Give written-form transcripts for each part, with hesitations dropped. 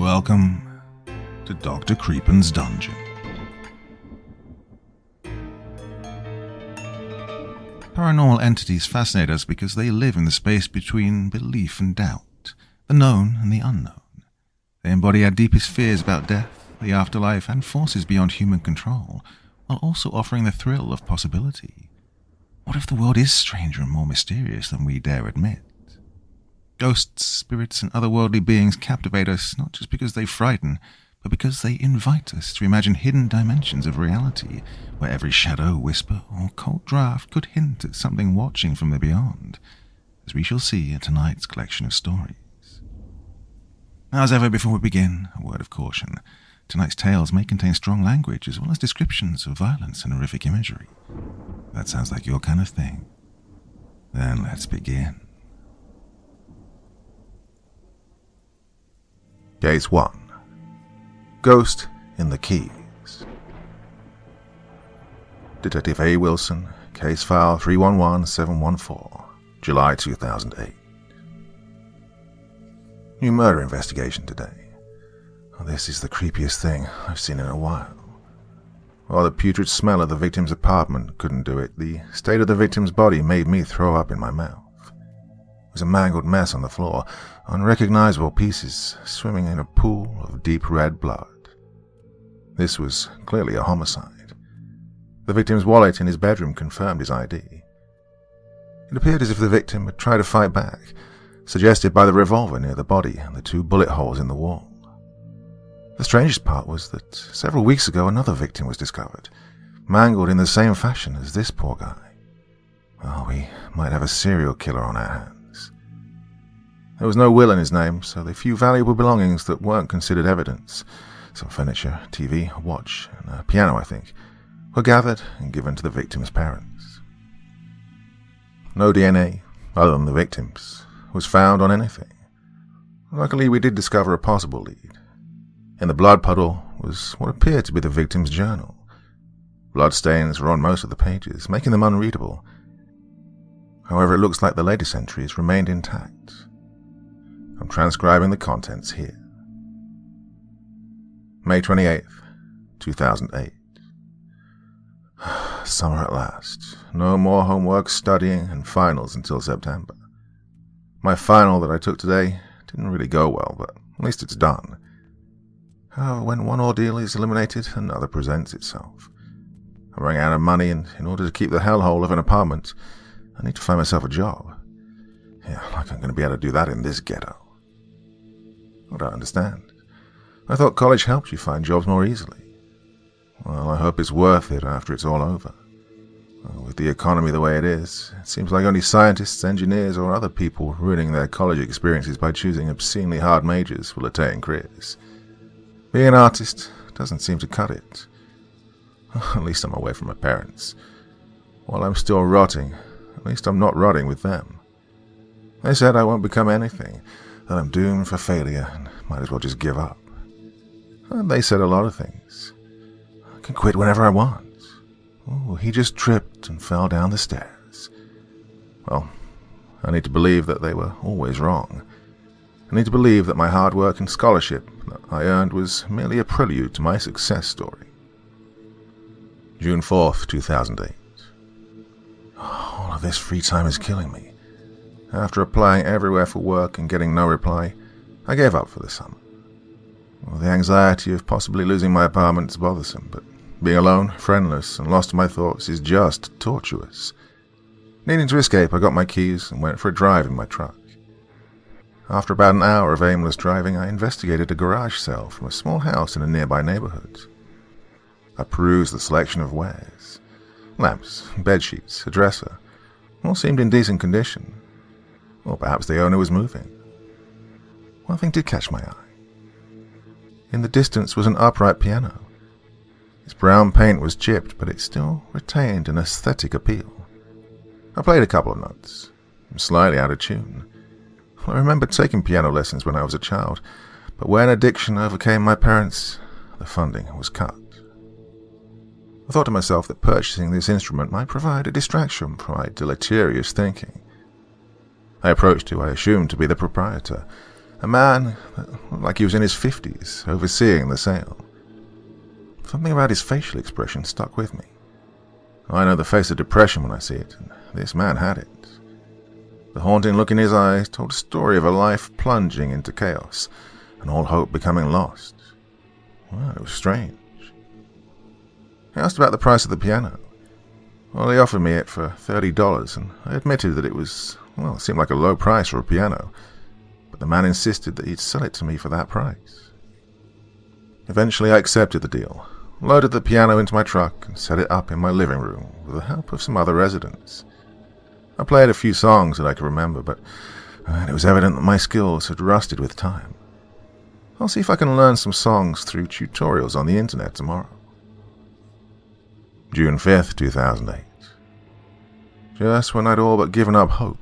Welcome to Dr. Creepen's Dungeon. Paranormal entities fascinate us because they live in the space between belief and doubt, the known and the unknown. They embody our deepest fears about death, the afterlife, and forces beyond human control, while also offering the thrill of possibility. What if the world is stranger and more mysterious than we dare admit? Ghosts, spirits, and otherworldly beings captivate us not just because they frighten, but because they invite us to imagine hidden dimensions of reality, where every shadow, whisper, or cold draft could hint at something watching from the beyond, as we shall see in tonight's collection of stories. Now, as ever, before we begin, a word of caution. Tonight's tales may contain strong language, as well as descriptions of violence and horrific imagery. If that sounds like your kind of thing, then let's begin. Case 1. Ghost in the Keys. Detective A. Wilson, Case File 311714, July 2008. New murder investigation today. Oh, this is the creepiest thing I've seen in a while. While the putrid smell of the victim's apartment couldn't do it, the state of the victim's body made me throw up in my mouth. It was a mangled mess on the floor, unrecognizable pieces swimming in a pool of deep red blood. This was clearly a homicide. The victim's wallet in his bedroom confirmed his ID. It appeared as if the victim had tried to fight back, suggested by the revolver near the body and the 2 bullet holes in the wall. The strangest part was that several weeks ago another victim was discovered, mangled in the same fashion as this poor guy. Well, we might have a serial killer on our hands. There was no will in his name, so the few valuable belongings that weren't considered evidence, some furniture, TV, a watch, and a piano, I think, were gathered and given to the victim's parents. No DNA, other than the victim's, was found on anything. Luckily, we did discover a possible lead. In the blood puddle was what appeared to be the victim's journal. Bloodstains were on most of the pages, making them unreadable. However, it looks like the latest entries remained intact. I'm transcribing the contents here. May 28th, 2008. Summer at last. No more homework, studying, and finals until September. My final that I took today didn't really go well, but at least it's done. However, when one ordeal is eliminated, another presents itself. I'm running out of money, and in order to keep the hellhole of an apartment, I need to find myself a job. Yeah, like I'm going to be able to do that in this ghetto. I don't understand. I thought college helped you find jobs more easily. Well, I hope it's worth it after it's all over. With the economy the way it is, it seems like only scientists, engineers, or other people ruining their college experiences by choosing obscenely hard majors will attain careers. Being an artist doesn't seem to cut it. At least I'm away from my parents. While I'm still rotting, at least I'm not rotting with them. They said I won't become anything, that I'm doomed for failure and might as well just give up. And they said a lot of things. I can quit whenever I want. Oh, he just tripped and fell down the stairs. Well, I need to believe that they were always wrong. I need to believe that my hard work and scholarship that I earned was merely a prelude to my success story. June 4th, 2008. All of this free time is killing me. After applying everywhere for work and getting no reply, I gave up for the summer. Well, the anxiety of possibly losing my apartment is bothersome, but being alone, friendless, and lost to my thoughts is just tortuous. Needing to escape, I got my keys and went for a drive in my truck. After about an hour of aimless driving, I investigated a garage sale from a small house in a nearby neighborhood. I perused the selection of wares. Lamps, bedsheets, a dresser. All seemed in decent condition. Or perhaps the owner was moving. One thing did catch my eye. In the distance was an upright piano. Its brown paint was chipped, but it still retained an aesthetic appeal. I played a couple of notes. I'm slightly out of tune. I remember taking piano lessons when I was a child, but when addiction overcame my parents, the funding was cut. I thought to myself that purchasing this instrument might provide a distraction from my deleterious thinking. I approached who I assumed to be the proprietor, a man that looked like he was in his 50s, overseeing the sale. Something about his facial expression stuck with me. I know the face of depression when I see it, and this man had it. The haunting look in his eyes told a story of a life plunging into chaos, and all hope becoming lost. Well, it was strange. He asked about the price of the piano. Well, he offered me it for $30, and I admitted that it seemed like a low price for a piano, but the man insisted that he'd sell it to me for that price. Eventually I accepted the deal, loaded the piano into my truck, and set it up in my living room with the help of some other residents. I played a few songs that I could remember, but it was evident that my skills had rusted with time. I'll see if I can learn some songs through tutorials on the internet tomorrow. June 5th, 2008. Just when I'd all but given up hope,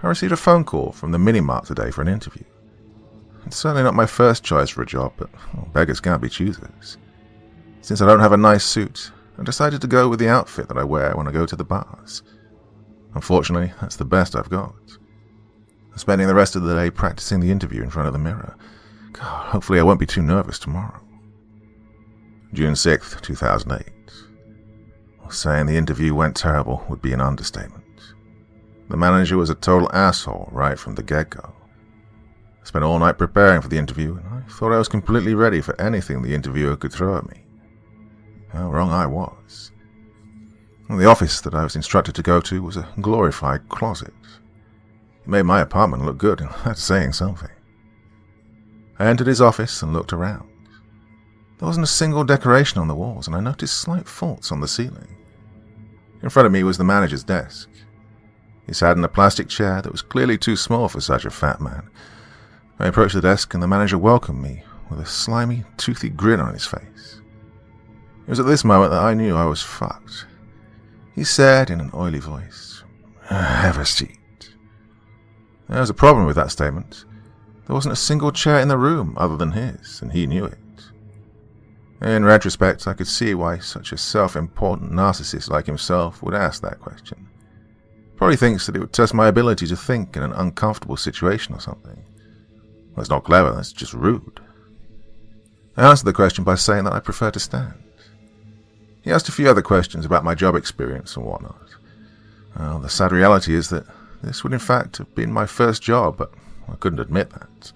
I received a phone call from the mini-mart today for an interview. It's certainly not my first choice for a job, but beggars can't be choosers. Since I don't have a nice suit, I decided to go with the outfit that I wear when I go to the bars. Unfortunately, that's the best I've got. I'm spending the rest of the day practicing the interview in front of the mirror. God, hopefully I won't be too nervous tomorrow. June 6th, 2008. Saying the interview went terrible would be an understatement. The manager was a total asshole right from the get-go. I spent all night preparing for the interview, and I thought I was completely ready for anything the interviewer could throw at me. How wrong I was. The office that I was instructed to go to was a glorified closet. It made my apartment look good, and that's saying something. I entered his office and looked around. There wasn't a single decoration on the walls, and I noticed slight faults on the ceiling. In front of me was the manager's desk. He sat in a plastic chair that was clearly too small for such a fat man. I approached the desk, and the manager welcomed me with a slimy, toothy grin on his face. It was at this moment that I knew I was fucked. He said in an oily voice, "Have a seat." There was a problem with that statement. There wasn't a single chair in the room other than his, and he knew it. In retrospect, I could see why such a self-important narcissist like himself would ask that question. Probably thinks that it would test my ability to think in an uncomfortable situation or something. That's not clever, that's just rude. I answered the question by saying that I prefer to stand. He asked a few other questions about my job experience and whatnot. Well, the sad reality is that this would in fact have been my first job, but I couldn't admit that.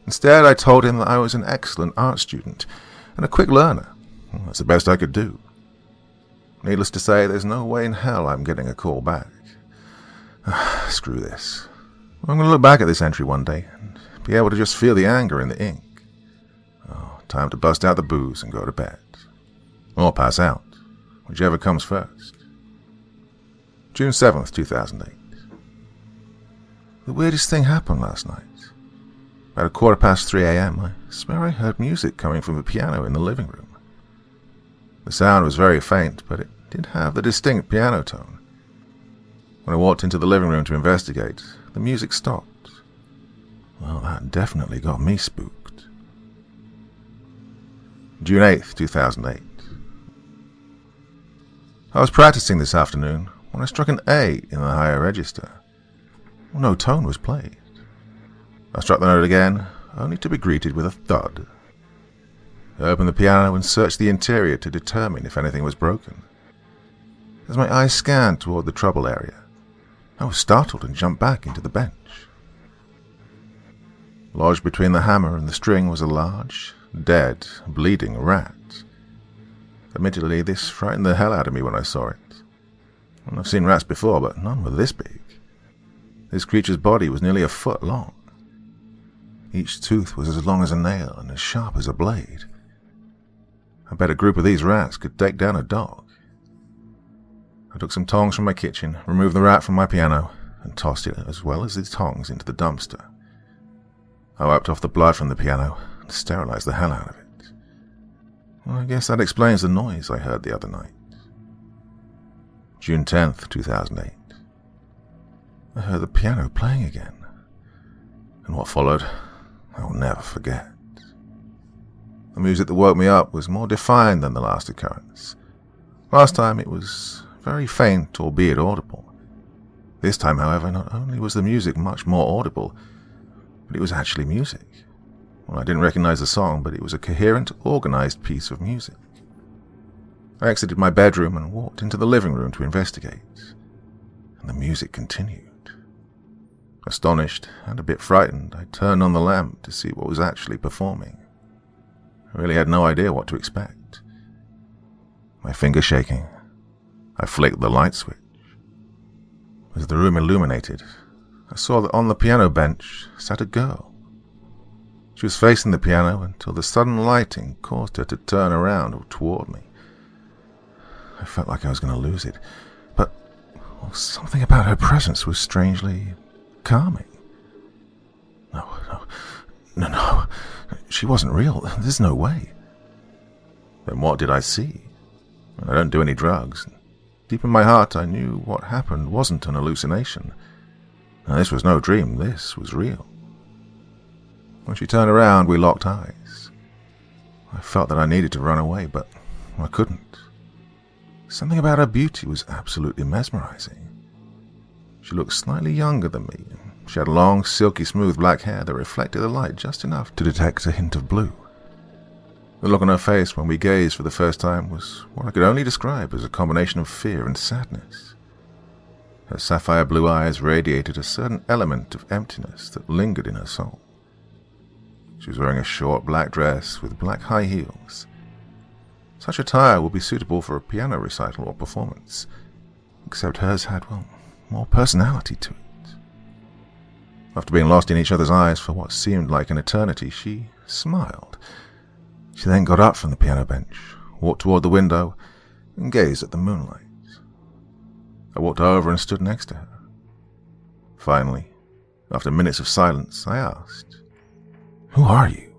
Instead, I told him that I was an excellent art student and a quick learner. Well, that's the best I could do. Needless to say, there's no way in hell I'm getting a call back. Screw this. I'm going to look back at this entry one day and be able to just feel the anger in the ink. Time to bust out the booze and go to bed. Or pass out, whichever comes first. June 7th, 2008. The weirdest thing happened last night. At 3:15 a.m., I swear I heard music coming from the piano in the living room. The sound was very faint, but it did have the distinct piano tone. When I walked into the living room to investigate, the music stopped. Well, that definitely got me spooked. June 8th, 2008. I was practicing this afternoon when I struck an A in the higher register. No tone was played. I struck the note again, only to be greeted with a thud. I opened the piano and searched the interior to determine if anything was broken. As my eyes scanned toward the trouble area, I was startled and jumped back into the bench. Lodged between the hammer and the string was a large, dead, bleeding rat. Admittedly, this frightened the hell out of me when I saw it. I've seen rats before, but none were this big. This creature's body was nearly a foot long. Each tooth was as long as a nail and as sharp as a blade. I bet a group of these rats could take down a dog. I took some tongs from my kitchen, removed the rat from my piano, and tossed it as well as the tongs into the dumpster. I wiped off the blood from the piano and sterilized the hell out of it. Well, I guess that explains the noise I heard the other night. June 10th, 2008. I heard the piano playing again, and what followed I will never forget. The music that woke me up was more defined than the last occurrence. Last time it was very faint, albeit audible. This time, however, not only was the music much more audible, but it was actually music. Well, I didn't recognize the song, but it was a coherent, organized piece of music. I exited my bedroom and walked into the living room to investigate, and the music continued. Astonished and a bit frightened, I turned on the lamp to see what was actually performing. I really had no idea what to expect. My finger shaking, I flicked the light switch. As the room illuminated, I saw that on the piano bench sat a girl. She was facing the piano until the sudden lighting caused her to turn around toward me. I felt like I was going to lose it, but something about her presence was strangely calming. No. She wasn't real. There's no way. Then what did I see? I don't do any drugs. Deep in my heart, I knew what happened wasn't an hallucination. Now, this was no dream. This was real. When she turned around, we locked eyes. I felt that I needed to run away, but I couldn't. Something about her beauty was absolutely mesmerizing. She looked slightly younger than me. She had long, silky smooth black hair that reflected the light just enough to detect a hint of blue. The look on her face when we gazed for the first time was what I could only describe as a combination of fear and sadness. Her sapphire blue eyes radiated a certain element of emptiness that lingered in her soul. She was wearing a short black dress with black high heels. Such attire would be suitable for a piano recital or performance, except hers had, more personality to it. After being lost in each other's eyes for what seemed like an eternity, she smiled. She then got up from the piano bench, walked toward the window, and gazed at the moonlight. I walked over and stood next to her. Finally, after minutes of silence, I asked, "Who are you?"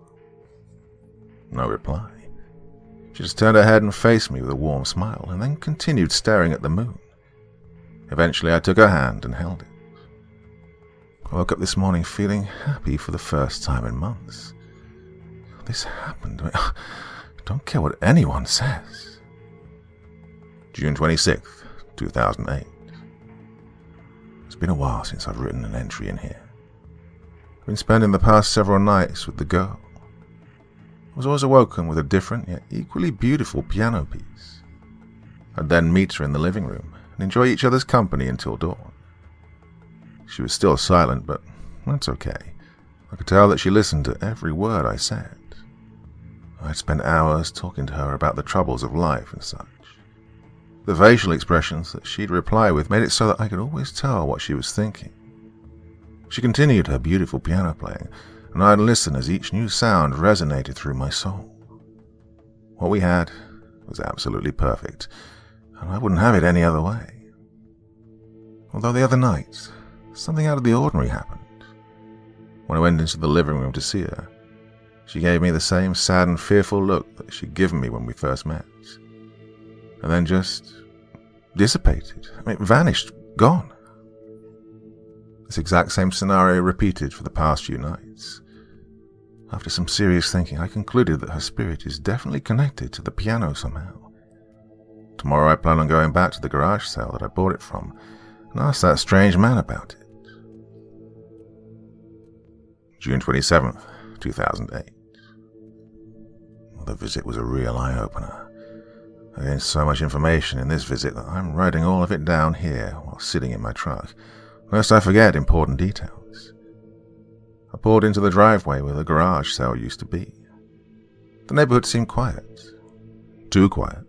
No reply. She just turned her head and faced me with a warm smile, and then continued staring at the moon. Eventually, I took her hand and held it. I woke up this morning feeling happy for the first time in months. This happened. I don't care what anyone says. June 26th, 2008. It's been a while since I've written an entry in here. I've been spending the past several nights with the girl. I was always awoken with a different yet equally beautiful piano piece. I'd then meet her in the living room and enjoy each other's company until dawn. She was still silent, but that's okay. I could tell that she listened to every word I said. I'd spent hours talking to her about the troubles of life and such. The facial expressions that she'd reply with made it so that I could always tell what she was thinking. She continued her beautiful piano playing, and I'd listen as each new sound resonated through my soul. What we had was absolutely perfect, and I wouldn't have it any other way. Although the other night, something out of the ordinary happened. When I went into the living room to see her, she gave me the same sad and fearful look that she'd given me when we first met, and then just dissipated. Vanished, gone. This exact same scenario repeated for the past few nights. After some serious thinking, I concluded that her spirit is definitely connected to the piano somehow. Tomorrow I plan on going back to the garage sale that I bought it from and ask that strange man about it. June 27th, 2008. The visit was a real eye-opener. I gained so much information in this visit that I'm writing all of it down here while sitting in my truck, lest I forget important details. I pulled into the driveway where the garage sale used to be. The neighborhood seemed quiet. Too quiet.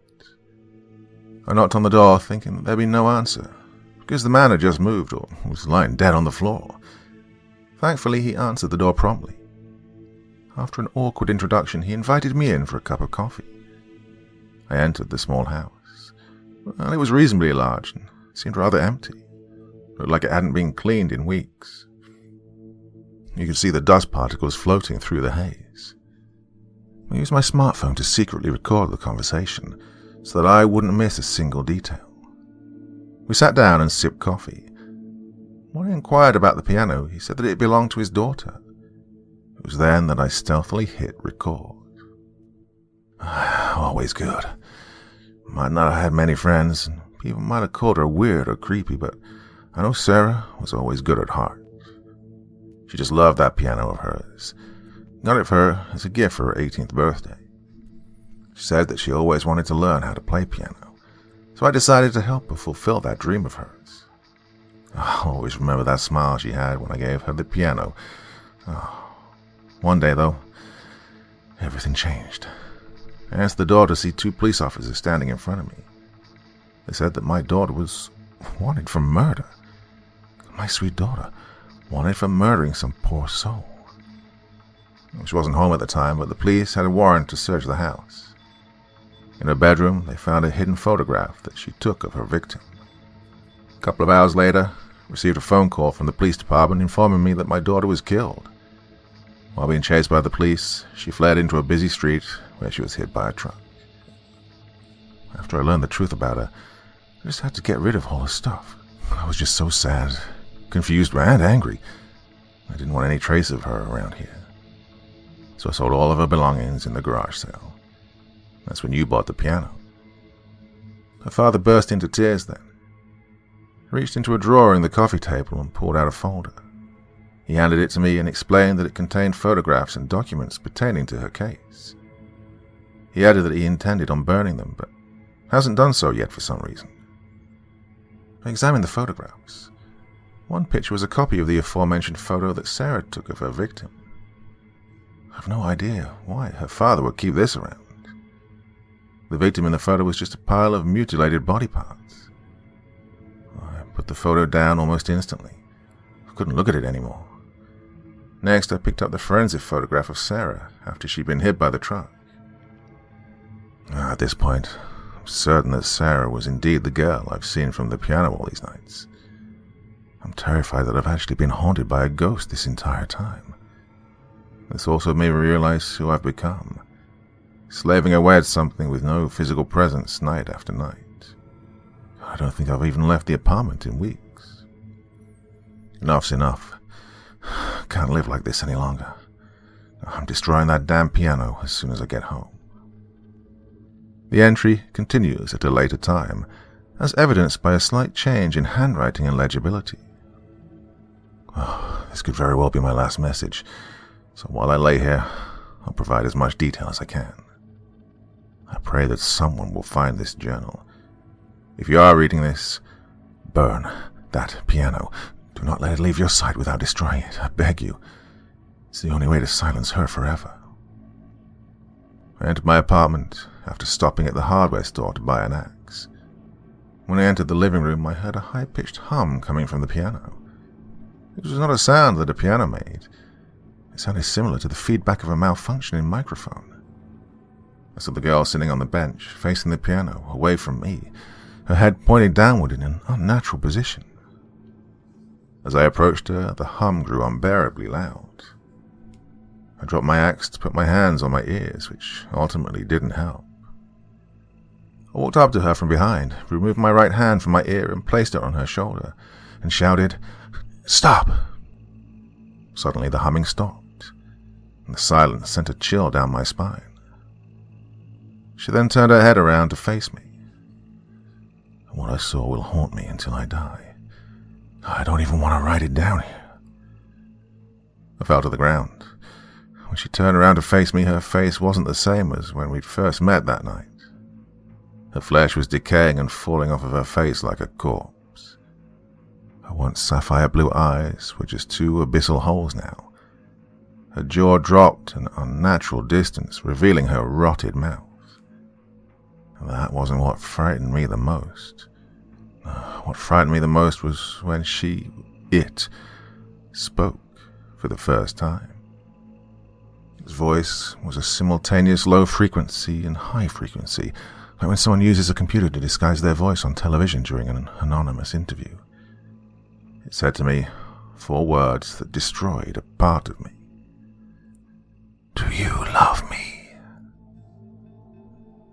I knocked on the door thinking that there'd be no answer, because the man had just moved or was lying dead on the floor. Thankfully, he answered the door promptly. After an awkward introduction, he invited me in for a cup of coffee. I entered the small house. Well, it was reasonably large and seemed rather empty. Looked like it hadn't been cleaned in weeks. You could see the dust particles floating through the haze. I used my smartphone to secretly record the conversation so that I wouldn't miss a single detail. We sat down and sipped coffee. When I inquired about the piano, he said that it belonged to his daughter. It was then that I stealthily hit record. Always good. Might not have had many friends, and people might have called her weird or creepy, but I know Sarah was always good at heart. She just loved that piano of hers. Got it for her as a gift for her 18th birthday. She said that she always wanted to learn how to play piano, so I decided to help her fulfill that dream of hers. I'll always remember that smile she had when I gave her the piano. One day, though, everything changed. I answered the door to see two police officers standing in front of me. They said that my daughter was wanted for murder. My sweet daughter, wanted for murdering some poor soul. She wasn't home at the time, but the police had a warrant to search the house. In her bedroom, they found a hidden photograph that she took of her victim. A couple of hours later, I received a phone call from the police department informing me that my daughter was killed. While being chased by the police, she fled into a busy street where she was hit by a truck. After I learned the truth about her, I just had to get rid of all her stuff. I was just so sad, confused, and angry. I didn't want any trace of her around here. So I sold all of her belongings in the garage sale. That's when you bought the piano. Her father burst into tears then. He reached into a drawer in the coffee table and pulled out a folder. He handed it to me and explained that it contained photographs and documents pertaining to her case. He added that he intended on burning them, but hasn't done so yet for some reason. I examined the photographs. One picture was a copy of the aforementioned photo that Sarah took of her victim. I have no idea why her father would keep this around. The victim in the photo was just a pile of mutilated body parts. I put the photo down almost instantly. I couldn't look at it anymore. Next, I picked up the forensic photograph of Sarah after she'd been hit by the truck. At this point, I'm certain that Sarah was indeed the girl I've seen from the piano all these nights. I'm terrified that I've actually been haunted by a ghost this entire time. This also made me realize who I've become, slaving away at something with no physical presence night after night. I don't think I've even left the apartment in weeks. Enough's enough. I can't live like this any longer. I'm destroying that damn piano as soon as I get home. The entry continues at a later time, as evidenced by a slight change in handwriting and legibility. This could very well be my last message, so while I lay here, I'll provide as much detail as I can. I pray that someone will find this journal. If you are reading this, burn that piano. Do not let it leave your sight without destroying it, I beg you. It's the only way to silence her forever. I entered my apartment after stopping at the hardware store to buy an axe. When I entered the living room, I heard a high-pitched hum coming from the piano. It was not a sound that a piano made. It sounded similar to the feedback of a malfunctioning microphone. I saw the girl sitting on the bench, facing the piano, away from me, her head pointed downward in an unnatural position. As I approached her, the hum grew unbearably loud. I dropped my axe to put my hands on my ears, which ultimately didn't help. I walked up to her from behind, removed my right hand from my ear and placed it on her shoulder, and shouted, "Stop!" Suddenly the humming stopped, and the silence sent a chill down my spine. She then turned her head around to face me. What I saw will haunt me until I die. I don't even want to write it down here. I fell to the ground. When she turned around to face me, her face wasn't the same as when we'd first met that night. Her flesh was decaying and falling off of her face like a corpse. Her once sapphire blue eyes were just two abyssal holes now. Her jaw dropped an unnatural distance, revealing her rotted mouth. That wasn't what frightened me the most. What frightened me the most was when it spoke for the first time. His voice was a simultaneous low frequency and high frequency, like when someone uses a computer to disguise their voice on television during an anonymous interview. It said to me 4 words that destroyed a part of me. "Do you love me?"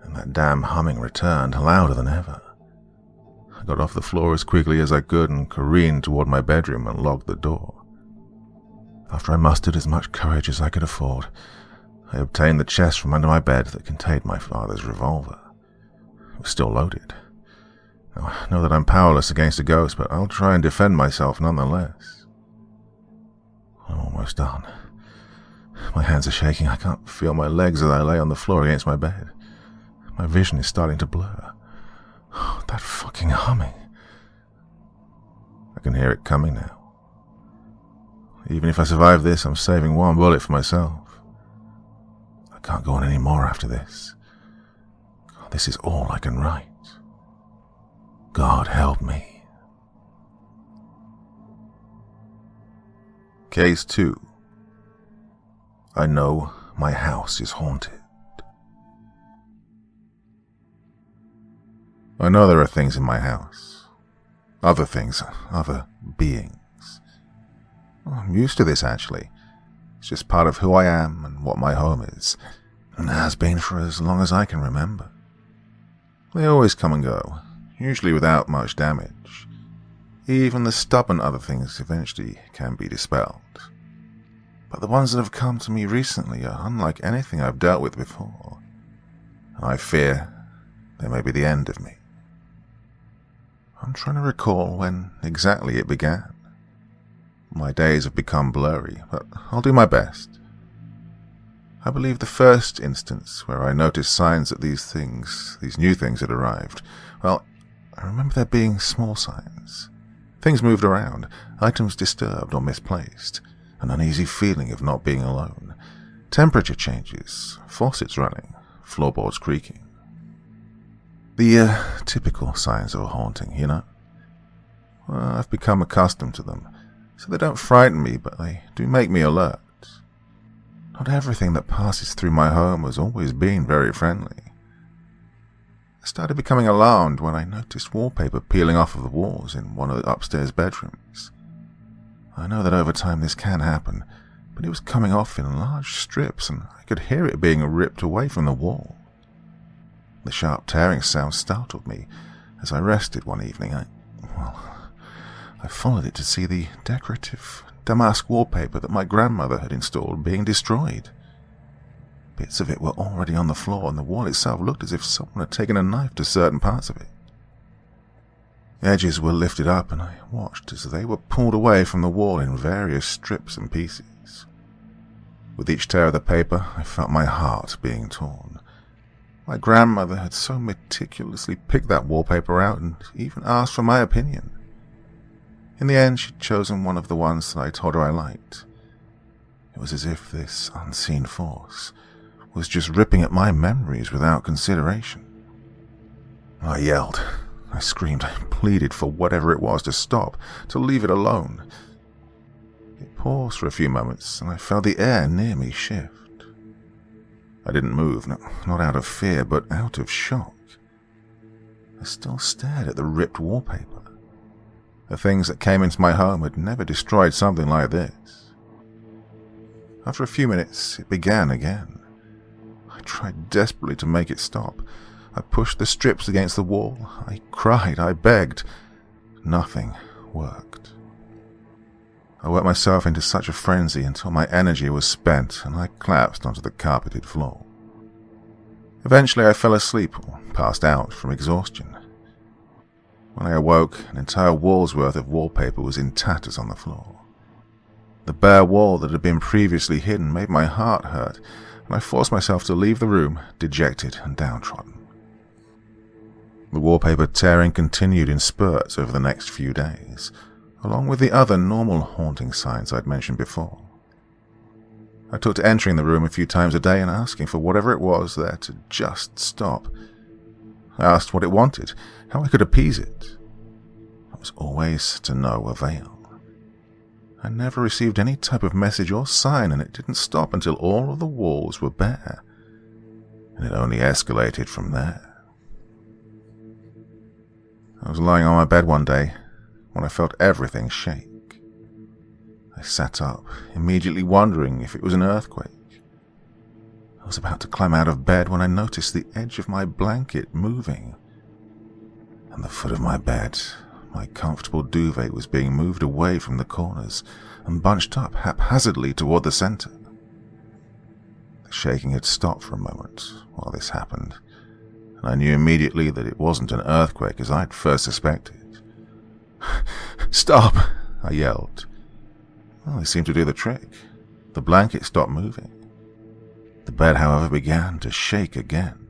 And that damn humming returned, louder than ever. I got off the floor as quickly as I could and careened toward my bedroom and locked the door. After I mustered as much courage as I could afford, I obtained the chest from under my bed that contained my father's revolver. It was still loaded. Now, I know that I'm powerless against a ghost, but I'll try and defend myself nonetheless. I'm almost done. My hands are shaking. I can't feel my legs as I lay on the floor against my bed. My vision is starting to blur. Oh, that fucking humming. I can hear it coming now. Even if I survive this, I'm saving one bullet for myself. I can't go on any more after this. God, this is all I can write. God help me. Case 2. I know my house is haunted. I know there are things in my house. Other things, other beings. I'm used to this, actually. It's just part of who I am and what my home is, and has been for as long as I can remember. They always come and go, usually without much damage. Even the stubborn other things eventually can be dispelled. But the ones that have come to me recently are unlike anything I've dealt with before. I fear they may be the end of me. I'm trying to recall when exactly it began. My days have become blurry, but I'll do my best. I believe the first instance where I noticed signs that these new things had arrived, well, I remember there being small signs. Things moved around, items disturbed or misplaced, an uneasy feeling of not being alone, temperature changes, faucets running, floorboards creaking. The typical signs of a haunting, you know? Well, I've become accustomed to them, so they don't frighten me, but they do make me alert. Not everything that passes through my home has always been very friendly. I started becoming alarmed when I noticed wallpaper peeling off of the walls in one of the upstairs bedrooms. I know that over time this can happen, but it was coming off in large strips and I could hear it being ripped away from the wall. The sharp tearing sound startled me as I rested one evening. I followed it to see the decorative damask wallpaper that my grandmother had installed being destroyed. Bits of it were already on the floor, and the wall itself looked as if someone had taken a knife to certain parts of it. Edges were lifted up, and I watched as they were pulled away from the wall in various strips and pieces. With each tear of the paper, I felt my heart being torn. My grandmother had so meticulously picked that wallpaper out and even asked for my opinion. In the end, she'd chosen one of the ones that I told her I liked. It was as if this unseen force was just ripping at my memories without consideration. I yelled. I screamed. I pleaded for whatever it was to stop, to leave it alone. It paused for a few moments, and I felt the air near me shift. I didn't move, not out of fear, but out of shock. I still stared at the ripped wallpaper. The things that came into my home had never destroyed something like this. After a few minutes, it began again. I tried desperately to make it stop. I pushed the strips against the wall. I cried. I begged. Nothing worked. I worked myself into such a frenzy until my energy was spent and I collapsed onto the carpeted floor. Eventually, I fell asleep or passed out from exhaustion. When I awoke, an entire wall's worth of wallpaper was in tatters on the floor. The bare wall that had been previously hidden made my heart hurt, and I forced myself to leave the room, dejected and downtrodden. The wallpaper tearing continued in spurts over the next few days, along with the other normal haunting signs I'd mentioned before. I took to entering the room a few times a day and asking for whatever it was there to just stop. I asked what it wanted, how I could appease it. I was always to no avail. I never received any type of message or sign, and it didn't stop until all of the walls were bare, and it only escalated from there. I was lying on my bed one day when I felt everything shake. I sat up, immediately wondering if it was an earthquake. I was about to climb out of bed when I noticed the edge of my blanket moving. And the foot of my bed, my comfortable duvet, was being moved away from the corners and bunched up haphazardly toward the center. The shaking had stopped for a moment while this happened, and I knew immediately that it wasn't an earthquake as I'd first suspected. "Stop!" I yelled. Well, it seemed to do the trick. The blanket stopped moving. The bed, however, began to shake again.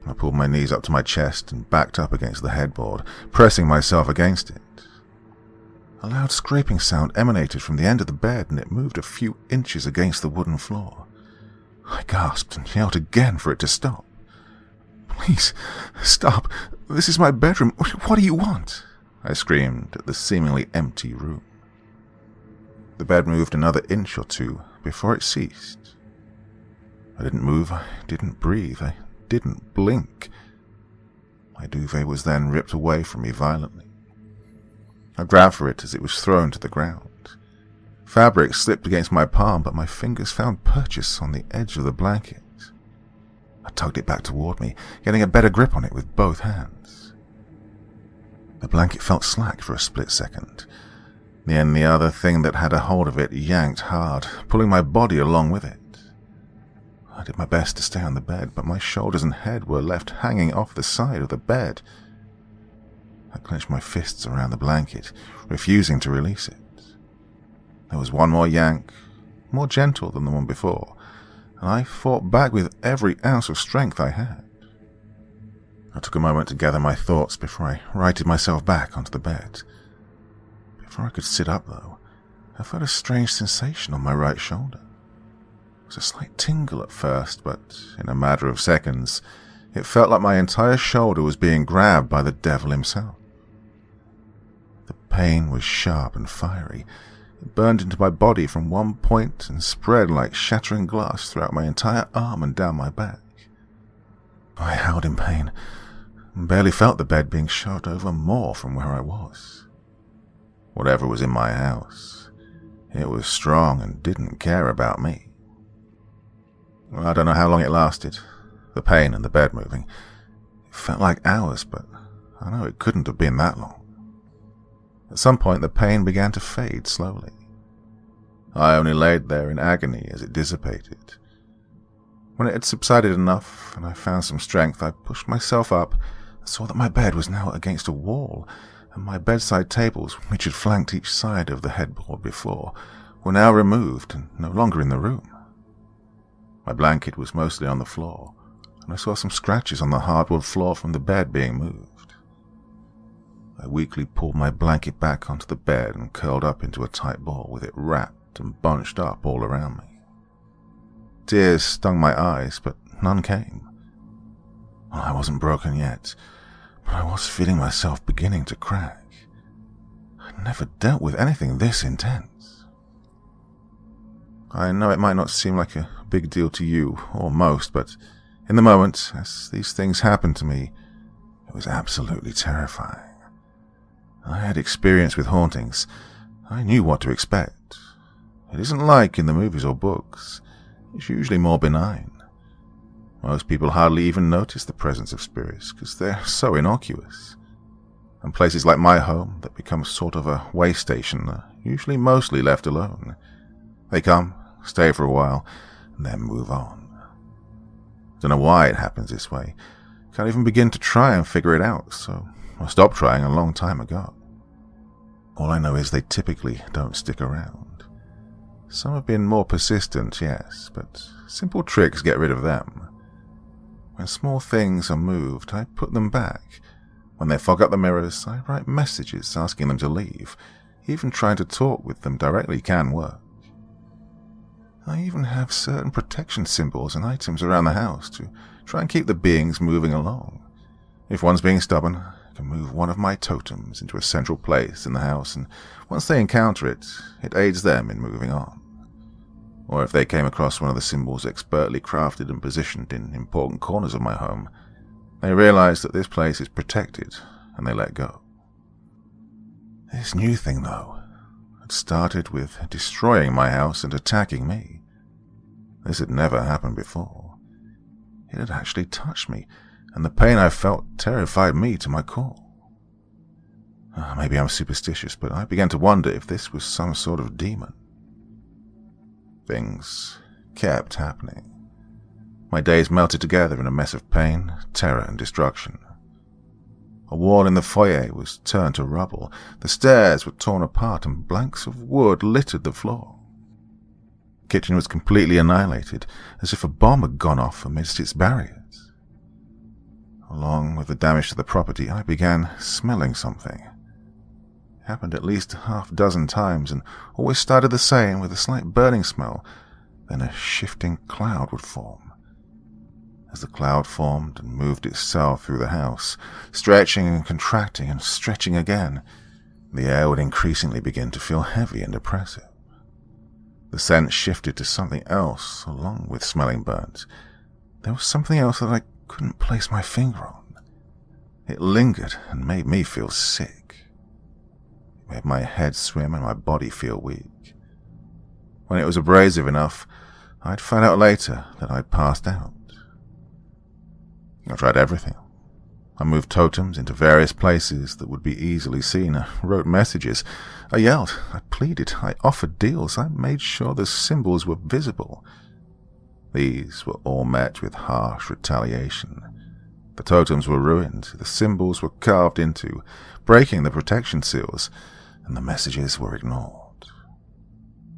I pulled my knees up to my chest and backed up against the headboard, pressing myself against it. A loud scraping sound emanated from the end of the bed, and it moved a few inches against the wooden floor. I gasped and yelled again for it to stop. "Please, stop. This is my bedroom. What do you want?" I screamed at the seemingly empty room. The bed moved another inch or two before it ceased. I didn't move, I didn't breathe, I didn't blink. My duvet was then ripped away from me violently. I grabbed for it as it was thrown to the ground. Fabric slipped against my palm, but my fingers found purchase on the edge of the blanket. I tugged it back toward me, getting a better grip on it with both hands. The blanket felt slack for a split second. Then the other thing that had a hold of it yanked hard, pulling my body along with it. I did my best to stay on the bed, but my shoulders and head were left hanging off the side of the bed. I clenched my fists around the blanket, refusing to release it. There was one more yank, more gentle than the one before, and I fought back with every ounce of strength I had. I took a moment to gather my thoughts before I righted myself back onto the bed. Before I could sit up, though, I felt a strange sensation on my right shoulder. It was a slight tingle at first, but in a matter of seconds, it felt like my entire shoulder was being grabbed by the devil himself. The pain was sharp and fiery. It burned into my body from one point and spread like shattering glass throughout my entire arm and down my back. I howled in pain and barely felt the bed being shoved over more from where I was. Whatever was in my house, it was strong and didn't care about me. I don't know how long it lasted, the pain and the bed moving. It felt like hours, but I know it couldn't have been that long. At some point, the pain began to fade slowly. I only laid there in agony as it dissipated. When it had subsided enough and I found some strength, I pushed myself up and saw that my bed was now against a wall, and my bedside tables, which had flanked each side of the headboard before, were now removed and no longer in the room. My blanket was mostly on the floor, and I saw some scratches on the hardwood floor from the bed being moved. I weakly pulled my blanket back onto the bed and curled up into a tight ball with it wrapped and bunched up all around me. Tears stung my eyes, but none came. Well, I wasn't broken yet, but I was feeling myself beginning to crack. I'd never dealt with anything this intense. I know it might not seem like a big deal to you, or most, but in the moment, as these things happened to me, it was absolutely terrifying. I had experience with hauntings. I knew what to expect. It isn't like in the movies or books. It's usually more benign. Most people hardly even notice the presence of spirits because they're so innocuous. And places like my home that become sort of a way station are usually mostly left alone. They come, stay for a while, and then move on. Don't know why it happens this way. Can't even begin to try and figure it out, so I stopped trying a long time ago. All I know is they typically don't stick around. Some have been more persistent, yes, but simple tricks get rid of them. When small things are moved, I put them back. When they fog up the mirrors, I write messages asking them to leave. Even trying to talk with them directly can work. I even have certain protection symbols and items around the house to try and keep the beings moving along. If one's being stubborn, I can move one of my totems into a central place in the house, and once they encounter it, it aids them in moving on. Or if they came across one of the symbols expertly crafted and positioned in important corners of my home, they realize that this place is protected, and they let go. This new thing, though, had started with destroying my house and attacking me. This had never happened before. It had actually touched me, and the pain I felt terrified me to my core. Maybe I'm superstitious, but I began to wonder if this was some sort of demon. Things kept happening. My days melted together in a mess of pain, terror, and destruction. A wall in the foyer was turned to rubble. The stairs were torn apart, and blanks of wood littered the floor. kitchen was completely annihilated, as if a bomb had gone off amidst its barriers. Along with the damage to the property, I began smelling something. It happened at least half a dozen times, and always started the same, with a slight burning smell. Then a shifting cloud would form. As the cloud formed and moved itself through the house, stretching and contracting and stretching again, the air would increasingly begin to feel heavy and oppressive. The scent shifted to something else, along with smelling burnt. There was something else that I couldn't place my finger on. It lingered and made me feel sick. It made my head swim and my body feel weak. When it was abrasive enough, I'd find out later that I'd passed out. I tried everything. I moved totems into various places that would be easily seen. I wrote messages. I yelled. I pleaded. I offered deals. I made sure the symbols were visible. These were all met with harsh retaliation. The totems were ruined. The symbols were carved into, breaking the protection seals, and the messages were ignored.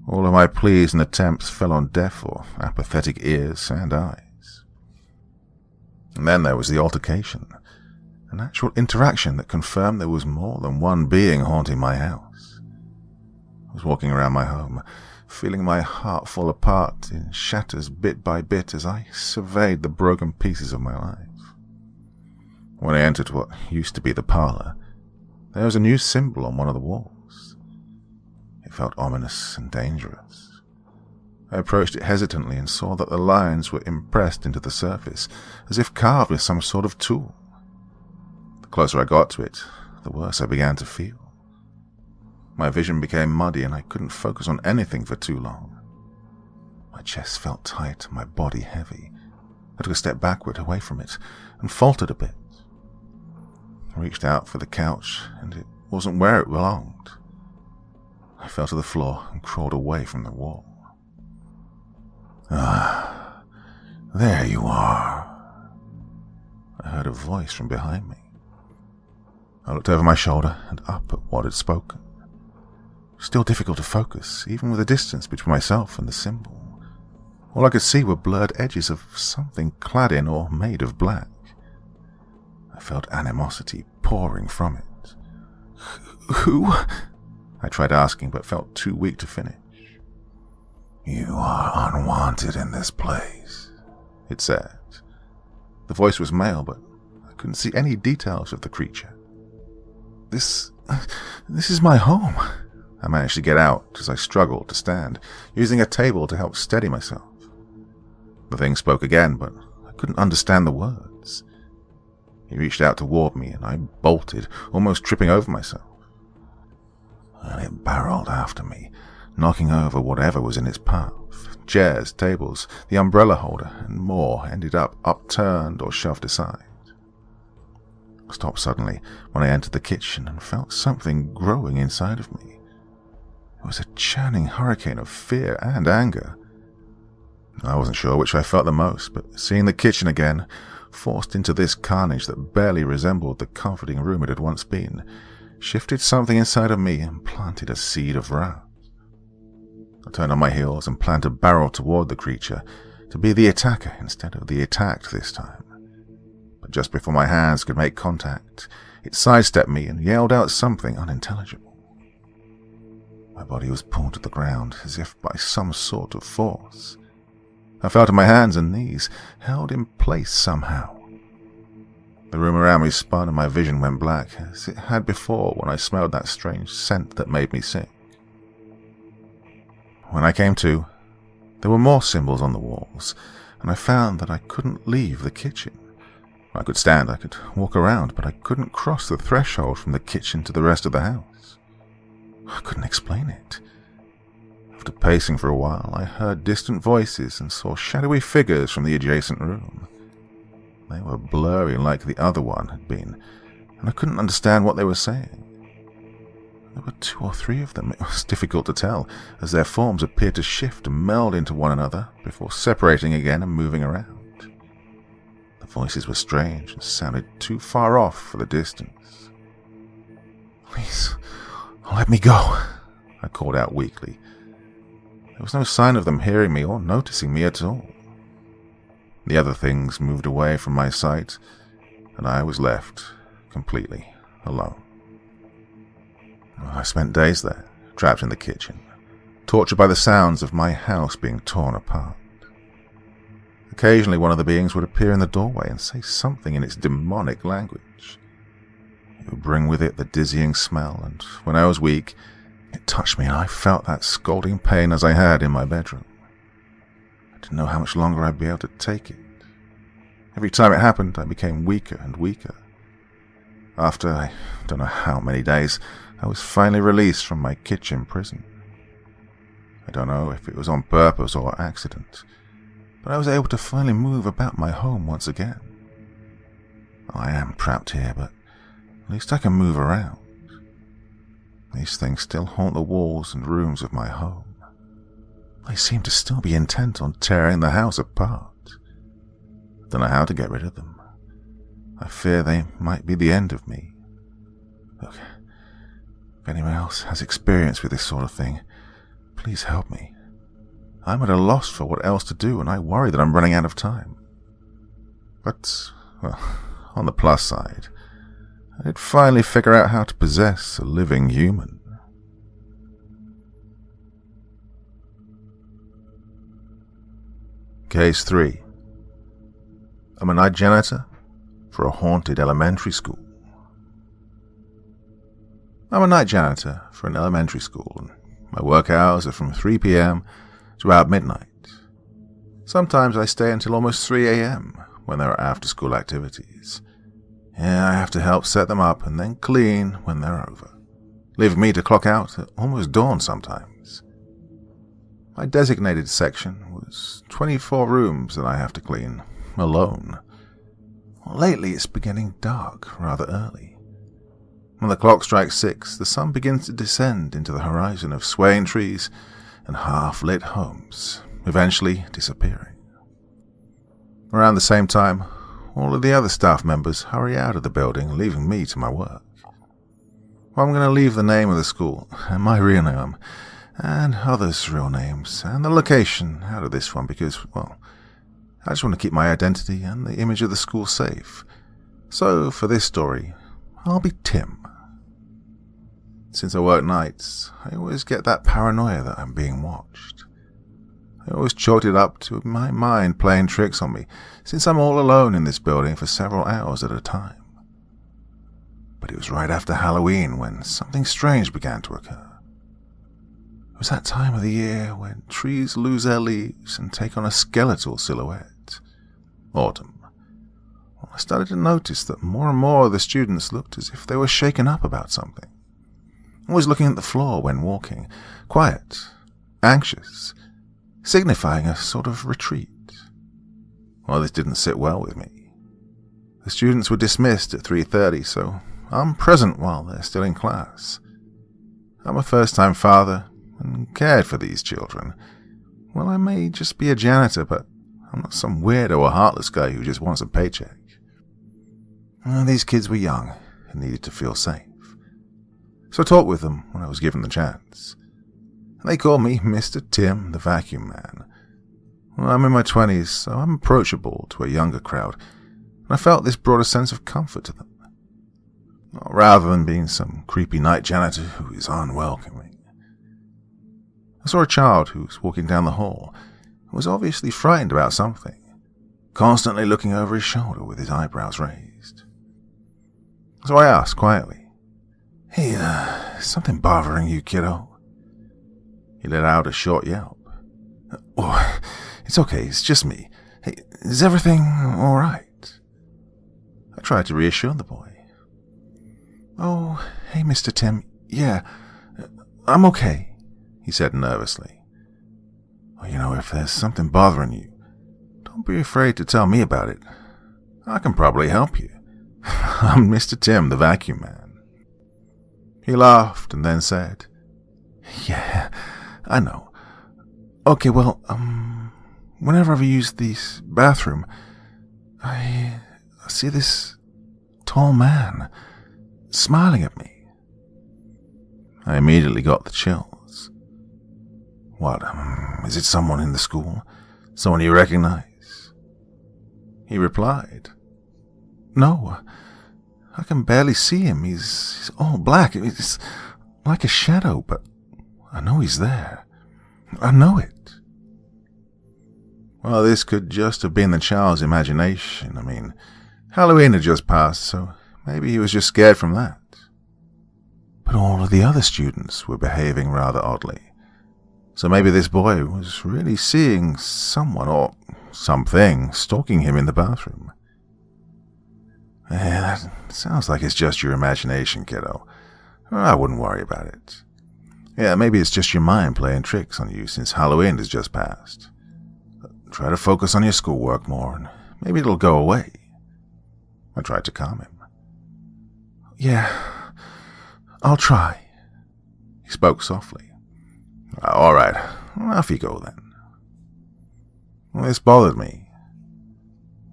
All of my pleas and attempts fell on deaf or apathetic ears and eyes. And then there was the altercation. An actual interaction that confirmed there was more than one being haunting my house. I was walking around my home, feeling my heart fall apart in shatters bit by bit as I surveyed the broken pieces of my life. When I entered what used to be the parlor, there was a new symbol on one of the walls. It felt ominous and dangerous. I approached it hesitantly and saw that the lines were impressed into the surface, as if carved with some sort of tool. The closer I got to it, the worse I began to feel. My vision became muddy and I couldn't focus on anything for too long. My chest felt tight and my body heavy. I took a step backward away from it and faltered a bit. I reached out for the couch and it wasn't where it belonged. I fell to the floor and crawled away from the wall. Ah, there you are. I heard a voice from behind me. I looked over my shoulder and up at what had spoken. Still difficult to focus, even with the distance between myself and the symbol. All I could see were blurred edges of something clad in or made of black. I felt animosity pouring from it. Who? I tried asking, but felt too weak to finish. You are unwanted in this place, it said. The voice was male, but I couldn't see any details of the creature. This is my home. I managed to get out as I struggled to stand, using a table to help steady myself. The thing spoke again, but I couldn't understand the words. He reached out toward me, and I bolted, almost tripping over myself. And it barreled after me, knocking over whatever was in its path. Chairs, tables, the umbrella holder, and more ended up upturned or shoved aside. I stopped suddenly when I entered the kitchen and felt something growing inside of me. It was a churning hurricane of fear and anger. I wasn't sure which I felt the most, but seeing the kitchen again, forced into this carnage that barely resembled the comforting room it had once been, shifted something inside of me and planted a seed of wrath. I turned on my heels and planned to barrel toward the creature, to be the attacker instead of the attacked this time. But just before my hands could make contact, it sidestepped me and yelled out something unintelligible. My body was pulled to the ground as if by some sort of force. I felt in my hands and knees, held in place somehow. The room around me spun and my vision went black, as it had before when I smelled that strange scent that made me sick. When I came to, there were more symbols on the walls, and I found that I couldn't leave the kitchen. I could stand, I could walk around, but I couldn't cross the threshold from the kitchen to the rest of the house. I couldn't explain it. After pacing for a while, I heard distant voices and saw shadowy figures from the adjacent room. They were blurry like the other one had been, and I couldn't understand what they were saying. There were 2 or 3 of them. It was difficult to tell, as their forms appeared to shift and meld into one another before separating again and moving around. The voices were strange and sounded too far off for the distance. Please, let me go, I called out weakly. There was no sign of them hearing me or noticing me at all. The other things moved away from my sight, and I was left completely alone. I spent days there, trapped in the kitchen, tortured by the sounds of my house being torn apart. Occasionally one of the beings would appear in the doorway and say something in its demonic language. It would bring with it the dizzying smell, and when I was weak, it touched me and I felt that scalding pain as I had in my bedroom. I didn't know how much longer I'd be able to take it. Every time it happened, I became weaker and weaker. After, I don't know how many days, I was finally released from my kitchen prison. I don't know if it was on purpose or accident, but I was able to finally move about my home once again. I am trapped here, but at least I can move around. These things still haunt the walls and rooms of my home. They seem to still be intent on tearing the house apart. I don't know how to get rid of them. I fear they might be the end of me. Look, if anyone else has experience with this sort of thing, please help me. I'm at a loss for what else to do, and I worry that I'm running out of time. But, well, on the plus side, I did finally figure out how to possess a living human. Case 3. I'm a night janitor for a haunted elementary school. I'm a night janitor for an elementary school, and my work hours are from 3 p.m. to about midnight. Sometimes I stay until almost 3 a.m. when there are after-school activities. Yeah, I have to help set them up and then clean when they're over, leaving me to clock out at almost dawn sometimes. My designated section was 24 rooms that I have to clean, alone. Lately it's beginning dark rather early. When the clock strikes 6, the sun begins to descend into the horizon of swaying trees and half-lit homes, eventually disappearing. Around the same time, all of the other staff members hurry out of the building, leaving me to my work. Well, I'm going to leave the name of the school, and my real name, and others' real names, and the location out of this one because, well, I just want to keep my identity and the image of the school safe. So, for this story, I'll be Tim. Since I work nights, I always get that paranoia that I'm being watched. I always chalked it up to my mind playing tricks on me, since I'm all alone in this building for several hours at a time. But it was right after Halloween when something strange began to occur. It was that time of the year when trees lose their leaves and take on a skeletal silhouette. Autumn. Well, I started to notice that more and more of the students looked as if they were shaken up about something. Always looking at the floor when walking, quiet, anxious, signifying a sort of retreat. Well, this didn't sit well with me. The students were dismissed at 3:30, so I'm present while they're still in class. I'm a first-time father and cared for these children. Well, I may just be a janitor, but I'm not some weirdo or heartless guy who just wants a paycheck. These kids were young and needed to feel safe. So I talked with them when I was given the chance. They call me Mr. Tim the Vacuum Man. Well, I'm in my 20s, so I'm approachable to a younger crowd, and I felt this brought a sense of comfort to them. Rather than being some creepy night janitor who is unwelcoming. I saw a child who was walking down the hall and was obviously frightened about something, constantly looking over his shoulder with his eyebrows raised. So I asked quietly, "Hey, is something bothering you, kiddo?" He let out a short yelp. "Oh, it's okay, it's just me. Hey, is everything all right?" I tried to reassure the boy. "Oh, hey, Mr. Tim, yeah, I'm okay," he said nervously. "Well, you know, if there's something bothering you, don't be afraid to tell me about it. I can probably help you. I'm Mr. Tim, the Vacuum Man." He laughed and then said, "Yeah, I know. Okay, well, whenever I use this bathroom, I see this tall man smiling at me." I immediately got the chills. What, is it someone in the school? Someone you recognize? He replied, No, I can barely see him. He's all black. It's like a shadow, but I know he's there. I know it. Well, this could just have been the child's imagination. I mean, Halloween had just passed, so maybe he was just scared from that. But all of the other students were behaving rather oddly. So maybe this boy was really seeing someone or something stalking him in the bathroom. That sounds like it's just your imagination, kiddo. I wouldn't worry about it. Yeah, maybe it's just your mind playing tricks on you since Halloween has just passed. Try to focus on your schoolwork more, and maybe it'll go away. I tried to calm him. Yeah, I'll try. He spoke softly. All right, off you go then. Well, this bothered me.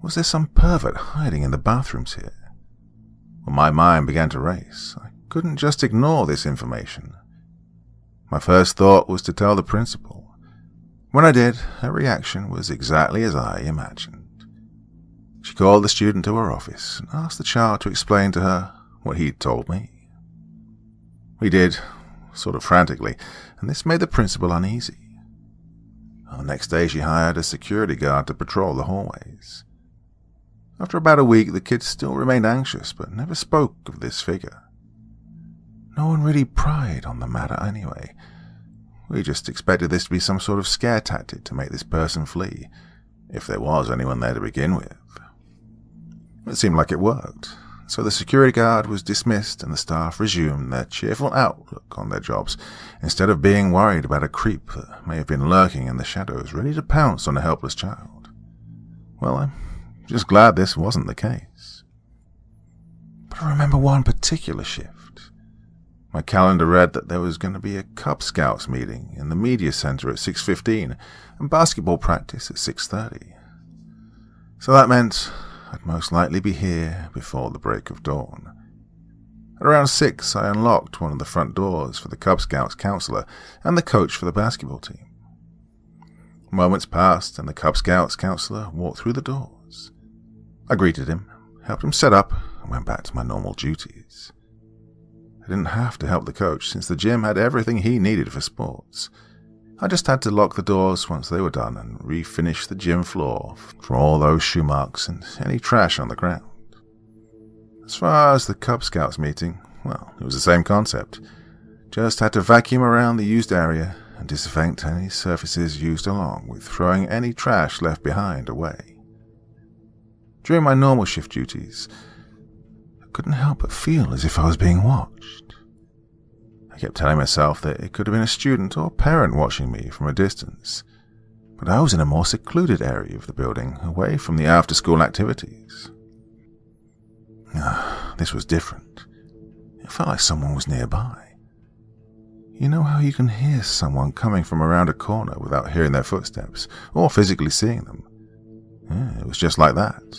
Was there some pervert hiding in the bathrooms here? Well, my mind began to race. I couldn't just ignore this information. My first thought was to tell the principal. When I did, her reaction was exactly as I imagined. She called the student to her office and asked the child to explain to her what he'd told me. We did, sort of frantically, and this made the principal uneasy. The next day she hired a security guard to patrol the hallways. After about a week, the kids still remained anxious, but never spoke of this figure. No one really pried on the matter anyway. We just expected this to be some sort of scare tactic to make this person flee, if there was anyone there to begin with. It seemed like it worked, so the security guard was dismissed and the staff resumed their cheerful outlook on their jobs, instead of being worried about a creep that may have been lurking in the shadows, ready to pounce on a helpless child. Well, I'm just glad this wasn't the case. But I remember one particular shift. My calendar read that there was going to be a Cub Scouts meeting in the media center at 6:15 and basketball practice at 6:30. So that meant I'd most likely be here before the break of dawn. At around 6, I unlocked one of the front doors for the Cub Scouts counselor and the coach for the basketball team. Moments passed and the Cub Scouts counselor walked through the doors. I greeted him, helped him set up, and went back to my normal duties. I didn't have to help the coach since the gym had everything he needed for sports. I just had to lock the doors once they were done and refinish the gym floor for all those shoe marks and any trash on the ground. As far as the Cub Scouts meeting, well, it was the same concept. Just had to vacuum around the used area and disinfect any surfaces used along with throwing any trash left behind away. During my normal shift duties, I couldn't help but feel as if I was being watched. I kept telling myself that it could have been a student or parent watching me from a distance, but I was in a more secluded area of the building, away from the after-school activities. This was different. It felt like someone was nearby. You know how you can hear someone coming from around a corner without hearing their footsteps, or physically seeing them? Yeah, it was just like that,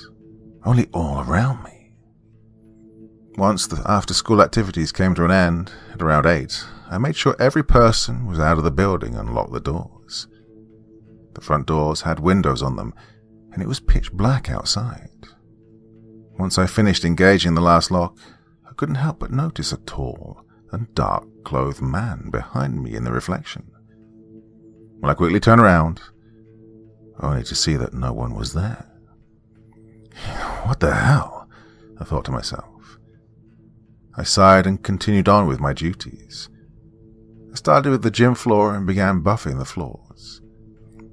only all around me. Once the after-school activities came to an end, at around 8, I made sure every person was out of the building and locked the doors. The front doors had windows on them, and it was pitch black outside. Once I finished engaging the last lock, I couldn't help but notice a tall and dark-clothed man behind me in the reflection. Well, I quickly turned around, only to see that no one was there. What the hell? I thought to myself. I sighed and continued on with my duties. I started with the gym floor and began buffing the floors.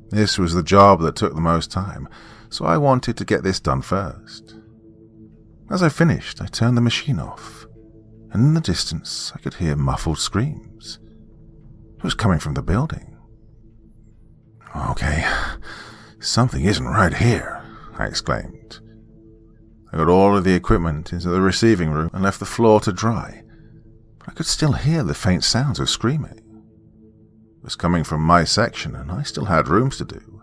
This was the job that took the most time, so I wanted to get this done first. As I finished, I turned the machine off, and in the distance I could hear muffled screams. It was coming from the building. Okay, something isn't right here, I exclaimed. I got all of the equipment into the receiving room and left the floor to dry, but I could still hear the faint sounds of screaming. It was coming from my section, and I still had rooms to do.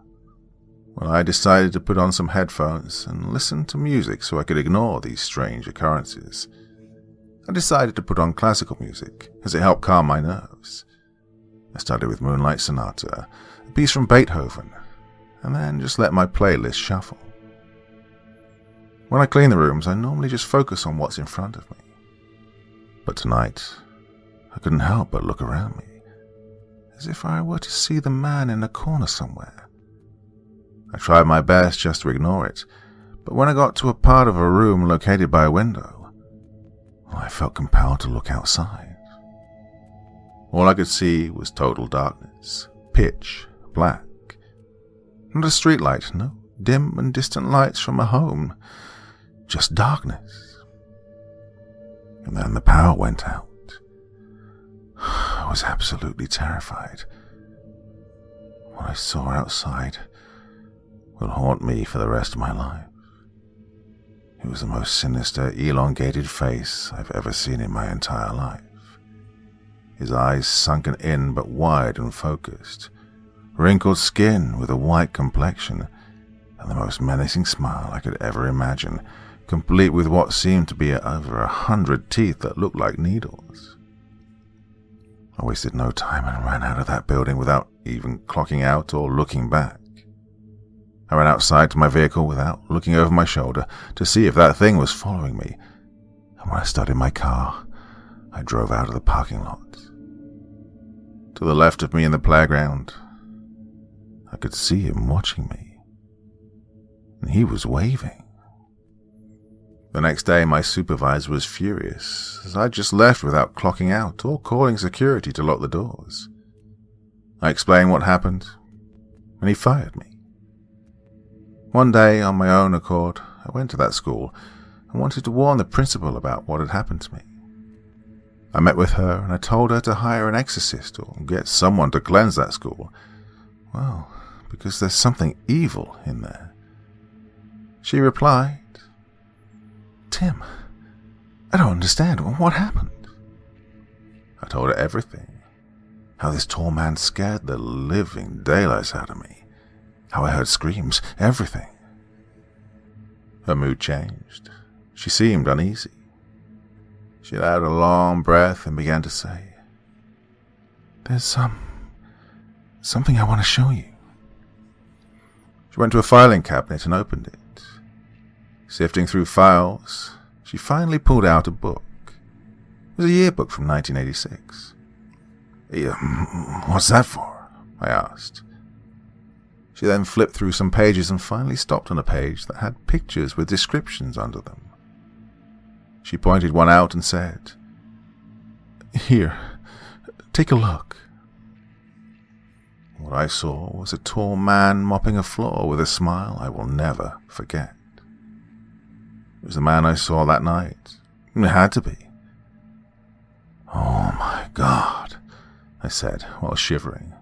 Well, I decided to put on some headphones and listen to music so I could ignore these strange occurrences. I decided to put on classical music, as it helped calm my nerves. I started with Moonlight Sonata, a piece from Beethoven, and then just let my playlist shuffle. When I clean the rooms, I normally just focus on what's in front of me. But tonight, I couldn't help but look around me, as if I were to see the man in a corner somewhere. I tried my best just to ignore it, but when I got to a part of a room located by a window, I felt compelled to look outside. All I could see was total darkness, pitch black. Not a streetlight, no dim and distant lights from a home, just darkness. And then the power went out. I was absolutely terrified. What I saw outside will haunt me for the rest of my life. It was the most sinister, elongated face I've ever seen in my entire life. His eyes sunken in but wide and focused, wrinkled skin with a white complexion, and the most menacing smile I could ever imagine, complete with what seemed to be over 100 teeth that looked like needles. I wasted no time and ran out of that building without even clocking out or looking back. I ran outside to my vehicle without looking over my shoulder to see if that thing was following me, and when I started my car, I drove out of the parking lot. To the left of me in the playground, I could see him watching me, and he was waving. The next day, my supervisor was furious, as I just left without clocking out or calling security to lock the doors. I explained what happened, and he fired me. One day, on my own accord, I went to that school and wanted to warn the principal about what had happened to me. I met with her and I told her to hire an exorcist or get someone to cleanse that school. Well, because there's something evil in there. She replied, "Tim, I don't understand. What happened?" I told her everything. How this tall man scared the living daylights out of me. How I heard screams, everything. Her mood changed. She seemed uneasy. She let out a long breath and began to say, "There's something I want to show you." She went to a filing cabinet and opened it. Sifting through files, she finally pulled out a book. It was a yearbook from 1986. "What's that for?" I asked. She then flipped through some pages and finally stopped on a page that had pictures with descriptions under them. She pointed one out and said, "Here, take a look." What I saw was a tall man mopping a floor with a smile I will never forget. It was the man I saw that night. It had to be. "Oh my God," I said while shivering.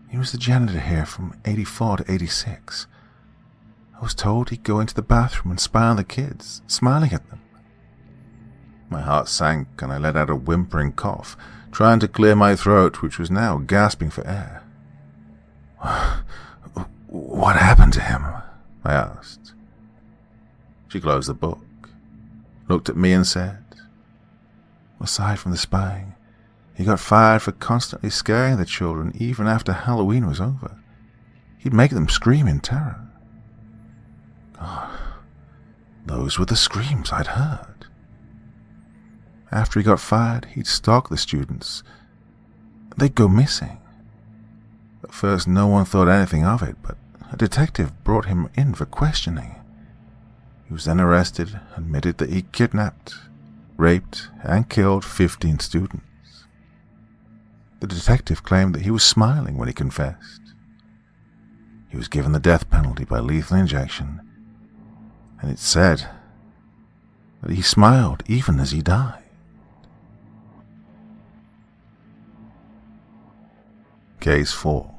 "He was the janitor here from 84 to 86. I was told he'd go into the bathroom and spy on the kids, smiling at them." My heart sank and I let out a whimpering cough, trying to clear my throat, which was now gasping for air. "What happened to him?" I asked. She closed the book, looked at me and said, "Aside from the spying, he got fired for constantly scaring the children even after Halloween was over. He'd make them scream in terror." God, those were the screams I'd heard. After he got fired, he'd stalk the students. They'd go missing. At first, no one thought anything of it, but a detective brought him in for questioning. He was then arrested, admitted that he kidnapped, raped, and killed 15 students. The detective claimed that he was smiling when he confessed. He was given the death penalty by lethal injection, and it said that he smiled even as he died. Case 4.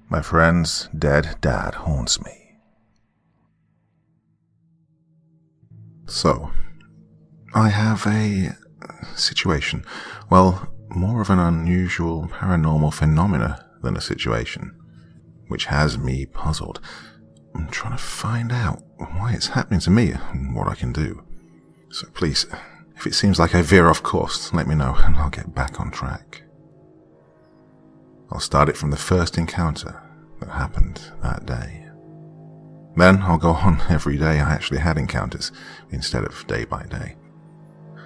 My friend's dead dad haunts me. So, I have a situation, well, more of an unusual paranormal phenomena than a situation, which has me puzzled. I'm trying to find out why it's happening to me and what I can do. So please, If it seems like I veer off course, let me know and I'll get back on track. I'll start it from the first encounter that happened that day. Then I'll go on every day I actually had encounters, instead of day by day.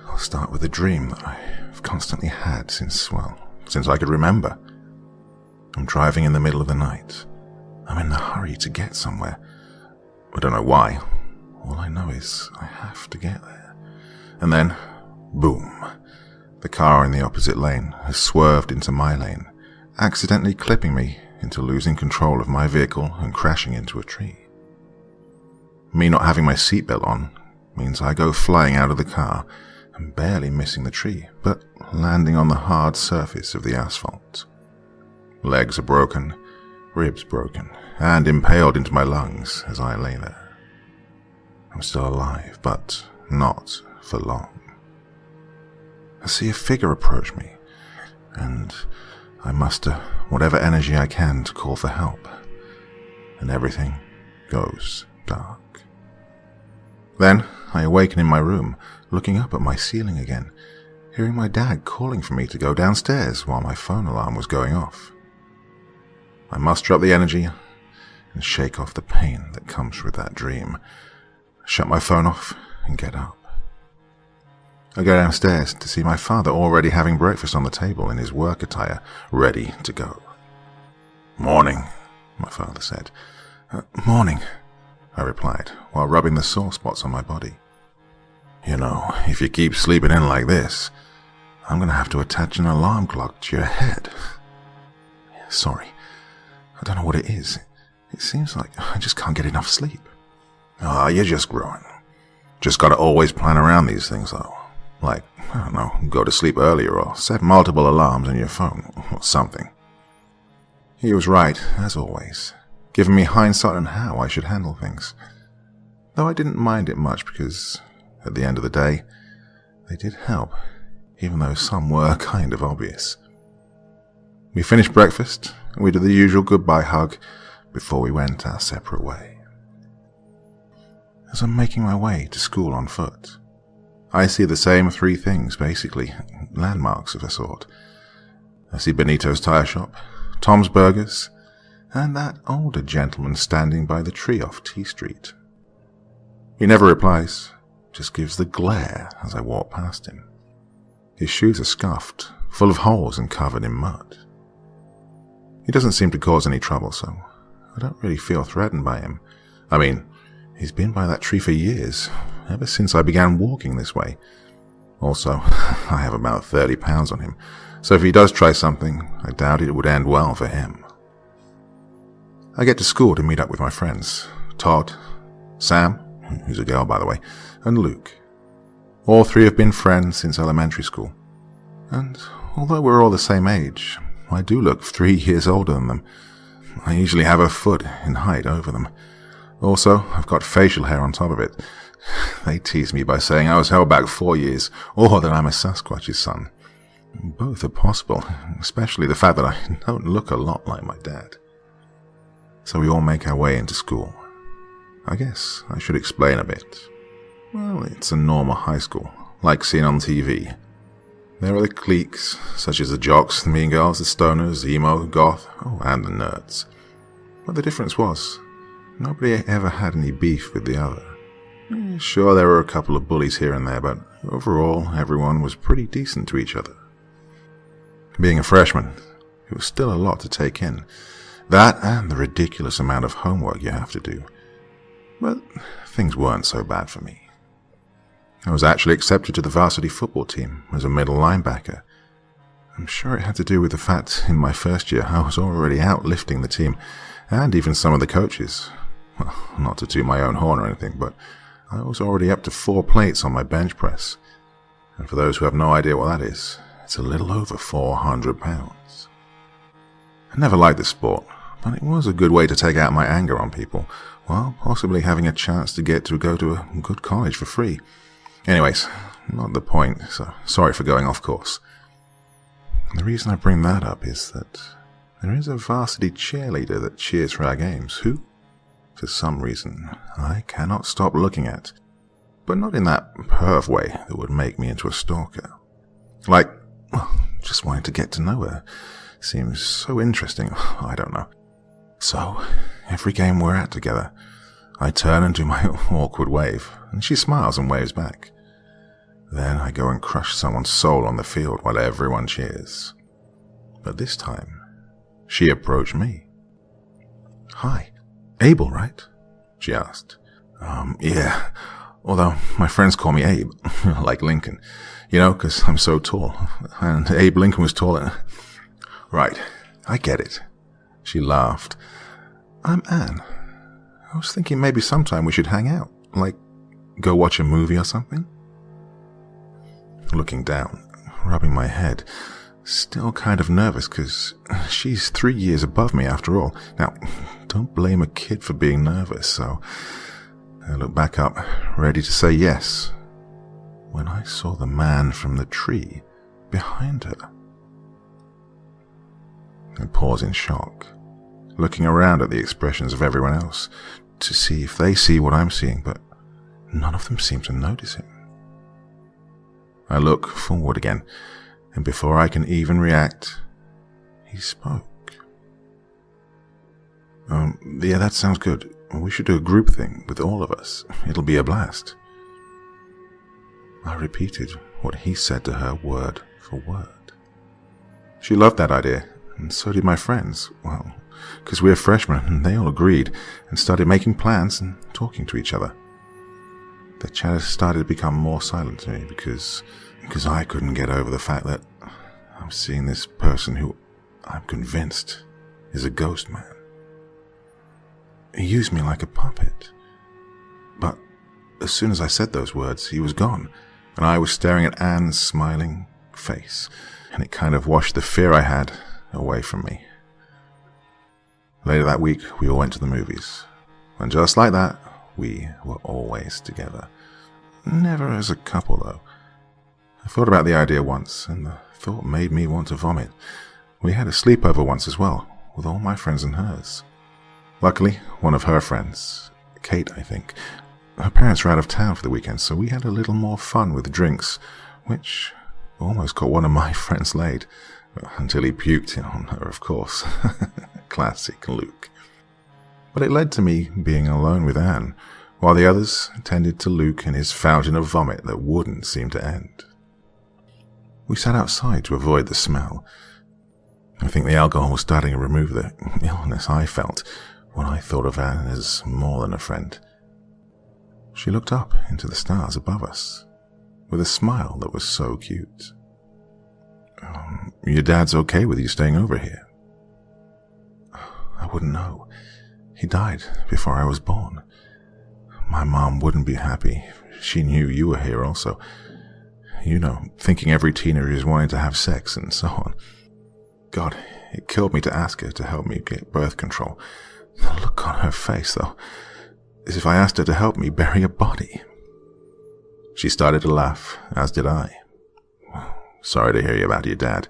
I'll start with a dream that I've constantly had since I could remember. I'm driving in the middle of the night. I'm in a hurry to get somewhere. I don't know why. All I know is I have to get there. And then, boom, the car in the opposite lane has swerved into my lane, accidentally clipping me into losing control of my vehicle and crashing into a tree. Me not having my seatbelt on means I go flying out of the car and barely missing the tree, but landing on the hard surface of the asphalt. Legs are broken, ribs broken, and impaled into my lungs as I lay there. I'm still alive, but not for long. I see a figure approach me, and I muster whatever energy I can to call for help, and everything goes dark. Then I awaken in my room, looking up at my ceiling again, hearing my dad calling for me to go downstairs while my phone alarm was going off. I muster up the energy and shake off the pain that comes with that dream, shut my phone off and get up. I go downstairs to see my father already having breakfast on the table in his work attire, ready to go. "Morning," my father said. "Morning," I replied, while rubbing the sore spots on my body. "You know, if you keep sleeping in like this, I'm going to have to attach an alarm clock to your head." "Sorry, I don't know what it is. It seems like I just can't get enough sleep." "Ah, you're just growing. Just got to always plan around these things, though. Like, I don't know, go to sleep earlier or set multiple alarms on your phone or something." He was right, as always, giving me hindsight on how I should handle things. Though I didn't mind it much because, at the end of the day, they did help, even though some were kind of obvious. We finished breakfast, and we did the usual goodbye hug before we went our separate way. As I'm making my way to school on foot, I see the same three things, basically, landmarks of a sort. I see Benito's tire shop, Tom's Burgers, and that older gentleman standing by the tree off T Street. He never replies, just gives the glare as I walk past him. His shoes are scuffed, full of holes and covered in mud. He doesn't seem to cause any trouble, so I don't really feel threatened by him. I mean, he's been by that tree for years, ever since I began walking this way. Also, I have about 30 pounds on him, so if he does try something, I doubt it would end well for him. I get to school to meet up with my friends, Todd, Sam, who's a girl by the way, and Luke. All three have been friends since elementary school, and although we're all the same age, I do look 3 years older than them. I usually have a foot in height over them. Also, I've got facial hair on top of it. They tease me by saying I was held back 4 years, or that I'm a Sasquatch's son. Both are possible, especially the fact that I don't look a lot like my dad. So we all make our way into school. I guess I should explain a bit. Well, it's a normal high school, like seen on TV. There are the cliques, such as the jocks, the mean girls, the stoners, emo, goth, and the nerds. But the difference was, nobody ever had any beef with the other. Sure, there were a couple of bullies here and there, but overall, everyone was pretty decent to each other. Being a freshman, it was still a lot to take in. That and the ridiculous amount of homework you have to do. But things weren't so bad for me. I was actually accepted to the varsity football team as a middle linebacker. I'm sure it had to do with the fact in my first year I was already out lifting the team, and even some of the coaches. Well, not to toot my own horn or anything, but I was already up to 4 plates on my bench press. And for those who have no idea what that is, it's a little over 400 pounds. I never liked the sport, but it was a good way to take out my anger on people, while possibly having a chance to get to go to a good college for free. Anyways, not the point, so sorry for going off course. The reason I bring that up is that there is a varsity cheerleader that cheers for our games who, for some reason, I cannot stop looking at. but not in that perv way that would make me into a stalker. Like, just wanting to get to know her. Seems so interesting. I don't know. So, every game we're at together, I turn and do my awkward wave, and she smiles and waves back. Then I go and crush someone's soul on the field while everyone cheers. But this time, she approached me. "Hi, Abel, right?" she asked. Yeah. Although my friends call me Abe, like Lincoln. You know, 'cause I'm so tall. And Abe Lincoln was taller. Right, I get it. She laughed. "I'm Anne. I was thinking maybe sometime we should hang out. Like, go watch a movie or something?" Looking down, rubbing my head, still kind of nervous because she's 3 years above me after all. Now, don't blame a kid for being nervous, so I looked back up, ready to say yes, when I saw the man from the tree behind her. I paused in shock, looking around at the expressions of everyone else to see if they see what I'm seeing, but none of them seem to notice him. I look forward again, and before I can even react, he spoke. Yeah, that sounds good. We should do a group thing with all of us. It'll be a blast." I repeated what he said to her word for word. She loved that idea, and so did my friends. Well, because we're freshmen, and they all agreed and started making plans and talking to each other. The chatter started to become more silent to me because I couldn't get over the fact that I'm seeing this person who I'm convinced is a ghost man. He used me like a puppet. But as soon as I said those words, he was gone, and I was staring at Anne's smiling face, and it kind of washed the fear I had away from me. Later that week, we all went to the movies, and just like that, we were always together. Never as a couple, though. I thought about the idea once, and the thought made me want to vomit. We had a sleepover once as well, with all my friends and hers. Luckily, one of her friends, Kate, I think, her parents were out of town for the weekend, so we had a little more fun with drinks, which almost got one of my friends laid, until he puked on her, of course. Classic Luke. But it led to me being alone with Anne, while the others tended to Luke and his fountain of vomit that wouldn't seem to end. We sat outside to avoid the smell. I think the alcohol was starting to remove the illness I felt when I thought of Anne as more than a friend. She looked up into the stars above us, with a smile that was so cute. "Your dad's okay with you staying over here?" "I wouldn't know. He died before I was born. My mom wouldn't be happy. She knew you were here also. You know, thinking every teenager is wanting to have sex and so on. God, it killed me to ask her to help me get birth control. The look on her face, though, as if I asked her to help me bury a body." She started to laugh, as did I. "Sorry to hear about your dad.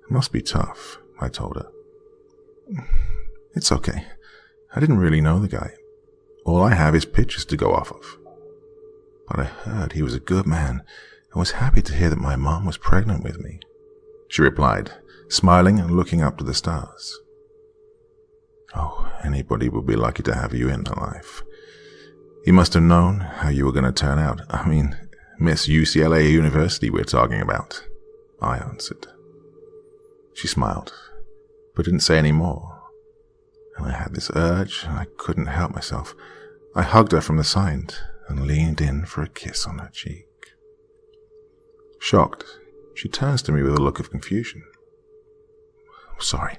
It must be tough," I told her. "It's okay. I didn't really know the guy. All I have is pictures to go off of. But I heard he was a good man and was happy to hear that my mom was pregnant with me," she replied, smiling and looking up to the stars. "Oh, anybody would be lucky to have you in their life. You must have known how you were going to turn out. I mean, Miss UCLA University we're talking about," I answered. She smiled, but didn't say any more. And I had this urge, and I couldn't help myself. I hugged her from the side and leaned in for a kiss on her cheek. Shocked, she turns to me with a look of confusion. "I'm sorry,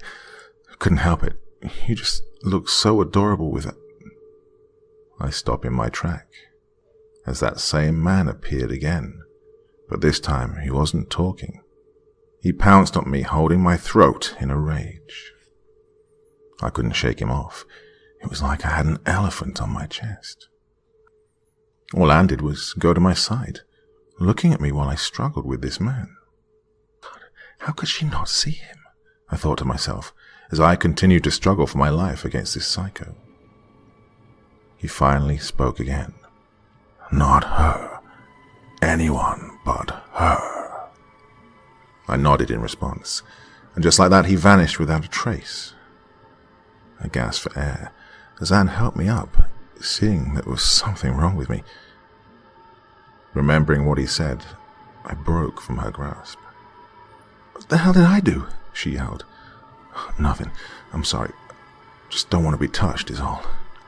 I couldn't help it. You just look so adorable with it." I stopped in my track, as that same man appeared again, but this time he wasn't talking. He pounced on me, holding my throat in a rage. I couldn't shake him off. It was like I had an elephant on my chest. All Anne did was go to my side, looking at me while I struggled with this man. God, how could she not see him? I thought to myself, as I continued to struggle for my life against this psycho. He finally spoke again. Not her. Anyone but her. I nodded in response, and just like that he vanished without a trace. I gasped for air as Anne helped me up, seeing there was something wrong with me. Remembering what he said, I broke from her grasp. "What the hell did I do?" she yelled. "Nothing. I'm sorry. Just don't want to be touched is all,"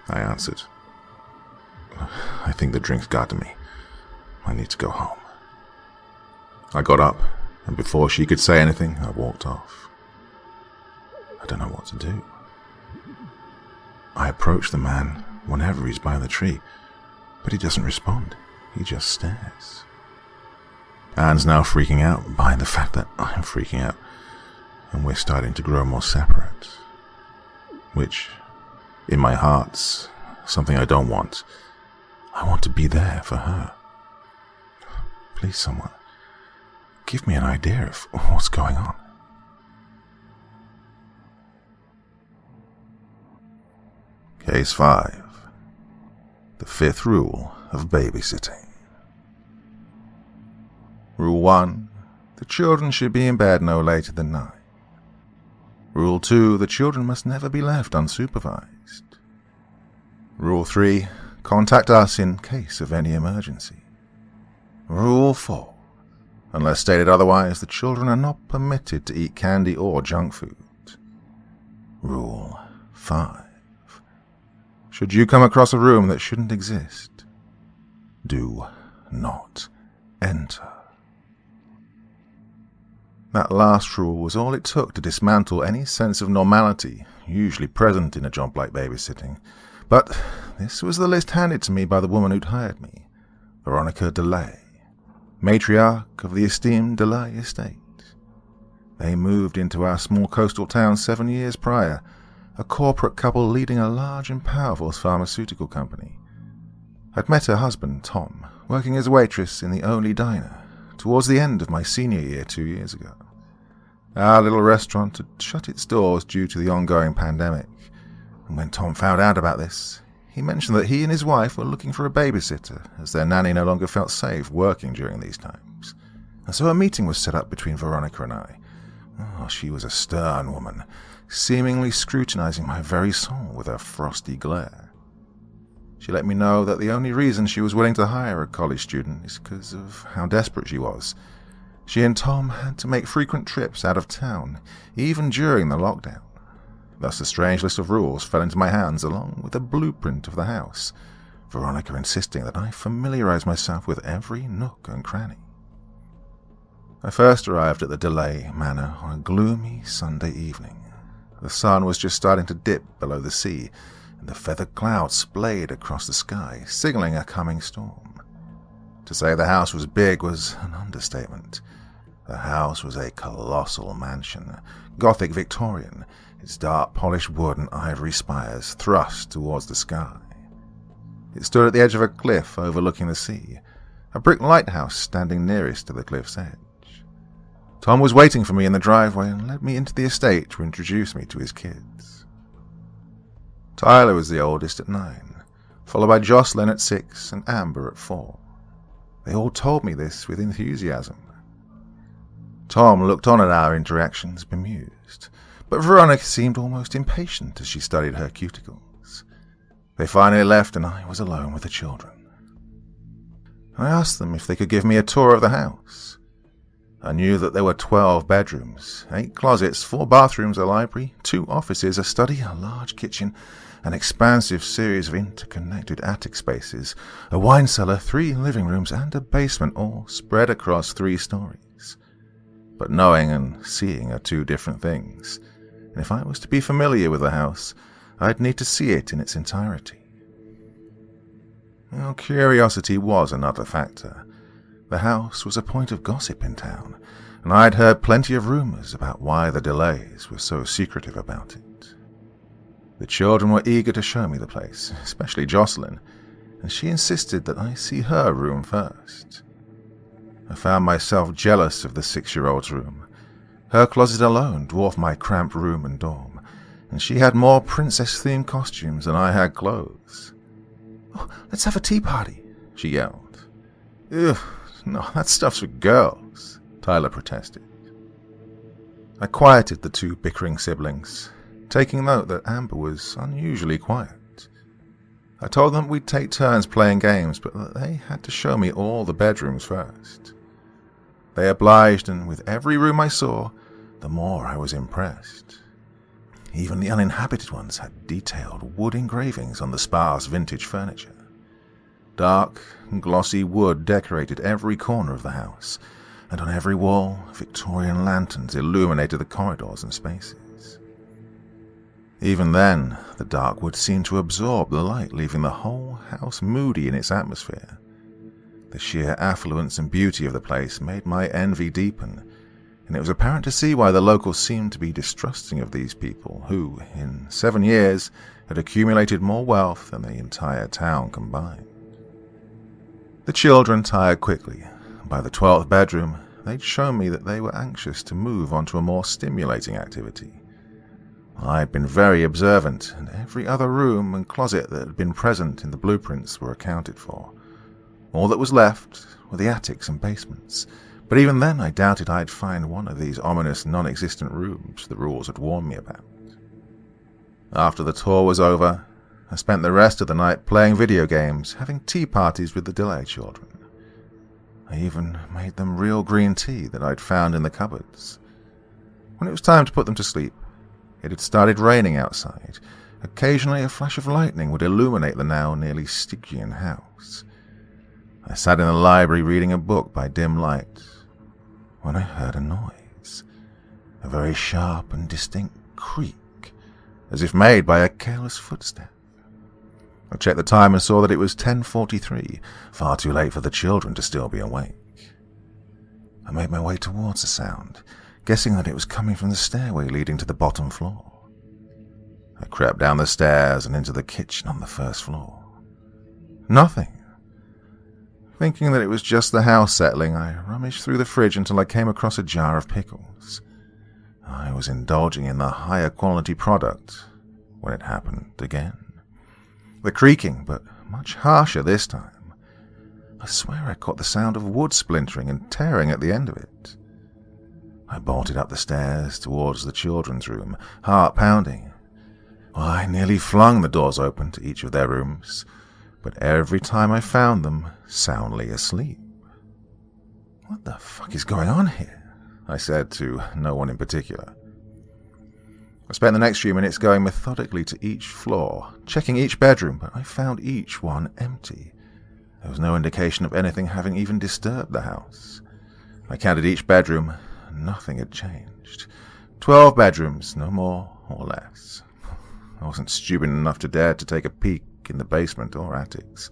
I answered. "I think the drink's got to me. I need to go home." I got up, and before she could say anything, I walked off. I don't know what to do. I approach the man whenever he's by the tree, but he doesn't respond. He just stares. Anne's now freaking out by the fact that I'm freaking out, and we're starting to grow more separate. Which, in my heart's something I don't want. I want to be there for her. Please, someone, give me an idea of what's going on. Case 5. The 5th rule of babysitting. Rule 1. The children should be in bed no later than 9. Rule 2. The children must never be left unsupervised. Rule 3. Contact us in case of any emergency. Rule 4. Unless stated otherwise, the children are not permitted to eat candy or junk food. Rule 5. Should you come across a room that shouldn't exist, do not enter. That last rule was all it took to dismantle any sense of normality usually present in a job like babysitting. But this was the list handed to me by the woman who'd hired me, Veronica DeLay, matriarch of the esteemed DeLay estate. They moved into our small coastal town 7 years prior, a corporate couple leading a large and powerful pharmaceutical company. I'd met her husband, Tom, working as a waitress in the only diner towards the end of my senior year 2 years ago. Our little restaurant had shut its doors due to the ongoing pandemic, and when Tom found out about this, he mentioned that he and his wife were looking for a babysitter, as their nanny no longer felt safe working during these times. And so a meeting was set up between Veronica and I. Oh, she was a stern woman, seemingly scrutinizing my very soul with her frosty glare. She let me know that the only reason she was willing to hire a college student is because of how desperate she was. She and Tom had to make frequent trips out of town, even during the lockdown. Thus a strange list of rules fell into my hands along with a blueprint of the house, Veronica insisting that I familiarize myself with every nook and cranny. I first arrived at the DeLay Manor on a gloomy Sunday evening. The sun was just starting to dip below the sea, and the feathered clouds splayed across the sky, signaling a coming storm. To say the house was big was an understatement. The house was a colossal mansion, Gothic Victorian, its dark polished wood and ivory spires thrust towards the sky. It stood at the edge of a cliff overlooking the sea, a brick lighthouse standing nearest to the cliff's edge. Tom was waiting for me in the driveway and led me into the estate to introduce me to his kids. Tyler was the oldest at 9, followed by Jocelyn at 6 and Amber at 4. They all told me this with enthusiasm. Tom looked on at our interactions, bemused, but Veronica seemed almost impatient as she studied her cuticles. They finally left and I was alone with the children. I asked them if they could give me a tour of the house. I knew that there were 12 bedrooms, 8 closets, 4 bathrooms, a library, 2 offices, a study, a large kitchen, an expansive series of interconnected attic spaces, a wine cellar, 3 living rooms, and a basement, all spread across 3 stories. But knowing and seeing are 2 different things, and if I was to be familiar with the house, I'd need to see it in its entirety. Well, curiosity was another factor. The house was a point of gossip in town, and I'd heard plenty of rumors about why the Delays were so secretive about it. The children were eager to show me the place, especially Jocelyn, and she insisted that I see her room first. I found myself jealous of the 6-year-old's room. Her closet alone dwarfed my cramped room and dorm, and she had more princess-themed costumes than I had clothes. "Oh, let's have a tea party," she yelled. Ugh, no, that stuff's for girls, Tyler protested. I quieted the two bickering siblings, taking note that Amber was unusually quiet. I told them we'd take turns playing games, but that they had to show me all the bedrooms first. They obliged, and with every room I saw, the more I was impressed. Even the uninhabited ones had detailed wood engravings on the sparse vintage furniture. Dark, glossy wood decorated every corner of the house, and on every wall, Victorian lanterns illuminated the corridors and spaces. Even then, the dark wood seemed to absorb the light, leaving the whole house moody in its atmosphere. The sheer affluence and beauty of the place made my envy deepen, and it was apparent to see why the locals seemed to be distrusting of these people who, in 7 years, had accumulated more wealth than the entire town combined. The children tired quickly. By the 12th bedroom, they'd shown me that they were anxious to move on to a more stimulating activity. I'd been very observant, and every other room and closet that had been present in the blueprints were accounted for. All that was left were the attics and basements, but even then I doubted I'd find one of these ominous non-existent rooms the rules had warned me about. After the tour was over, I spent the rest of the night playing video games, having tea parties with the Delay children. I even made them real green tea that I'd found in the cupboards. When it was time to put them to sleep, it had started raining outside. Occasionally a flash of lightning would illuminate the now nearly Stygian house. I sat in the library reading a book by dim light when I heard a noise, a very sharp and distinct creak, as if made by a careless footstep. I checked the time and saw that it was 10:43, far too late for the children to still be awake. I made my way towards the sound, guessing that it was coming from the stairway leading to the bottom floor. I crept down the stairs and into the kitchen on the first floor. Nothing. Thinking that it was just the house settling, I rummaged through the fridge until I came across a jar of pickles. I was indulging in the higher quality product when it happened again. The creaking, but much harsher this time. I swear I caught the sound of wood splintering and tearing at the end of it. I bolted up the stairs towards the children's room, heart pounding. I nearly flung the doors open to each of their rooms, but every time I found them soundly asleep. What the fuck is going on here? I said to no one in particular. I spent the next few minutes going methodically to each floor, checking each bedroom, but I found each one empty. There was no indication of anything having even disturbed the house. I counted each bedroom, and nothing had changed. 12 bedrooms, no more or less. I wasn't stupid enough to dare to take a peek in the basement or attics.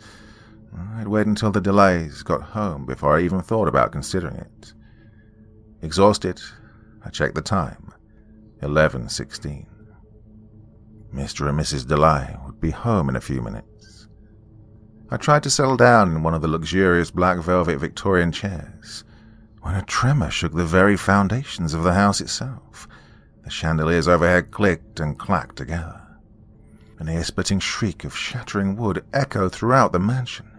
I'd wait until the Delays got home before I even thought about considering it. Exhausted, I checked the time. 11:16. Mr. and Mrs. Delay would be home in a few minutes. I tried to settle down in one of the luxurious black velvet Victorian chairs, when a tremor shook the very foundations of the house itself. The chandeliers overhead clicked and clacked together. An ear-splitting shriek of shattering wood echoed throughout the mansion.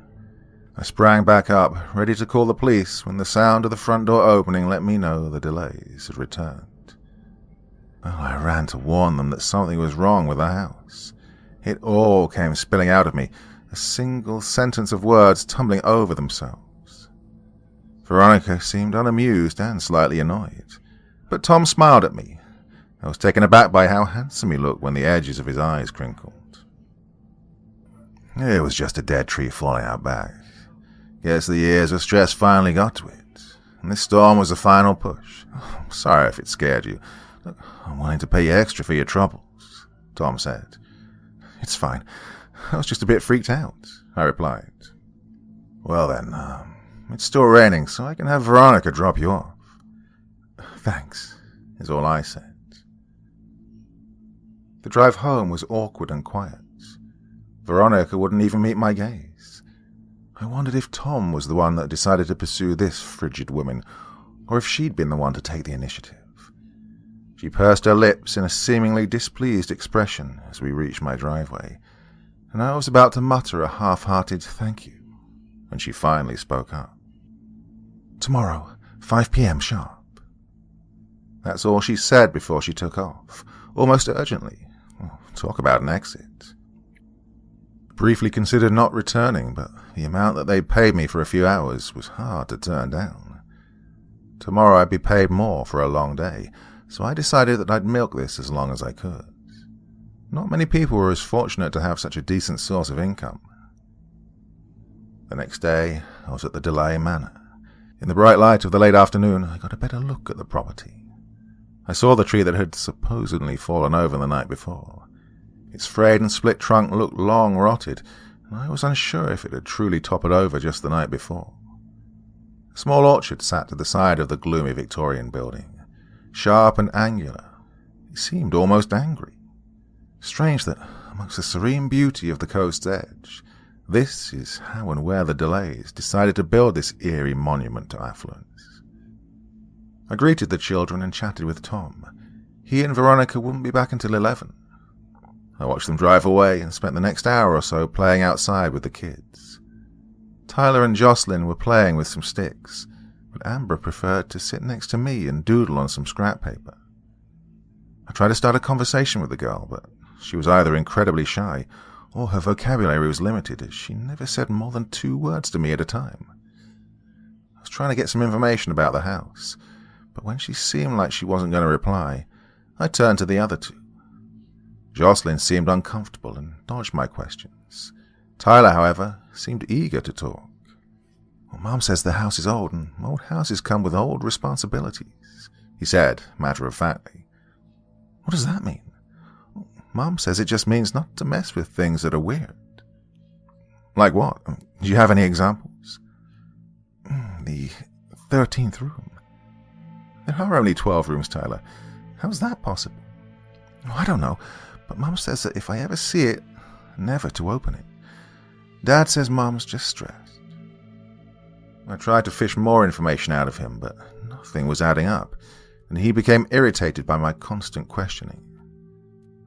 I sprang back up, ready to call the police, when the sound of the front door opening let me know the Delays had returned. Well, I ran to warn them that something was wrong with the house. It all came spilling out of me, a single sentence of words tumbling over themselves. Veronica seemed unamused and slightly annoyed, but Tom smiled at me. I was taken aback by how handsome he looked when the edges of his eyes crinkled. It was just a dead tree falling out back. Guess the years of stress finally got to it, and this storm was the final push. I'm sorry if it scared you. Look, I'm willing to pay you extra for your troubles, Tom said. It's fine. I was just a bit freaked out, I replied. Well then, it's still raining, so I can have Veronica drop you off. Thanks, is all I said. The drive home was awkward and quiet. Veronica wouldn't even meet my gaze. I wondered if Tom was the one that decided to pursue this frigid woman, or if she'd been the one to take the initiative. She pursed her lips in a seemingly displeased expression as we reached my driveway, and I was about to mutter a half-hearted thank you, when she finally spoke up. "Tomorrow, 5 p.m. sharp." That's all she said before she took off, almost urgently. Talk about an exit. Briefly considered not returning, but the amount that they paid me for a few hours was hard to turn down. Tomorrow I'd be paid more for a long day, so I decided that I'd milk this as long as I could. Not many people were as fortunate to have such a decent source of income. The next day, I was at the Delay Manor. In the bright light of the late afternoon, I got a better look at the property. I saw the tree that had supposedly fallen over the night before. Its frayed and split trunk looked long rotted, and I was unsure if it had truly toppled over just the night before. A small orchard sat to the side of the gloomy Victorian building, sharp and angular. It seemed almost angry. Strange that, amongst the serene beauty of the coast's edge, this is how and where the Delays decided to build this eerie monument to affluence. I greeted the children and chatted with Tom. He and Veronica wouldn't be back until 11. I watched them drive away and spent the next hour or so playing outside with the kids. Tyler and Jocelyn were playing with some sticks, but Amber preferred to sit next to me and doodle on some scrap paper. I tried to start a conversation with the girl, but she was either incredibly shy or her vocabulary was limited, as she never said more than 2 words to me at a time. I was trying to get some information about the house, but when she seemed like she wasn't going to reply, I turned to the other two. Jocelyn seemed uncomfortable and dodged my questions. Tyler, however, seemed eager to talk. "Well, Mom says the house is old, and old houses come with old responsibilities," he said, matter-of-factly. "What does that mean?" "Mom says it just means not to mess with things that are weird." "Like what? Do you have any examples?" "The 13th room." "There are only 12 rooms, Tyler. How's that possible?" "I don't know, but Mom says that if I ever see it, never to open it. Dad says Mom's just stressed." I tried to fish more information out of him, but nothing was adding up, and he became irritated by my constant questioning.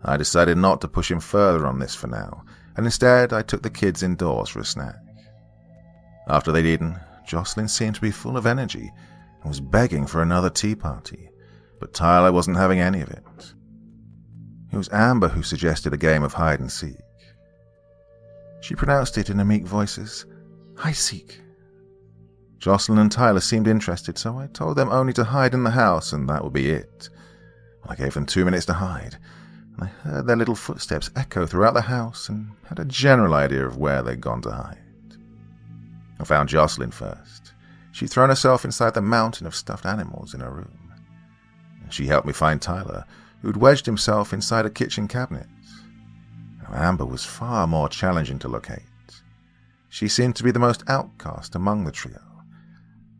I decided not to push him further on this for now, and instead I took the kids indoors for a snack. After they'd eaten, Jocelyn seemed to be full of energy and was begging for another tea party, but Tyler wasn't having any of it. It was Amber who suggested a game of hide-and-seek. She pronounced it in a meek voice as "hide-seek." Jocelyn and Tyler seemed interested, so I told them only to hide in the house and that would be it. I gave them 2 minutes to hide, and I heard their little footsteps echo throughout the house and had a general idea of where they'd gone to hide. I found Jocelyn first. She'd thrown herself inside the mountain of stuffed animals in her room. She helped me find Tyler, who'd wedged himself inside a kitchen cabinet. Amber was far more challenging to locate. She seemed to be the most outcast among the trio.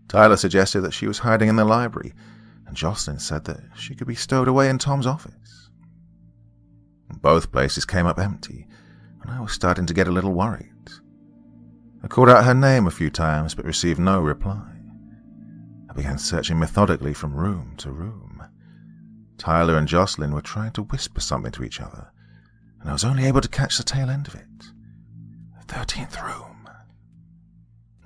Tyler suggested that she was hiding in the library, and Jocelyn said that she could be stowed away in Tom's office. Both places came up empty, and I was starting to get a little worried. I called out her name a few times, but received no reply. I began searching methodically from room to room. Tyler and Jocelyn were trying to whisper something to each other, and I was only able to catch the tail end of it. "The 13th room."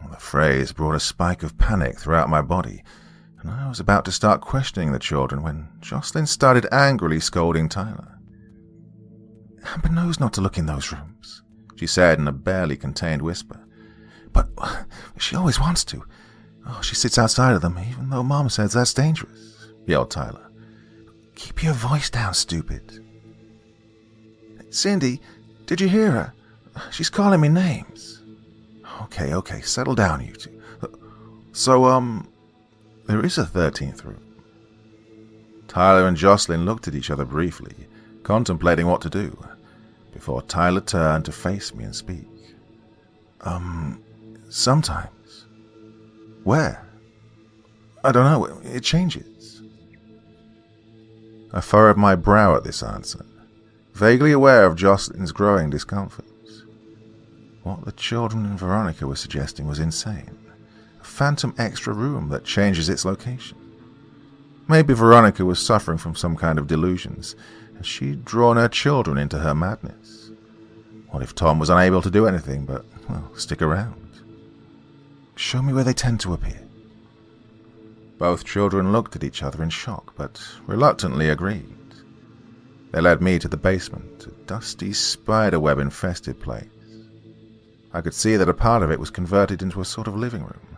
The phrase brought a spike of panic throughout my body, and I was about to start questioning the children when Jocelyn started angrily scolding Tyler. "Amber knows not to look in those rooms," she said in a barely contained whisper. "But she always wants to. Oh, she sits outside of them, even though Mom says that's dangerous," yelled Tyler. "Keep your voice down, stupid." "Cindy, did you hear her? She's calling me names." Okay, settle down, you two. So, there is a 13th room." Tyler and Jocelyn looked at each other briefly, contemplating what to do, before Tyler turned to face me and speak. Sometimes." "Where?" "I don't know, it changes." I furrowed my brow at this answer, vaguely aware of Jocelyn's growing discomfort. What the children and Veronica were suggesting was insane. A phantom extra room that changes its location. Maybe Veronica was suffering from some kind of delusions, and she'd drawn her children into her madness. What if Tom was unable to do anything but, well, stick around? Show me where they tend to appear." Both children looked at each other in shock, but reluctantly agreed. They led me to the basement, a dusty, spiderweb-infested place. I could see that a part of it was converted into a sort of living room.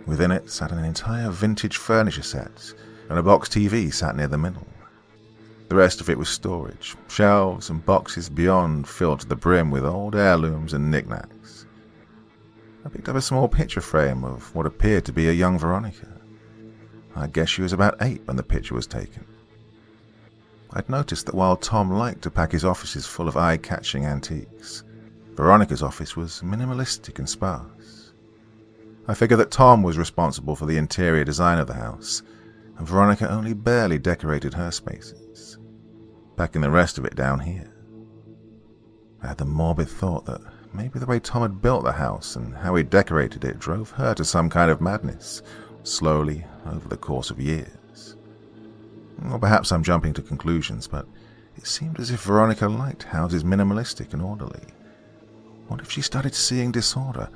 Within it sat an entire vintage furniture set, and a box TV sat near the middle. The rest of it was storage, shelves and boxes beyond filled to the brim with old heirlooms and knickknacks. I picked up a small picture frame of what appeared to be a young Veronica. I guess she was about 8 when the picture was taken. I'd noticed that while Tom liked to pack his offices full of eye-catching antiques, Veronica's office was minimalistic and sparse. I figured that Tom was responsible for the interior design of the house, and Veronica only barely decorated her spaces, packing the rest of it down here. I had the morbid thought that maybe the way Tom had built the house and how he decorated it drove her to some kind of madness, slowly, over the course of years. Or perhaps I'm jumping to conclusions, but it seemed as if Veronica liked houses minimalistic and orderly. What if she started seeing disorder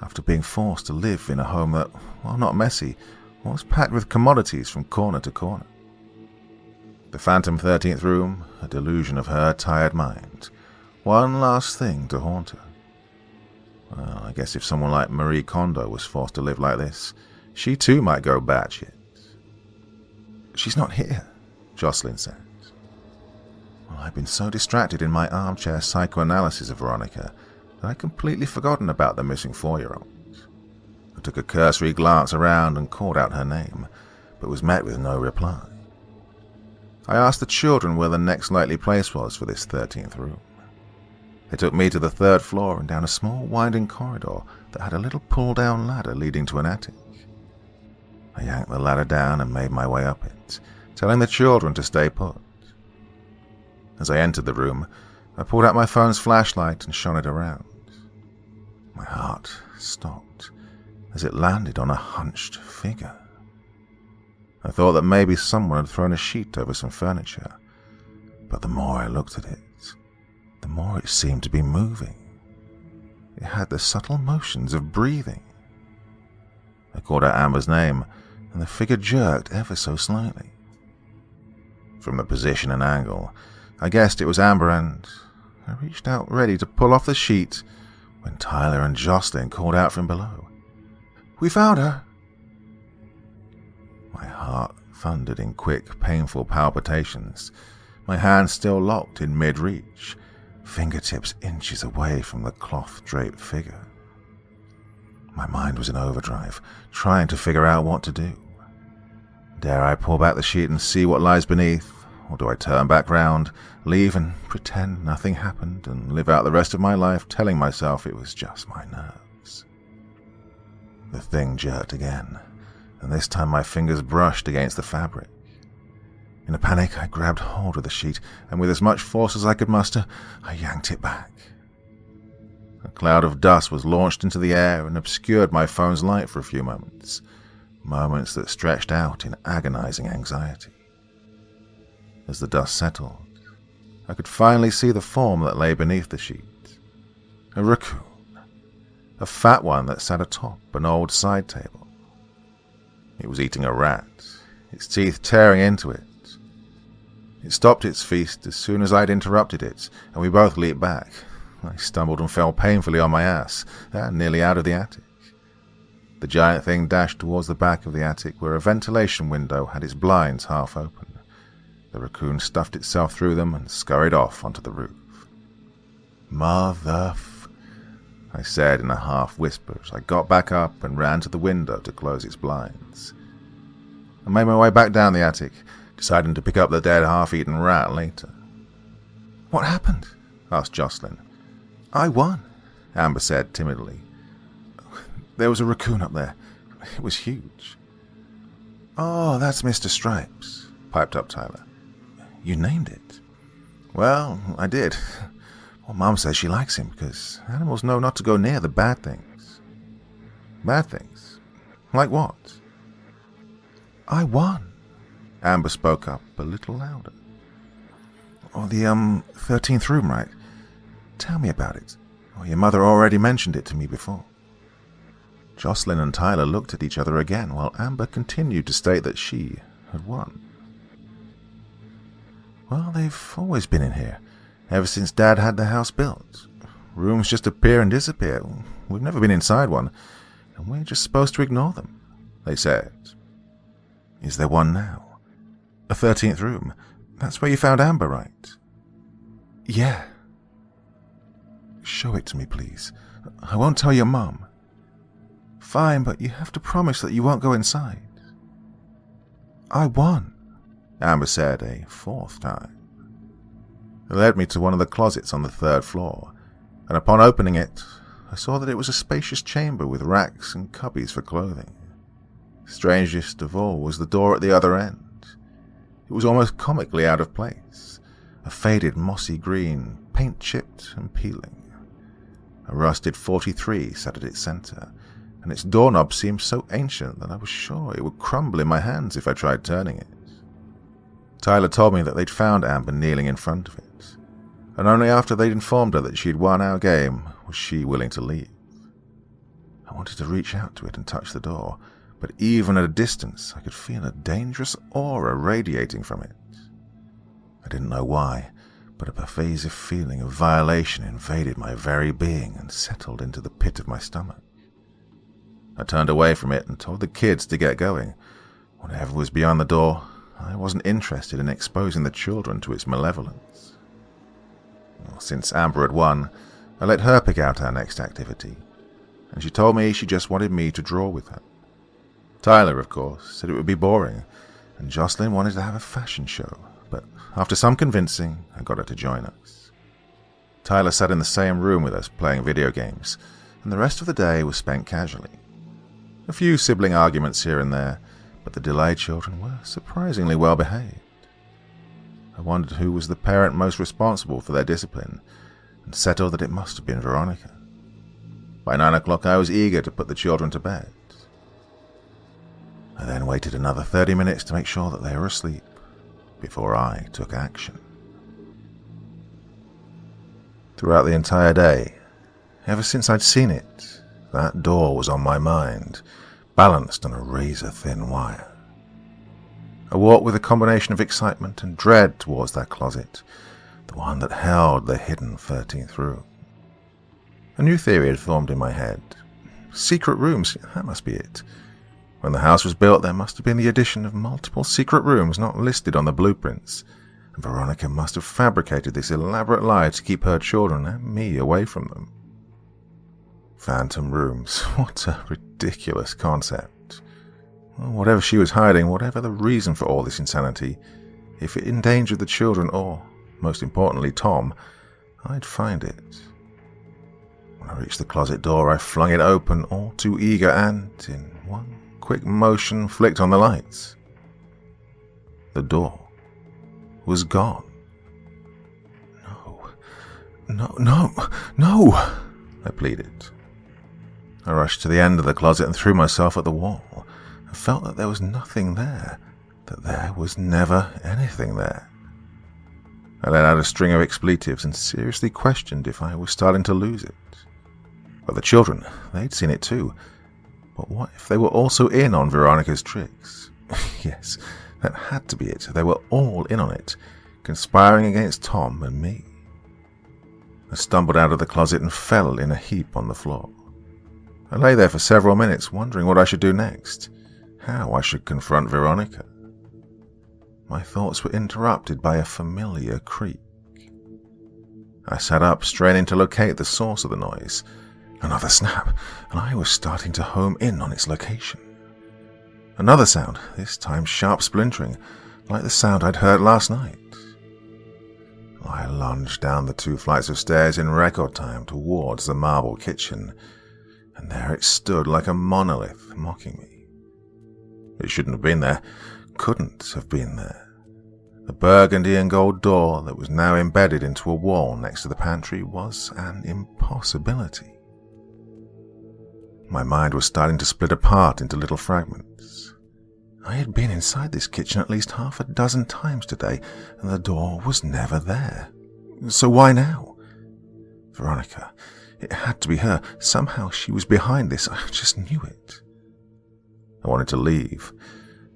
after being forced to live in a home that, while not messy, was packed with commodities from corner to corner? The phantom 13th room, a delusion of her tired mind. One last thing to haunt her. Well, I guess if someone like Marie Kondo was forced to live like this, she too might go batshit. "She's not here," Jocelyn said. Well, I'd been so distracted in my armchair psychoanalysis of Veronica that I'd completely forgotten about the missing 4-year-old. I took a cursory glance around and called out her name, but was met with no reply. I asked the children where the next likely place was for this 13th room. They took me to the 3rd floor and down a small winding corridor that had a little pull-down ladder leading to an attic. I yanked the ladder down and made my way up it, telling the children to stay put. As I entered the room, I pulled out my phone's flashlight and shone it around. My heart stopped as it landed on a hunched figure. I thought that maybe someone had thrown a sheet over some furniture, but the more I looked at it, the more it seemed to be moving. It had the subtle motions of breathing. I called out Amber's name, and the figure jerked ever so slightly. From the position and angle, I guessed it was Amber, and I reached out ready to pull off the sheet when Tyler and Jocelyn called out from below. "We found her!" My heart thundered in quick, painful palpitations, my hands still locked in mid-reach, fingertips inches away from the cloth-draped figure. My mind was in overdrive, trying to figure out what to do. Dare I pull back the sheet and see what lies beneath, or do I turn back round, leave and pretend nothing happened, and live out the rest of my life telling myself it was just my nerves? The thing jerked again, and this time my fingers brushed against the fabric. In a panic, I grabbed hold of the sheet, and with as much force as I could muster, I yanked it back. A cloud of dust was launched into the air and obscured my phone's light for a few moments, moments that stretched out in agonizing anxiety. As the dust settled, I could finally see the form that lay beneath the sheet. A raccoon, a fat one that sat atop an old side table. It was eating a rat, its teeth tearing into it. It stopped its feast as soon as I'd interrupted it, and we both leaped back. I stumbled and fell painfully on my ass, and nearly out of the attic. The giant thing dashed towards the back of the attic where a ventilation window had its blinds half open. The raccoon stuffed itself through them and scurried off onto the roof. I said in a half whisper as I got back up and ran to the window to close its blinds. I made my way back down the attic, deciding to pick up the dead half-eaten rat later. "What happened?" asked Jocelyn. "I won," Amber said timidly. "There was a raccoon up there. It was huge." "Oh, that's Mr. Stripes," piped up Tyler. "You named it." "Well, I did. Well, Mom says she likes him because animals know not to go near the bad things." "Bad things? Like what?" "I won," Amber spoke up a little louder. "Oh, the 13th room, right? Tell me about it. Oh, your mother already mentioned it to me before." Jocelyn and Tyler looked at each other again, while Amber continued to state that she had won. Well, they've always been in here, ever since Dad had the house built. Rooms just appear and disappear. We've never been inside one, and we're just supposed to ignore them, they said. Is there one now? A 13th room. That's where you found Amber, right? Yeah. Show it to me, please. I won't tell your mum. Fine, but you have to promise that you won't go inside. I won, Amber said a 4th time. It led me to one of the closets on the 3rd floor, and upon opening it, I saw that it was a spacious chamber with racks and cubbies for clothing. Strangest of all was the door at the other end. It was almost comically out of place, a faded mossy green, paint-chipped and peeling. A rusted 43 sat at its center, and its doorknob seemed so ancient that I was sure it would crumble in my hands if I tried turning it. Tyler told me that they'd found Amber kneeling in front of it, and only after they'd informed her that she'd won our game was she willing to leave. I wanted to reach out to it and touch the door, but even at a distance I could feel a dangerous aura radiating from it. I didn't know why, but a pervasive feeling of violation invaded my very being and settled into the pit of my stomach. I turned away from it and told the kids to get going. Whatever was beyond the door, I wasn't interested in exposing the children to its malevolence. Since Amber had won, I let her pick out our next activity, and she told me she just wanted me to draw with her. Tyler, of course, said it would be boring, and Jocelyn wanted to have a fashion show, but after some convincing, I got her to join us. Tyler sat in the same room with us playing video games, and the rest of the day was spent casually. A few sibling arguments here and there, but the delayed children were surprisingly well behaved. I wondered who was the parent most responsible for their discipline, and settled that it must have been Veronica. By 9 o'clock I was eager to put the children to bed. I then waited another 30 minutes to make sure that they were asleep, before I took action. Throughout the entire day, ever since I'd seen it, that door was on my mind, balanced on a razor-thin wire. I walked with a combination of excitement and dread towards that closet, the one that held the hidden 13th room. A new theory had formed in my head. Secret rooms, that must be it. When the house was built, there must have been the addition of multiple secret rooms not listed on the blueprints, and Veronica must have fabricated this elaborate lie to keep her children and me away from them. Phantom rooms, what a ridiculous concept. Well, whatever she was hiding, whatever the reason for all this insanity, if it endangered the children or, most importantly, Tom, I'd find it. When I reached the closet door, I flung it open, all too eager, and, in one quick motion, flicked on the lights. The door was gone. No, I pleaded. I rushed to the end of the closet and threw myself at the wall. I felt that there was nothing there, that there was never anything there. I let out a string of expletives and seriously questioned if I was starting to lose it. But the children, they'd seen it too. But what if they were also in on Veronica's tricks? Yes, that had to be it. They were all in on it, conspiring against Tom and me. I stumbled out of the closet and fell in a heap on the floor. I lay there for several minutes, wondering what I should do next, how I should confront Veronica. My thoughts were interrupted by a familiar creak. I sat up, straining to locate the source of the noise. Another snap, and I was starting to home in on its location. Another sound, this time sharp splintering, like the sound I'd heard last night. I lunged down the 2 flights of stairs in record time towards the marble kitchen, and there it stood like a monolith, mocking me. It shouldn't have been there, couldn't have been there. The burgundy and gold door that was now embedded into a wall next to the pantry was an impossibility. My mind was starting to split apart into little fragments. I had been inside this kitchen at least half a dozen times today, and the door was never there. So why now? Veronica, It had to be her. Somehow she was behind this. I just knew it. I wanted to leave.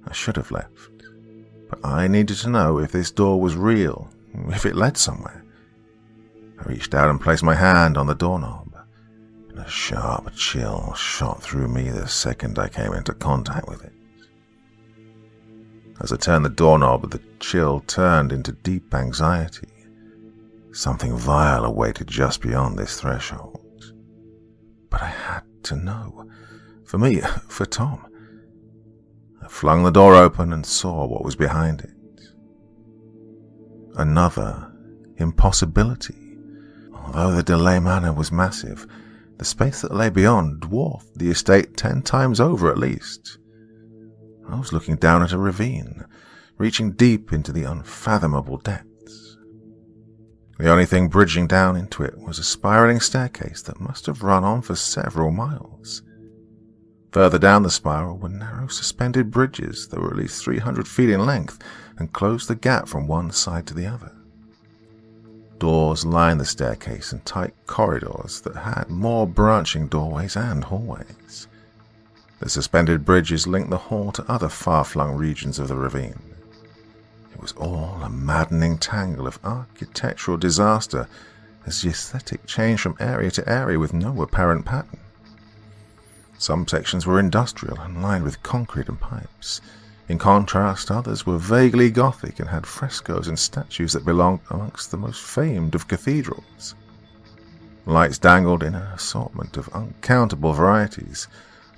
I should have left. But I needed to know if this door was real, if it led somewhere. I reached out and placed my hand on the doorknob, and a sharp chill shot through me the second I came into contact with it. As I turned the doorknob, the chill turned into deep anxiety. Something vile awaited just beyond this threshold. But I had to know. For me, for Tom. I flung the door open and saw what was behind it. Another impossibility. Although the Delay Manor was massive, the space that lay beyond dwarfed the estate 10 times over at least. I was looking down at a ravine, reaching deep into the unfathomable depths. The only thing bridging down into it was a spiraling staircase that must have run on for several miles. Further down the spiral were narrow suspended bridges that were at least 300 feet in length and closed the gap from one side to the other. Doors lined the staircase and tight corridors that had more branching doorways and hallways. The suspended bridges linked the hall to other far-flung regions of the ravine. It was all a maddening tangle of architectural disaster as the aesthetic changed from area to area with no apparent pattern. Some sections were industrial and lined with concrete and pipes. In contrast, others were vaguely Gothic and had frescoes and statues that belonged amongst the most famed of cathedrals. Lights dangled in an assortment of uncountable varieties: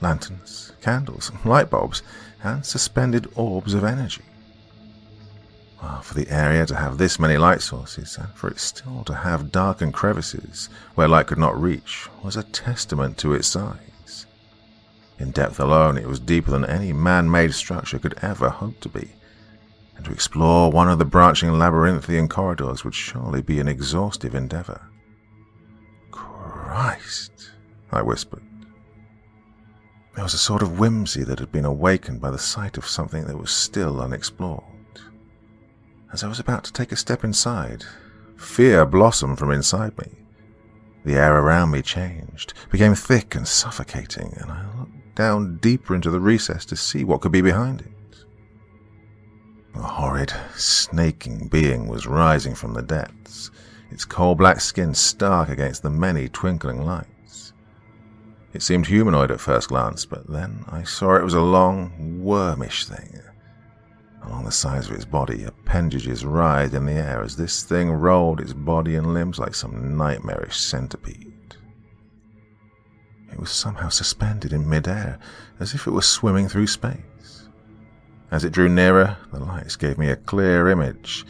lanterns, candles, light bulbs, and suspended orbs of energy. Well, for the area to have this many light sources, and for it still to have darkened crevices where light could not reach, was a testament to its size. In depth alone, it was deeper than any man-made structure could ever hope to be, and to explore one of the branching labyrinthian corridors would surely be an exhaustive endeavor. "Christ," I whispered. There was a sort of whimsy that had been awakened by the sight of something that was still unexplored. As I was about to take a step inside, fear blossomed from inside me. The air around me changed, became thick and suffocating, and I looked down deeper into the recess to see what could be behind it. A horrid, snaking being was rising from the depths, its coal-black skin stark against the many twinkling lights. It seemed humanoid at first glance, but then I saw it was a long, wormish thing. Along the sides of its body, appendages writhed in the air as this thing rolled its body and limbs like some nightmarish centipede. It was somehow suspended in mid-air, as if it were swimming through space. As it drew nearer, the lights gave me a clear image.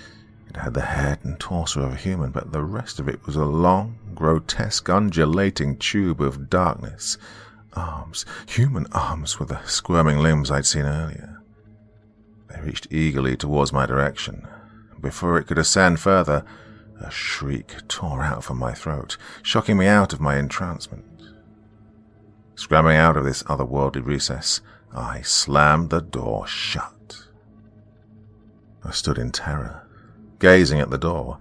It had the head and torso of a human, but the rest of it was a long, grotesque, undulating tube of darkness. Arms, human arms with the squirming limbs I'd seen earlier. They reached eagerly towards my direction. Before it could ascend further, a shriek tore out from my throat, shocking me out of my entrancement. Scrambling out of this otherworldly recess, I slammed the door shut. I stood in terror, gazing at the door,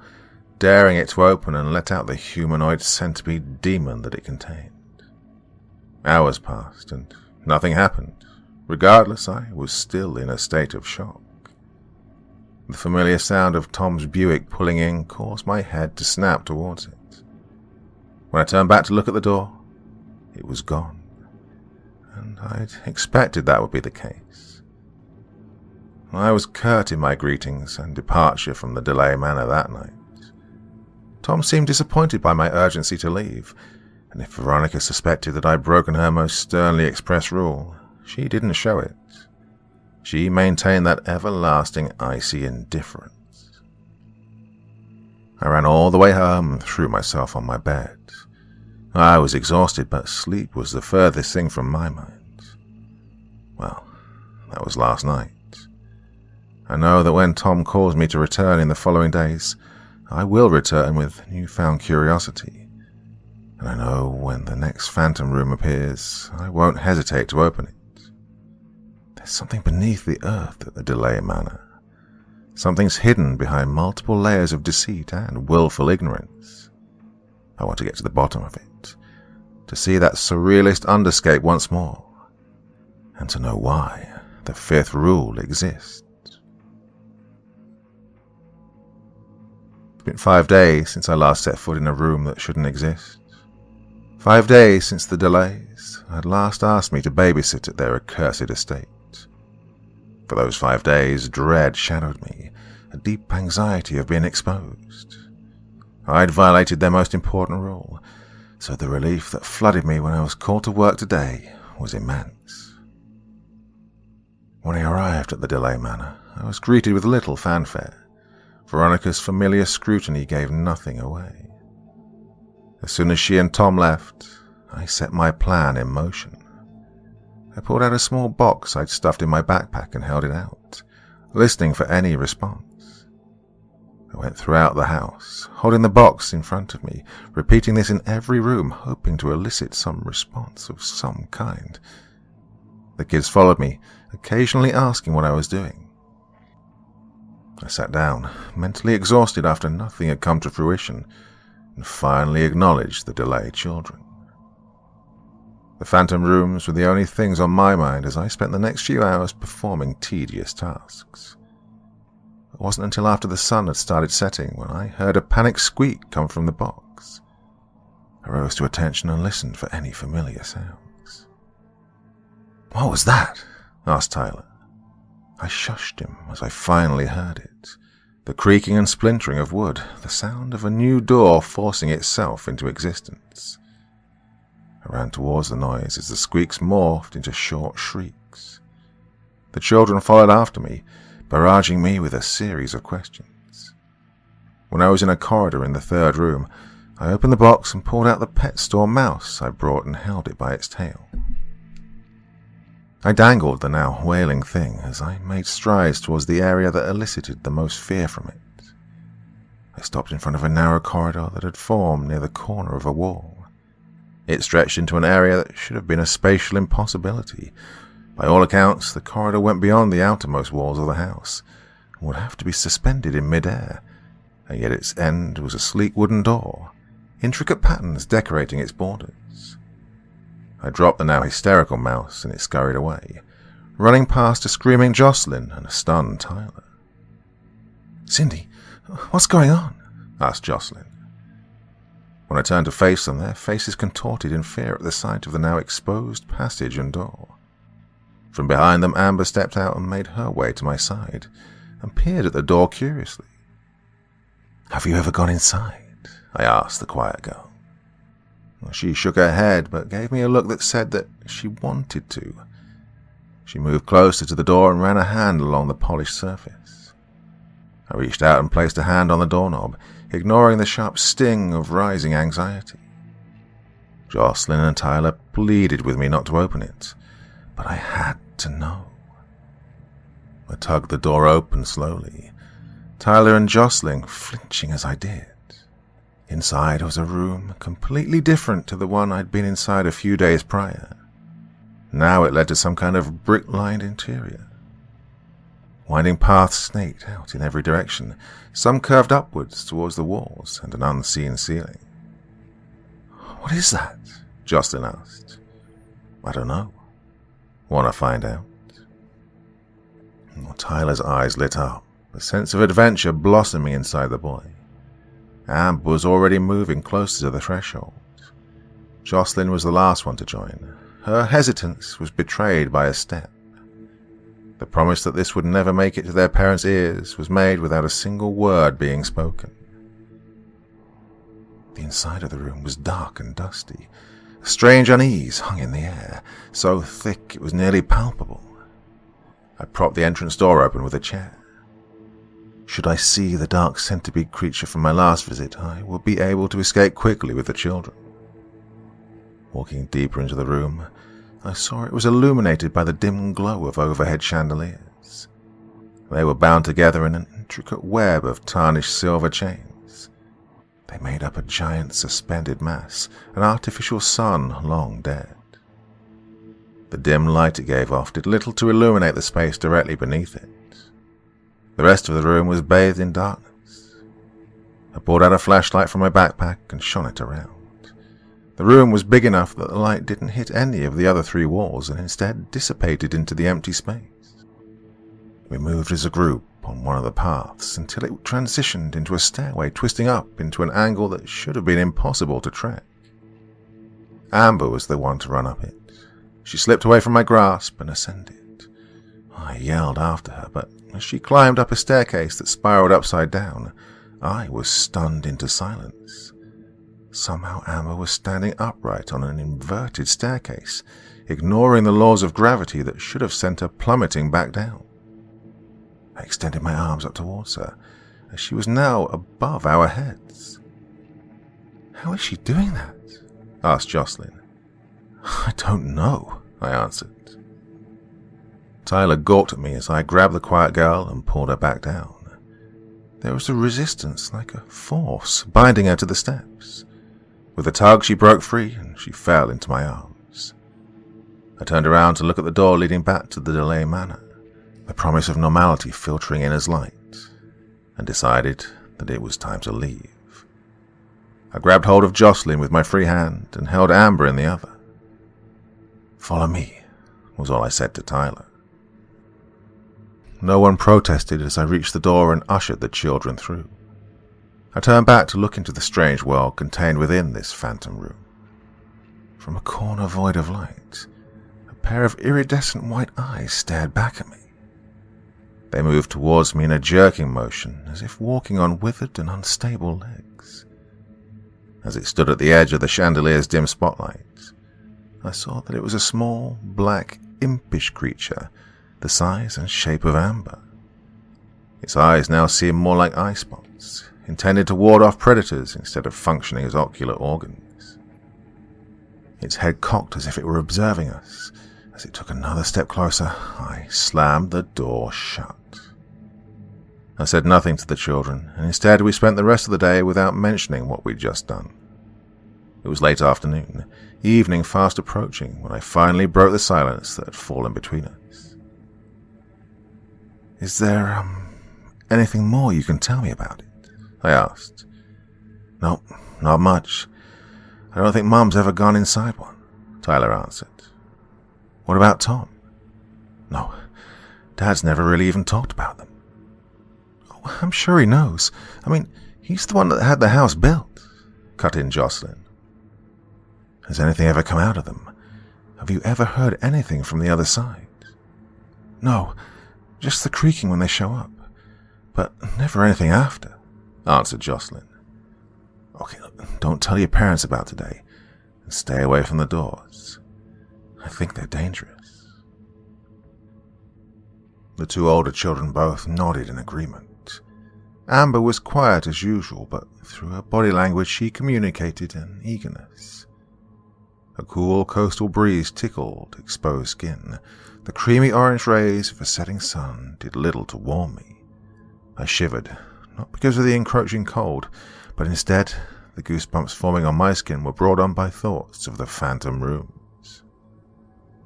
daring it to open and let out the humanoid centipede demon that it contained. Hours passed, and nothing happened. Regardless, I was still in a state of shock. The familiar sound of Tom's Buick pulling in caused my head to snap towards it. When I turned back to look at the door, it was gone, and I'd expected that would be the case. I was curt in my greetings and departure from the Delay Manor that night. Tom seemed disappointed by my urgency to leave, and if Veronica suspected that I'd broken her most sternly expressed rule, she didn't show it. She maintained that everlasting icy indifference. I ran all the way home and threw myself on my bed. I was exhausted, but sleep was the furthest thing from my mind. Well, that was last night. I know that when Tom calls me to return in the following days, I will return with newfound curiosity. And I know when the next phantom room appears, I won't hesitate to open it. There's something beneath the earth at the Delay Manor. Something's hidden behind multiple layers of deceit and willful ignorance. I want to get to the bottom of it, to see that surrealist underscape once more, and to know why the fifth rule exists. It's been 5 days since I last set foot in a room that shouldn't exist. 5 days since the delays had last asked me to babysit at their accursed estate. For those 5 days, dread shadowed me, a deep anxiety of being exposed. I'd violated their most important rule, so the relief that flooded me when I was called to work today was immense. When I arrived at the Delay Manor, I was greeted with little fanfare. Veronica's familiar scrutiny gave nothing away. As soon as she and Tom left, I set my plan in motion. I pulled out a small box I'd stuffed in my backpack and held it out, listening for any response. I went throughout the house, holding the box in front of me, repeating this in every room, hoping to elicit some response of some kind. The kids followed me, occasionally asking what I was doing. I sat down, mentally exhausted after nothing had come to fruition, and finally acknowledged the delayed children. The phantom rooms were the only things on my mind as I spent the next few hours performing tedious tasks. It wasn't until after the sun had started setting when I heard a panicked squeak come from the box. I rose to attention and listened for any familiar sounds. "What was that?" asked Tyler. I shushed him as I finally heard it. The creaking and splintering of wood, the sound of a new door forcing itself into existence. I ran towards the noise as the squeaks morphed into short shrieks. The children followed after me, barraging me with a series of questions. When I was in a corridor in the third room, I opened the box and pulled out the pet store mouse I brought and held it by its tail. I dangled the now wailing thing as I made strides towards the area that elicited the most fear from it. I stopped in front of a narrow corridor that had formed near the corner of a wall. It stretched into an area that should have been a spatial impossibility. By all accounts, the corridor went beyond the outermost walls of the house, and would have to be suspended in mid-air, and yet its end was a sleek wooden door, intricate patterns decorating its borders. I dropped the now hysterical mouse, and it scurried away, running past a screaming Jocelyn and a stunned Tyler. "Cindy, what's going on?" asked Jocelyn. When I turned to face them, their faces contorted in fear at the sight of the now exposed passage and door. From behind them, Amber stepped out and made her way to my side, and peered at the door curiously. "Have you ever gone inside?" I asked the quiet girl. She shook her head, but gave me a look that said that she wanted to. She moved closer to the door and ran a hand along the polished surface. I reached out and placed a hand on the doorknob, ignoring the sharp sting of rising anxiety. Jocelyn and Tyler pleaded with me not to open it, but I had to know. I tugged the door open slowly, Tyler and Jocelyn flinching as I did. Inside was a room completely different to the one I'd been inside a few days prior. Now it led to some kind of brick-lined interior. Winding paths snaked out in every direction, some curved upwards towards the walls and an unseen ceiling. "What is that?" Jocelyn asked. "I don't know. Want to find out?" Tyler's eyes lit up, a sense of adventure blossoming inside the boy. Amber was already moving closer to the threshold. Jocelyn was the last one to join. Her hesitance was betrayed by a step. The promise that this would never make it to their parents' ears was made without a single word being spoken. The inside of the room was dark and dusty. A strange unease hung in the air, so thick it was nearly palpable. I propped the entrance door open with a chair. Should I see the dark centipede creature from my last visit, I would be able to escape quickly with the children. Walking deeper into the room, I saw it was illuminated by the dim glow of overhead chandeliers. They were bound together in an intricate web of tarnished silver chains. They made up a giant suspended mass, an artificial sun long dead. The dim light it gave off did little to illuminate the space directly beneath it. The rest of the room was bathed in darkness. I pulled out a flashlight from my backpack and shone it around. The room was big enough that the light didn't hit any of the other 3 walls and instead dissipated into the empty space. We moved as a group on one of the paths until it transitioned into a stairway twisting up into an angle that should have been impossible to track. Amber was the one to run up it. She slipped away from my grasp and ascended. I yelled after her, but as she climbed up a staircase that spiraled upside down, I was stunned into silence. Somehow Amber was standing upright on an inverted staircase, ignoring the laws of gravity that should have sent her plummeting back down. I extended my arms up towards her, as she was now above our heads. "How is she doing that?" asked Jocelyn. "I don't know," I answered. Tyler gawked at me as I grabbed the quiet girl and pulled her back down. There was a resistance, like a force, binding her to the steps. With a tug, she broke free and she fell into my arms. I turned around to look at the door leading back to the Delay Manor, the promise of normality filtering in as light, and decided that it was time to leave. I grabbed hold of Jocelyn with my free hand and held Amber in the other. "Follow me," was all I said to Tyler. No one protested as I reached the door and ushered the children through. I turned back to look into the strange world contained within this phantom room. From a corner void of light, a pair of iridescent white eyes stared back at me. They moved towards me in a jerking motion, as if walking on withered and unstable legs. As it stood at the edge of the chandelier's dim spotlight, I saw that it was a small, black, impish creature, the size and shape of Amber. Its eyes now seemed more like eye spots, intended to ward off predators instead of functioning as ocular organs. Its head cocked as if it were observing us. As it took another step closer, I slammed the door shut. I said nothing to the children, and instead we spent the rest of the day without mentioning what we'd just done. It was late afternoon, evening fast approaching, when I finally broke the silence that had fallen between us. "Is there, anything more you can tell me about it?" I asked. "No, not much. I don't think Mum's ever gone inside one," Tyler answered. "What about Tom?" "No, Dad's never really even talked about them." "Oh, I'm sure he knows. I mean, he's the one that had the house built," cut in Jocelyn. "Has anything ever come out of them? Have you ever heard anything from the other side?" "No, just the creaking when they show up, but never anything after," answered Jocelyn. "Okay, look, don't tell your parents about today, and stay away from the doors. I think they're dangerous." The 2 older children both nodded in agreement. Amber was quiet as usual, but through her body language she communicated an eagerness. A cool coastal breeze tickled exposed skin. The creamy orange rays of a setting sun did little to warm me. I shivered, not because of the encroaching cold, but instead the goosebumps forming on my skin were brought on by thoughts of the phantom rooms.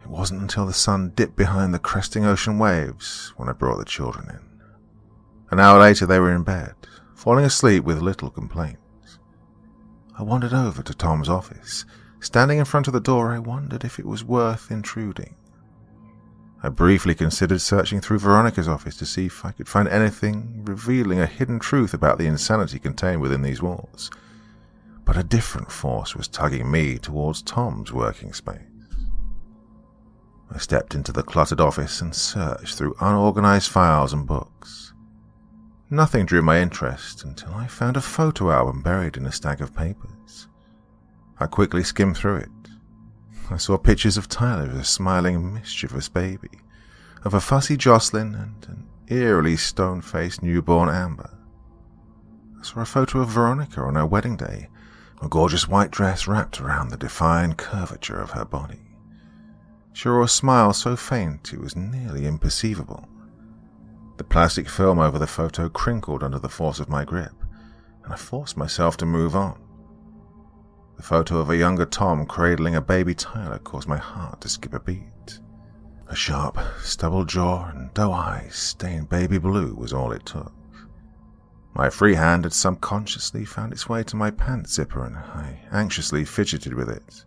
It wasn't until the sun dipped behind the cresting ocean waves when I brought the children in. An hour later they were in bed, falling asleep with little complaints. I wandered over to Tom's office. Standing in front of the door, I wondered if it was worth intruding. I briefly considered searching through Veronica's office to see if I could find anything revealing a hidden truth about the insanity contained within these walls, but a different force was tugging me towards Tom's working space. I stepped into the cluttered office and searched through unorganized files and books. Nothing drew my interest until I found a photo album buried in a stack of papers. I quickly skimmed through it. I saw pictures of Tyler as a smiling, mischievous baby, of a fussy Jocelyn, and an eerily stone-faced newborn Amber. I saw a photo of Veronica on her wedding day, a gorgeous white dress wrapped around the defined curvature of her body. She wore a smile so faint it was nearly imperceivable. The plastic film over the photo crinkled under the force of my grip, and I forced myself to move on. The photo of a younger Tom cradling a baby Tyler caused my heart to skip a beat. A sharp, stubbled jaw and doe eyes stained baby blue was all it took. My free hand had subconsciously found its way to my pants zipper, and I anxiously fidgeted with it.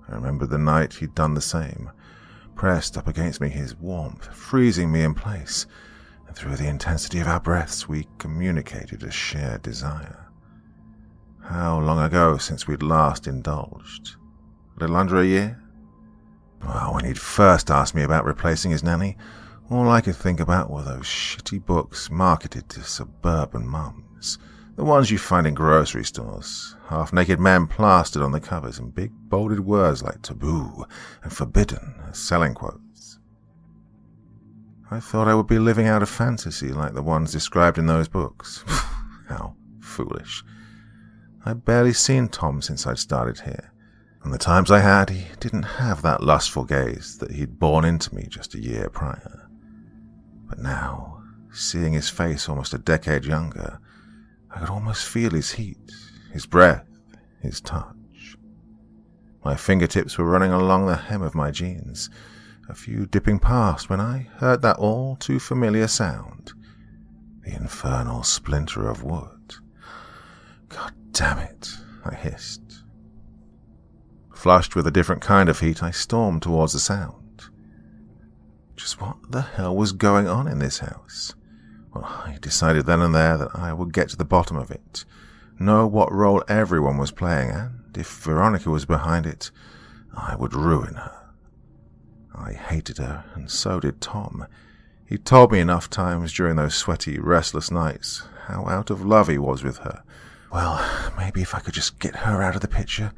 I remembered the night he'd done the same, pressed up against me, his warmth freezing me in place, and through the intensity of our breaths we communicated a shared desire. How long ago since we'd last indulged? A little under a year? Well, when he'd first asked me about replacing his nanny, all I could think about were those shitty books marketed to suburban mums. The ones you find in grocery stores, half-naked men plastered on the covers in big bolded words like taboo and forbidden as selling quotes. I thought I would be living out a fantasy like the ones described in those books. How foolish. I'd barely seen Tom since I'd started here, and the times I had, he didn't have that lustful gaze that he'd borne into me just a year prior. But now, seeing his face almost a decade younger, I could almost feel his heat, his breath, his touch. My fingertips were running along the hem of my jeans, a few dipping past when I heard that all too familiar sound, the infernal splinter of wood. God damn it, I hissed. Flushed with a different kind of heat, I stormed towards the sound. Just what the hell was going on in this house? Well, I decided then and there that I would get to the bottom of it, know what role everyone was playing, and if Veronica was behind it, I would ruin her. I hated her, and so did Tom. He'd told me enough times during those sweaty, restless nights how out of love he was with her. Well, maybe if I could just get her out of the picture,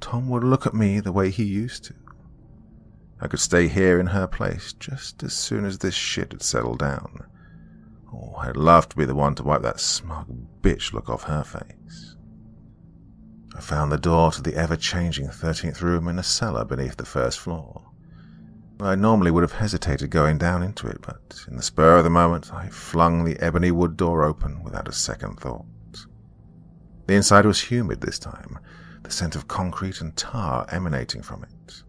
Tom would look at me the way he used to. I could stay here in her place just as soon as this shit had settled down. Oh, I'd love to be the one to wipe that smug bitch look off her face. I found the door to the ever-changing 13th room in a cellar beneath the first floor. I normally would have hesitated going down into it, but in the spur of the moment I flung the ebony wood door open without a second thought. The inside was humid this time, the scent of concrete and tar emanating from it.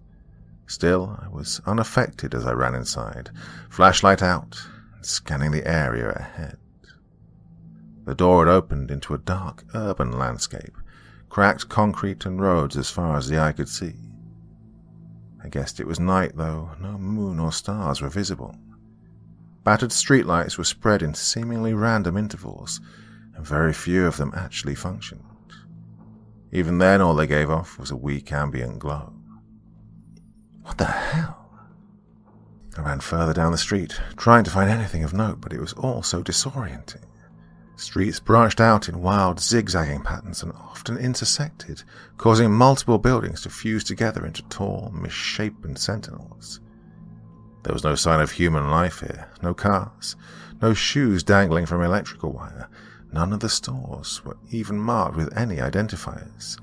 Still, I was unaffected as I ran inside, flashlight out, and scanning the area ahead. The door had opened into a dark urban landscape, cracked concrete and roads as far as the eye could see. I guessed it was night, though no moon or stars were visible. Battered streetlights were spread in seemingly random intervals, and very few of them actually functioned. Even then, all they gave off was a weak ambient glow. What the hell? I ran further down the street, trying to find anything of note, but it was all so disorienting. Streets branched out in wild, zigzagging patterns and often intersected, causing multiple buildings to fuse together into tall, misshapen sentinels. There was no sign of human life here, no cars, no shoes dangling from electrical wire. None of the stores were even marked with any identifiers.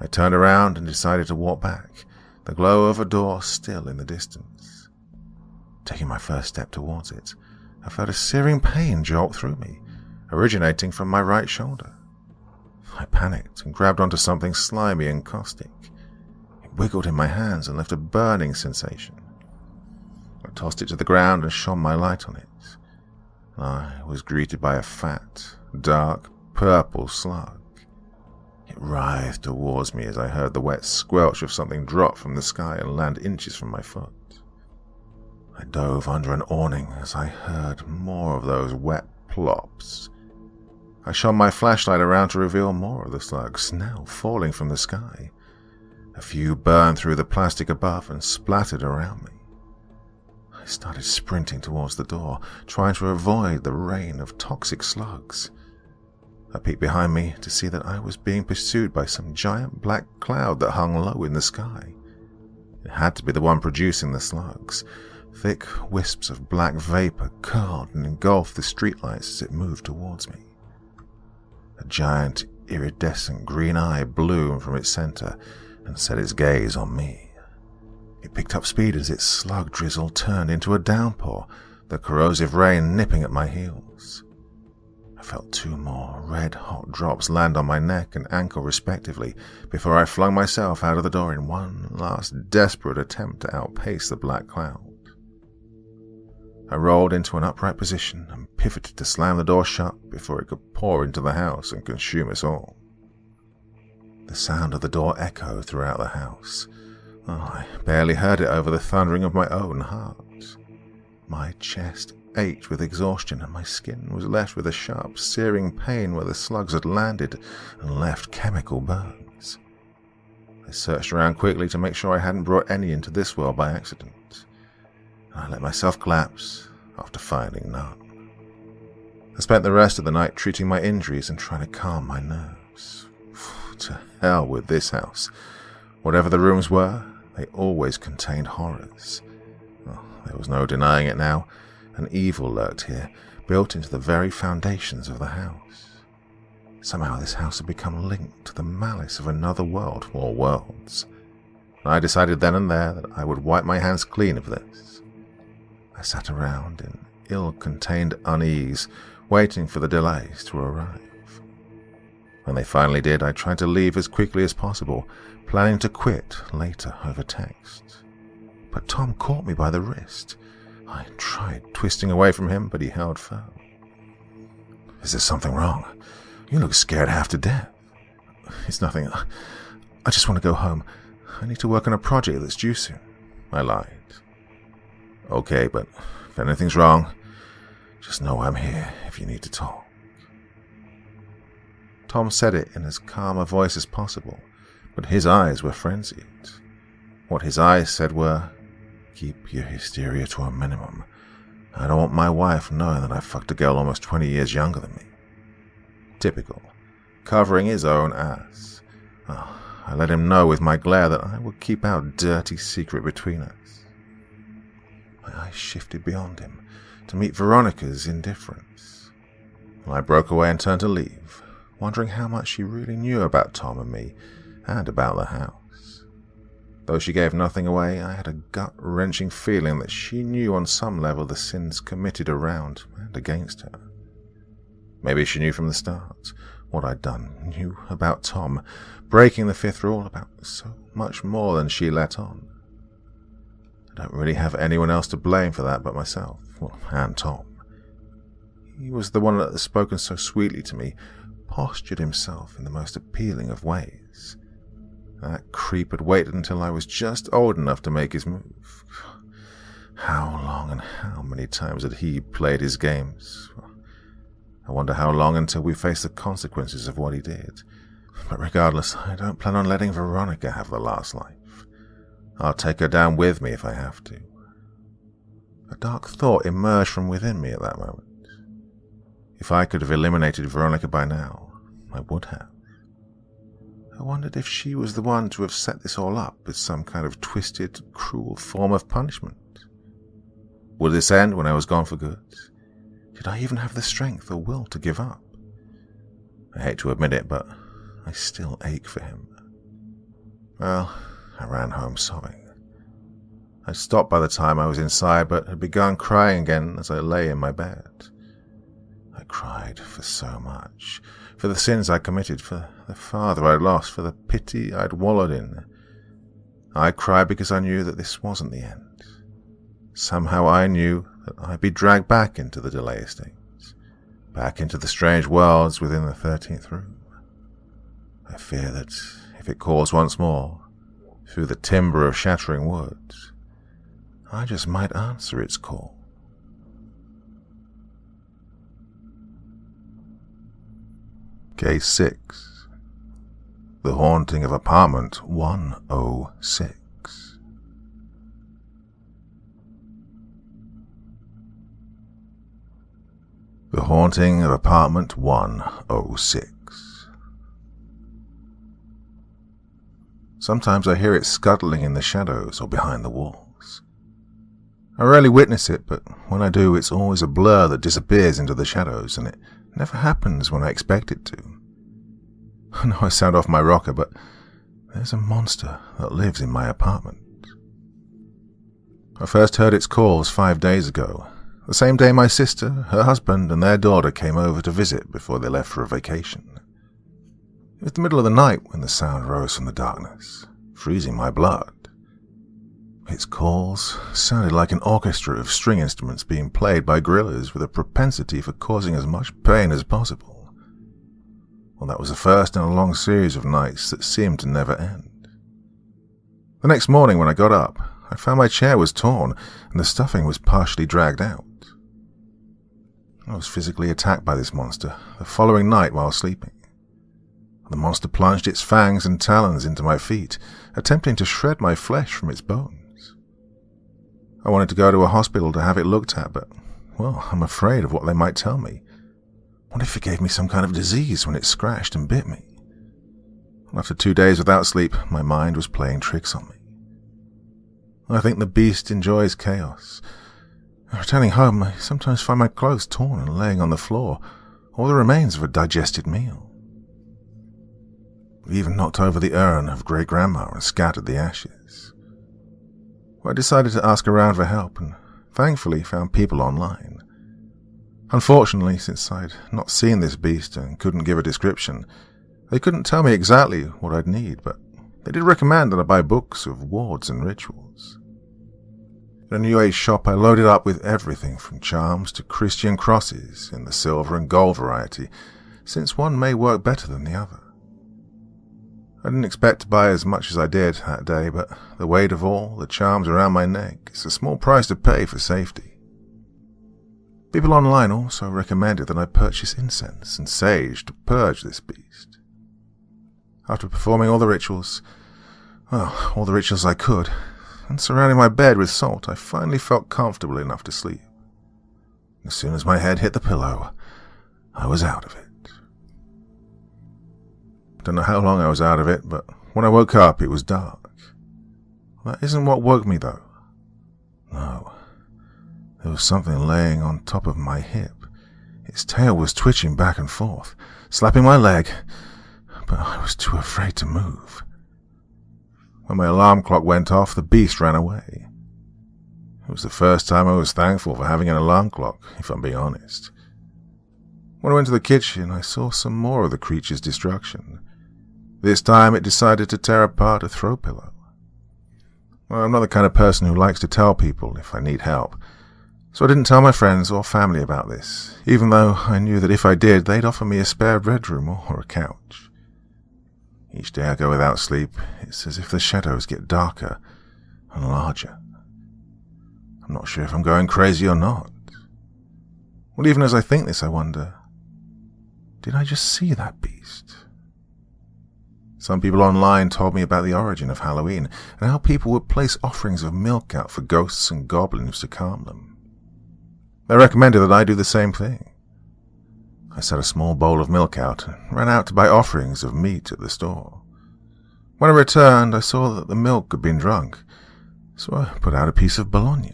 I turned around and decided to walk back, the glow of a door still in the distance. Taking my first step towards it, I felt a searing pain jolt through me, originating from my right shoulder. I panicked and grabbed onto something slimy and caustic. It wiggled in my hands and left a burning sensation. I tossed it to the ground and shone my light on it. I was greeted by a fat, dark, purple slug. It writhed towards me as I heard the wet squelch of something drop from the sky and land inches from my foot. I dove under an awning as I heard more of those wet plops. I shone my flashlight around to reveal more of the slugs, now falling from the sky. A few burned through the plastic above and splattered around me. I started sprinting towards the door, trying to avoid the rain of toxic slugs. I peeked behind me to see that I was being pursued by some giant black cloud that hung low in the sky. It had to be the one producing the slugs. Thick wisps of black vapor curled and engulfed the streetlights as it moved towards me. A giant, iridescent green eye bloomed from its center and set its gaze on me. It picked up speed as its slug drizzle turned into a downpour, the corrosive rain nipping at my heels. I felt two more red-hot drops land on my neck and ankle respectively before I flung myself out of the door in one last desperate attempt to outpace the black cloud. I rolled into an upright position and pivoted to slam the door shut before it could pour into the house and consume us all. The sound of the door echoed throughout the house. Oh, I barely heard it over the thundering of my own heart. My chest ached with exhaustion and my skin was left with a sharp, searing pain where the slugs had landed and left chemical burns. I searched around quickly to make sure I hadn't brought any into this world by accident, and I let myself collapse after finding none. I spent the rest of the night treating my injuries and trying to calm my nerves. To hell with this house. Whatever the rooms were, they always contained horrors. Oh, there was no denying it now. An evil lurked here, built into the very foundations of the house. Somehow this house had become linked to the malice of another world or worlds. And I decided then and there that I would wipe my hands clean of this. I sat around in ill-contained unease, waiting for the delays to arrive. When they finally did, I tried to leave as quickly as possible, planning to quit later over text. But Tom caught me by the wrist. I tried twisting away from him, but he held firm. "Is there something wrong? You look scared half to death." "It's nothing. I just want to go home. I need to work on a project that's due soon," I lied. "Okay, but if anything's wrong, just know I'm here if you need to talk." Tom said it in as calm a voice as possible, but his eyes were frenzied. What his eyes said were, "Keep your hysteria to a minimum. I don't want my wife knowing that I fucked a girl almost 20 years younger than me." Typical. Covering his own ass. Oh, I let him know with my glare that I would keep our dirty secret between us. My eyes shifted beyond him to meet Veronica's indifference. I broke away and turned to leave, wondering how much she really knew about Tom and me, and about the house. Though she gave nothing away, I had a gut-wrenching feeling that she knew on some level the sins committed around and against her. Maybe she knew from the start what I'd done, knew about Tom, breaking the fifth rule about so much more than she let on. I don't really have anyone else to blame for that but myself, and Tom. He was the one that had spoken so sweetly to me, postured himself in the most appealing of ways. That creep had waited until I was just old enough to make his move. How long and how many times had he played his games? I wonder how long until we face the consequences of what he did. But regardless, I don't plan on letting Veronica have the last life. I'll take her down with me if I have to. A dark thought emerged from within me at that moment. If I could have eliminated Veronica by now, I would have. I wondered if she was the one to have set this all up as some kind of twisted, cruel form of punishment. Would this end when I was gone for good? Did I even have the strength or will to give up? I hate to admit it, but I still ache for him. Well, I ran home sobbing. I'd stopped by the time I was inside, but had begun crying again as I lay in my bed. I cried for so much, for the sins I'd committed, for the father I'd lost, for the pity I'd wallowed in. I cried because I knew that this wasn't the end. Somehow I knew that I'd be dragged back into the Delay Estates, back into the strange worlds within the 13th room. I fear that if it calls once more, through the timber of shattering woods, I just might answer its call. Case 6. The Haunting of Apartment 106. The Haunting of Apartment 106. Sometimes I hear it scuttling in the shadows or behind the walls. I rarely witness it, but when I do, it's always a blur that disappears into the shadows, and it never happens when I expect it to. I know I sound off my rocker, but there's a monster that lives in my apartment. I first heard its calls 5 days ago, the same day my sister, her husband, and their daughter came over to visit before they left for a vacation. It was the middle of the night when the sound rose from the darkness, freezing my blood. Its calls sounded like an orchestra of string instruments being played by gorillas with a propensity for causing as much pain as possible. Well, that was the first in a long series of nights that seemed to never end. The next morning when I got up, I found my chair was torn and the stuffing was partially dragged out. I was physically attacked by this monster the following night while sleeping. The monster plunged its fangs and talons into my feet, attempting to shred my flesh from its bones. I wanted to go to a hospital to have it looked at, but, well, I'm afraid of what they might tell me. What if it gave me some kind of disease when it scratched and bit me? After 2 days without sleep, my mind was playing tricks on me. I think the beast enjoys chaos. Returning home, I sometimes find my clothes torn and laying on the floor, or the remains of a digested meal. We even knocked over the urn of great-grandma and scattered the ashes. I decided to ask around for help and thankfully found people online. Unfortunately, since I'd not seen this beast and couldn't give a description, they couldn't tell me exactly what I'd need, but they did recommend that I buy books of wards and rituals. In a New Age shop, I loaded up with everything from charms to Christian crosses in the silver and gold variety, since one may work better than the other. I didn't expect to buy as much as I did that day, but the weight of all the charms around my neck is a small price to pay for safety. People online also recommended that I purchase incense and sage to purge this beast. After performing all the rituals I could, and surrounding my bed with salt, I finally felt comfortable enough to sleep. As soon as my head hit the pillow, I was out of it. Don't know how long I was out of it, but when I woke up, it was dark. That isn't what woke me, though. No. There was something laying on top of my hip. Its tail was twitching back and forth, slapping my leg, but I was too afraid to move. When my alarm clock went off, the beast ran away. It was the first time I was thankful for having an alarm clock, if I'm being honest. When I went to the kitchen, I saw some more of the creature's destruction. This time it decided to tear apart a throw pillow. Well, I'm not the kind of person who likes to tell people if I need help, so I didn't tell my friends or family about this, even though I knew that if I did, they'd offer me a spare bedroom or a couch. Each day I go without sleep, it's as if the shadows get darker and larger. I'm not sure if I'm going crazy or not. Well, even as I think this, I wonder, did I just see that beast? Some people online told me about the origin of Halloween and how people would place offerings of milk out for ghosts and goblins to calm them. They recommended that I do the same thing. I set a small bowl of milk out and ran out to buy offerings of meat at the store. When I returned, I saw that the milk had been drunk, so I put out a piece of bologna.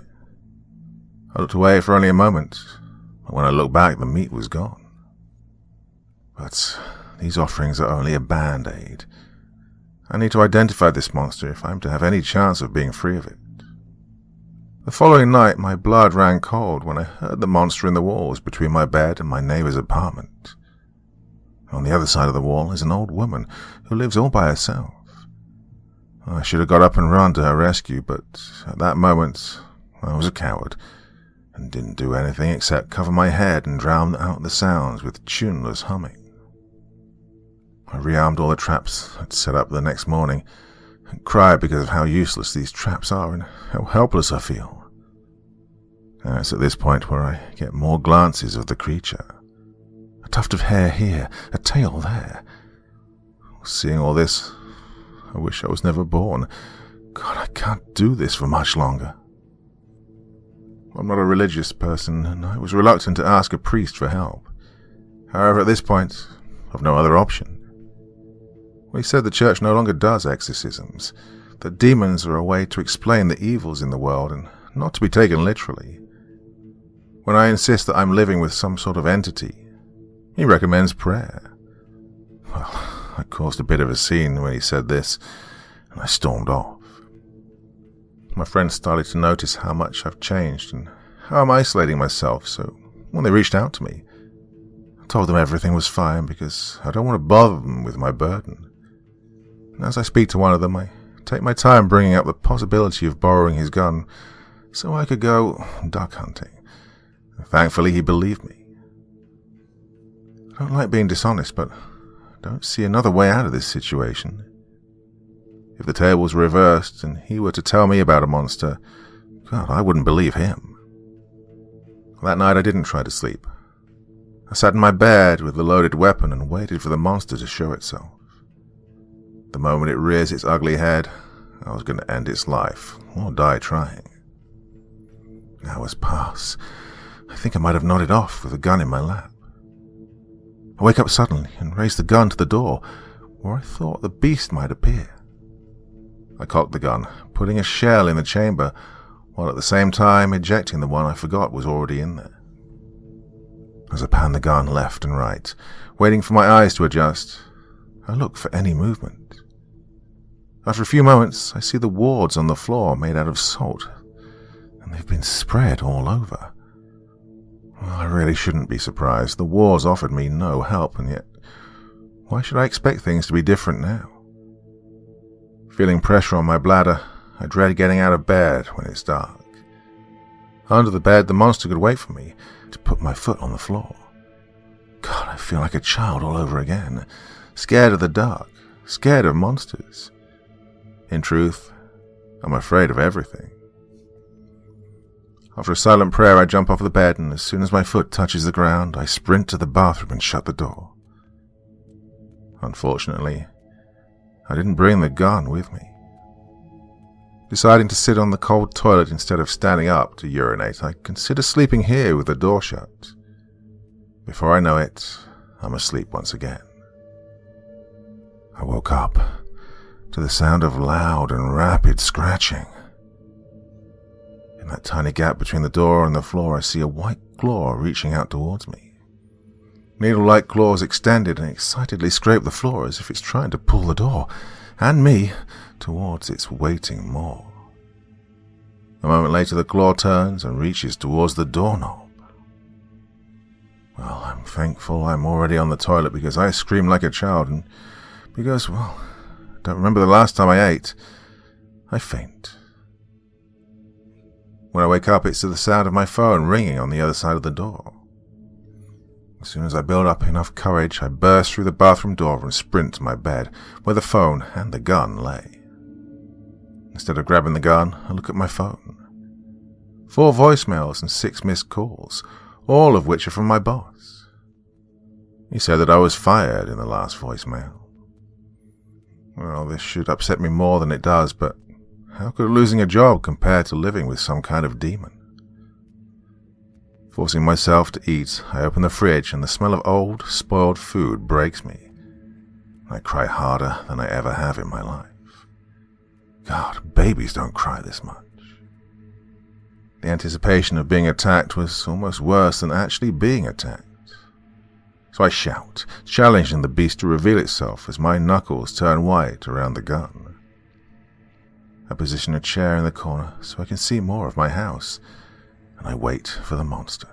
I looked away for only a moment, but when I looked back, the meat was gone. But these offerings are only a band-aid. I need to identify this monster if I'm to have any chance of being free of it. The following night, my blood ran cold when I heard the monster in the walls between my bed and my neighbor's apartment. On the other side of the wall is an old woman who lives all by herself. I should have got up and run to her rescue, but at that moment, I was a coward and didn't do anything except cover my head and drown out the sounds with tuneless humming. I rearmed all the traps I'd set up the next morning and cried because of how useless these traps are and how helpless I feel. It's at this point where I get more glances of the creature. A tuft of hair here, a tail there. Seeing all this, I wish I was never born. God, I can't do this for much longer. I'm not a religious person, and I was reluctant to ask a priest for help. However, at this point, I've no other option. He said the church no longer does exorcisms, that demons are a way to explain the evils in the world and not to be taken literally. When I insist that I'm living with some sort of entity, he recommends prayer. Well, I caused a bit of a scene when he said this, and I stormed off. My friends started to notice how much I've changed and how I'm isolating myself, so when they reached out to me, I told them everything was fine because I don't want to bother them with my burden. And as I speak to one of them, I take my time bringing up the possibility of borrowing his gun so I could go duck hunting. Thankfully, he believed me. I don't like being dishonest, but I don't see another way out of this situation. If the tables were reversed and he were to tell me about a monster, God, I wouldn't believe him. That night I didn't try to sleep. I sat in my bed with the loaded weapon and waited for the monster to show itself. The moment it rears its ugly head, I was going to end its life, or die trying. Hours pass. I think I might have nodded off with a gun in my lap. I wake up suddenly and raise the gun to the door, where I thought the beast might appear. I cocked the gun, putting a shell in the chamber, while at the same time ejecting the one I forgot was already in there. As I pan the gun left and right, waiting for my eyes to adjust, I look for any movement. After a few moments, I see the wards on the floor made out of salt, and they've been spread all over. Well, I really shouldn't be surprised. The wars offered me no help, and yet, why should I expect things to be different now? Feeling pressure on my bladder, I dread getting out of bed when it's dark. Under the bed, the monster could wait for me to put my foot on the floor. God, I feel like a child all over again, scared of the dark, scared of monsters. In truth, I'm afraid of everything. After a silent prayer, I jump off the bed, and as soon as my foot touches the ground, I sprint to the bathroom and shut the door. Unfortunately, I didn't bring the gun with me. Deciding to sit on the cold toilet instead of standing up to urinate, I consider sleeping here with the door shut. Before I know it, I'm asleep once again. I woke up to the sound of loud and rapid scratching. In that tiny gap between the door and the floor, I see a white claw reaching out towards me. Needle-like claws extended and excitedly scrape the floor as if it's trying to pull the door, and me, towards its waiting maw. A moment later, the claw turns and reaches towards the doorknob. Well, I'm thankful I'm already on the toilet because I scream like a child, and because, well, I don't remember the last time I ate. I faint. When I wake up, it's to the sound of my phone ringing on the other side of the door. As soon as I build up enough courage, I burst through the bathroom door and sprint to my bed, where the phone and the gun lay. Instead of grabbing the gun, I look at my phone. 4 voicemails and 6 missed calls, all of which are from my boss. He said that I was fired in the last voicemail. Well, this should upset me more than it does, but how could losing a job compare to living with some kind of demon? Forcing myself to eat, I open the fridge and the smell of old, spoiled food breaks me. I cry harder than I ever have in my life. God, babies don't cry this much. The anticipation of being attacked was almost worse than actually being attacked. So I shout, challenging the beast to reveal itself as my knuckles turn white around the gun. I position a chair in the corner so I can see more of my house, and I wait for the monster.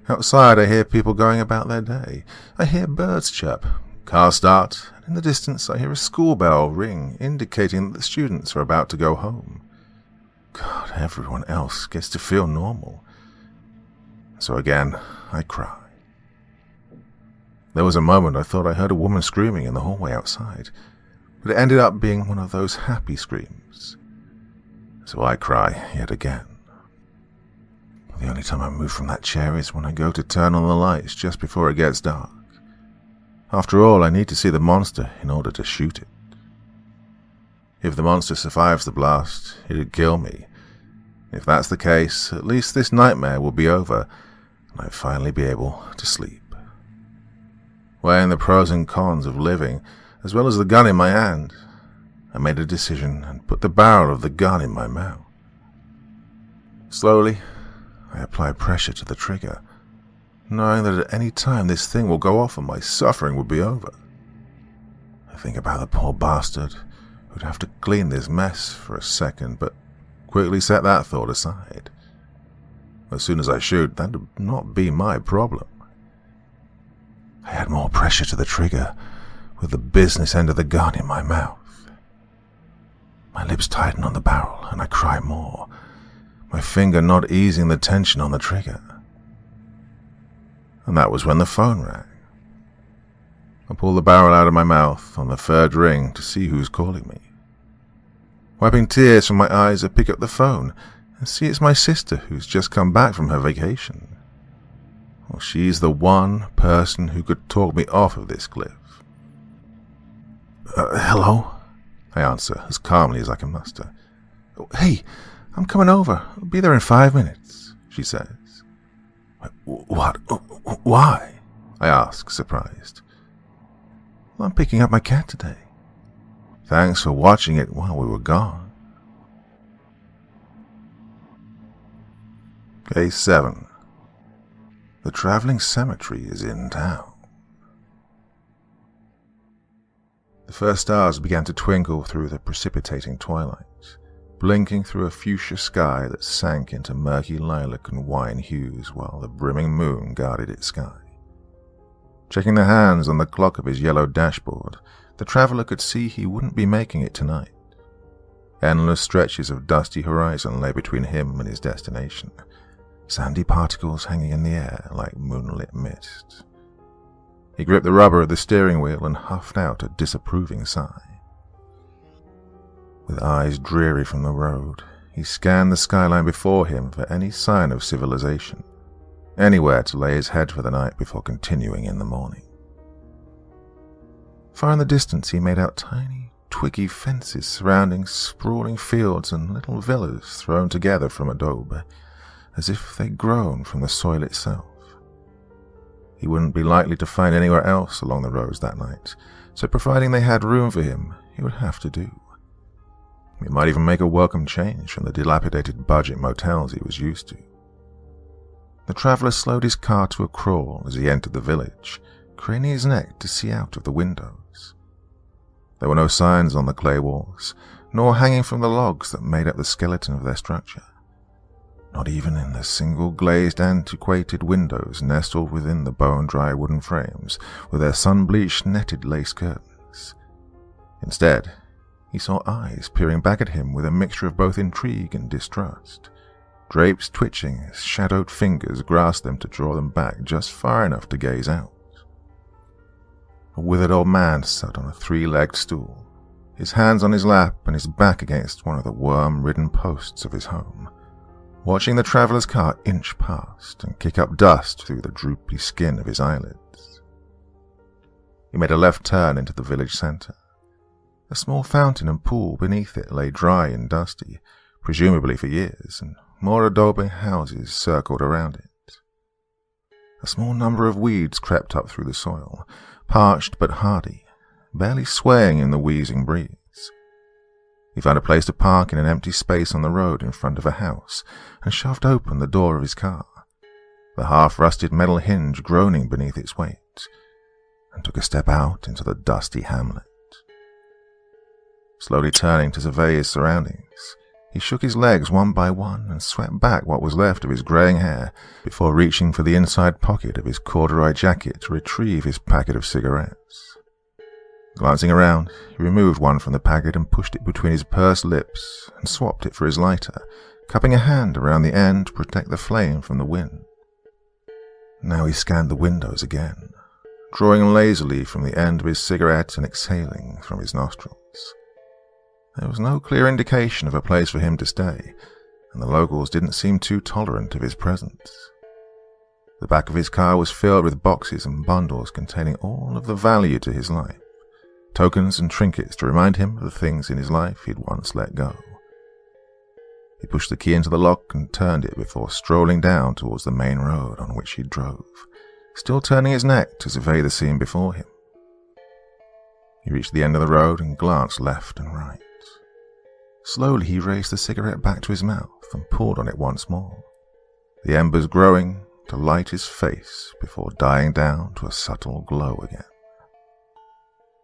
Outside, I hear people going about their day. I hear birds chirp, cars start, and in the distance I hear a school bell ring, indicating that the students are about to go home. God, everyone else gets to feel normal. So again, I cry. There was a moment I thought I heard a woman screaming in the hallway outside, but it ended up being one of those happy screams. So I cry yet again. The only time I move from that chair is when I go to turn on the lights just before it gets dark. After all, I need to see the monster in order to shoot it. If the monster survives the blast, it'd kill me. If that's the case, at least this nightmare will be over, and I'll finally be able to sleep. Weighing the pros and cons of living, as well as the gun in my hand, I made a decision and put the barrel of the gun in my mouth. Slowly, I apply pressure to the trigger, knowing that at any time this thing will go off and my suffering will be over. I think about the poor bastard who'd have to clean this mess for a second, but quickly set that thought aside. As soon as I shoot, that would not be my problem. I add more pressure to the trigger with the business end of the gun in my mouth. My lips tighten on the barrel, and I cry more, my finger not easing the tension on the trigger. And that was when the phone rang. I pull the barrel out of my mouth on the third ring to see who's calling me. Wiping tears from my eyes, I pick up the phone and see it's my sister who's just come back from her vacation. Well, she's the one person who could talk me off of this cliff. Hello? I answer as calmly as I can muster. Hey, I'm coming over. I'll be there in 5 minutes, she says. What? Why? I ask, surprised. Well, I'm picking up my cat today. Thanks for watching it while we were gone. Case 7. The traveling cemetery is in town. The first stars began to twinkle through the precipitating twilight, blinking through a fuchsia sky that sank into murky lilac and wine hues while the brimming moon guarded its sky. Checking the hands on the clock of his yellow dashboard, the traveller could see he wouldn't be making it tonight. Endless stretches of dusty horizon lay between him and his destination, sandy particles hanging in the air like moonlit mist. He gripped the rubber of the steering wheel and huffed out a disapproving sigh. With eyes dreary from the road, he scanned the skyline before him for any sign of civilization, anywhere to lay his head for the night before continuing in the morning. Far in the distance he made out tiny, twiggy fences surrounding sprawling fields and little villas thrown together from adobe, as if they'd grown from the soil itself. He wouldn't be likely to find anywhere else along the roads that night, so providing they had room for him, he would have to do. It might even make a welcome change from the dilapidated budget motels he was used to. The traveller slowed his car to a crawl as he entered the village, craning his neck to see out of the windows. There were no signs on the clay walls, nor hanging from the logs that made up the skeleton of their structure. Not even in the single glazed antiquated windows nestled within the bone-dry wooden frames with their sun-bleached netted lace curtains. Instead, he saw eyes peering back at him with a mixture of both intrigue and distrust, drapes twitching as shadowed fingers grasped them to draw them back just far enough to gaze out. A withered old man sat on a three-legged stool, his hands on his lap and his back against one of the worm-ridden posts of his home, watching the traveller's car inch past and kick up dust through the droopy skin of his eyelids. He made a left turn into the village centre. A small fountain and pool beneath it lay dry and dusty, presumably for years, and more adobe houses circled around it. A small number of weeds crept up through the soil, parched but hardy, barely swaying in the wheezing breeze. He found a place to park in an empty space on the road in front of a house and shoved open the door of his car, the half-rusted metal hinge groaning beneath its weight, and took a step out into the dusty hamlet. Slowly turning to survey his surroundings, he shook his legs one by one and swept back what was left of his greying hair before reaching for the inside pocket of his corduroy jacket to retrieve his packet of cigarettes. Glancing around, he removed one from the packet and pushed it between his pursed lips and swapped it for his lighter, cupping a hand around the end to protect the flame from the wind. Now he scanned the windows again, drawing lazily from the end of his cigarette and exhaling from his nostrils. There was no clear indication of a place for him to stay, and the locals didn't seem too tolerant of his presence. The back of his car was filled with boxes and bundles containing all of the value to his life, tokens and trinkets to remind him of the things in his life he'd once let go. He pushed the key into the lock and turned it before strolling down towards the main road on which he drove, still turning his neck to survey the scene before him. He reached the end of the road and glanced left and right. Slowly he raised the cigarette back to his mouth and pulled on it once more, the embers growing to light his face before dying down to a subtle glow again.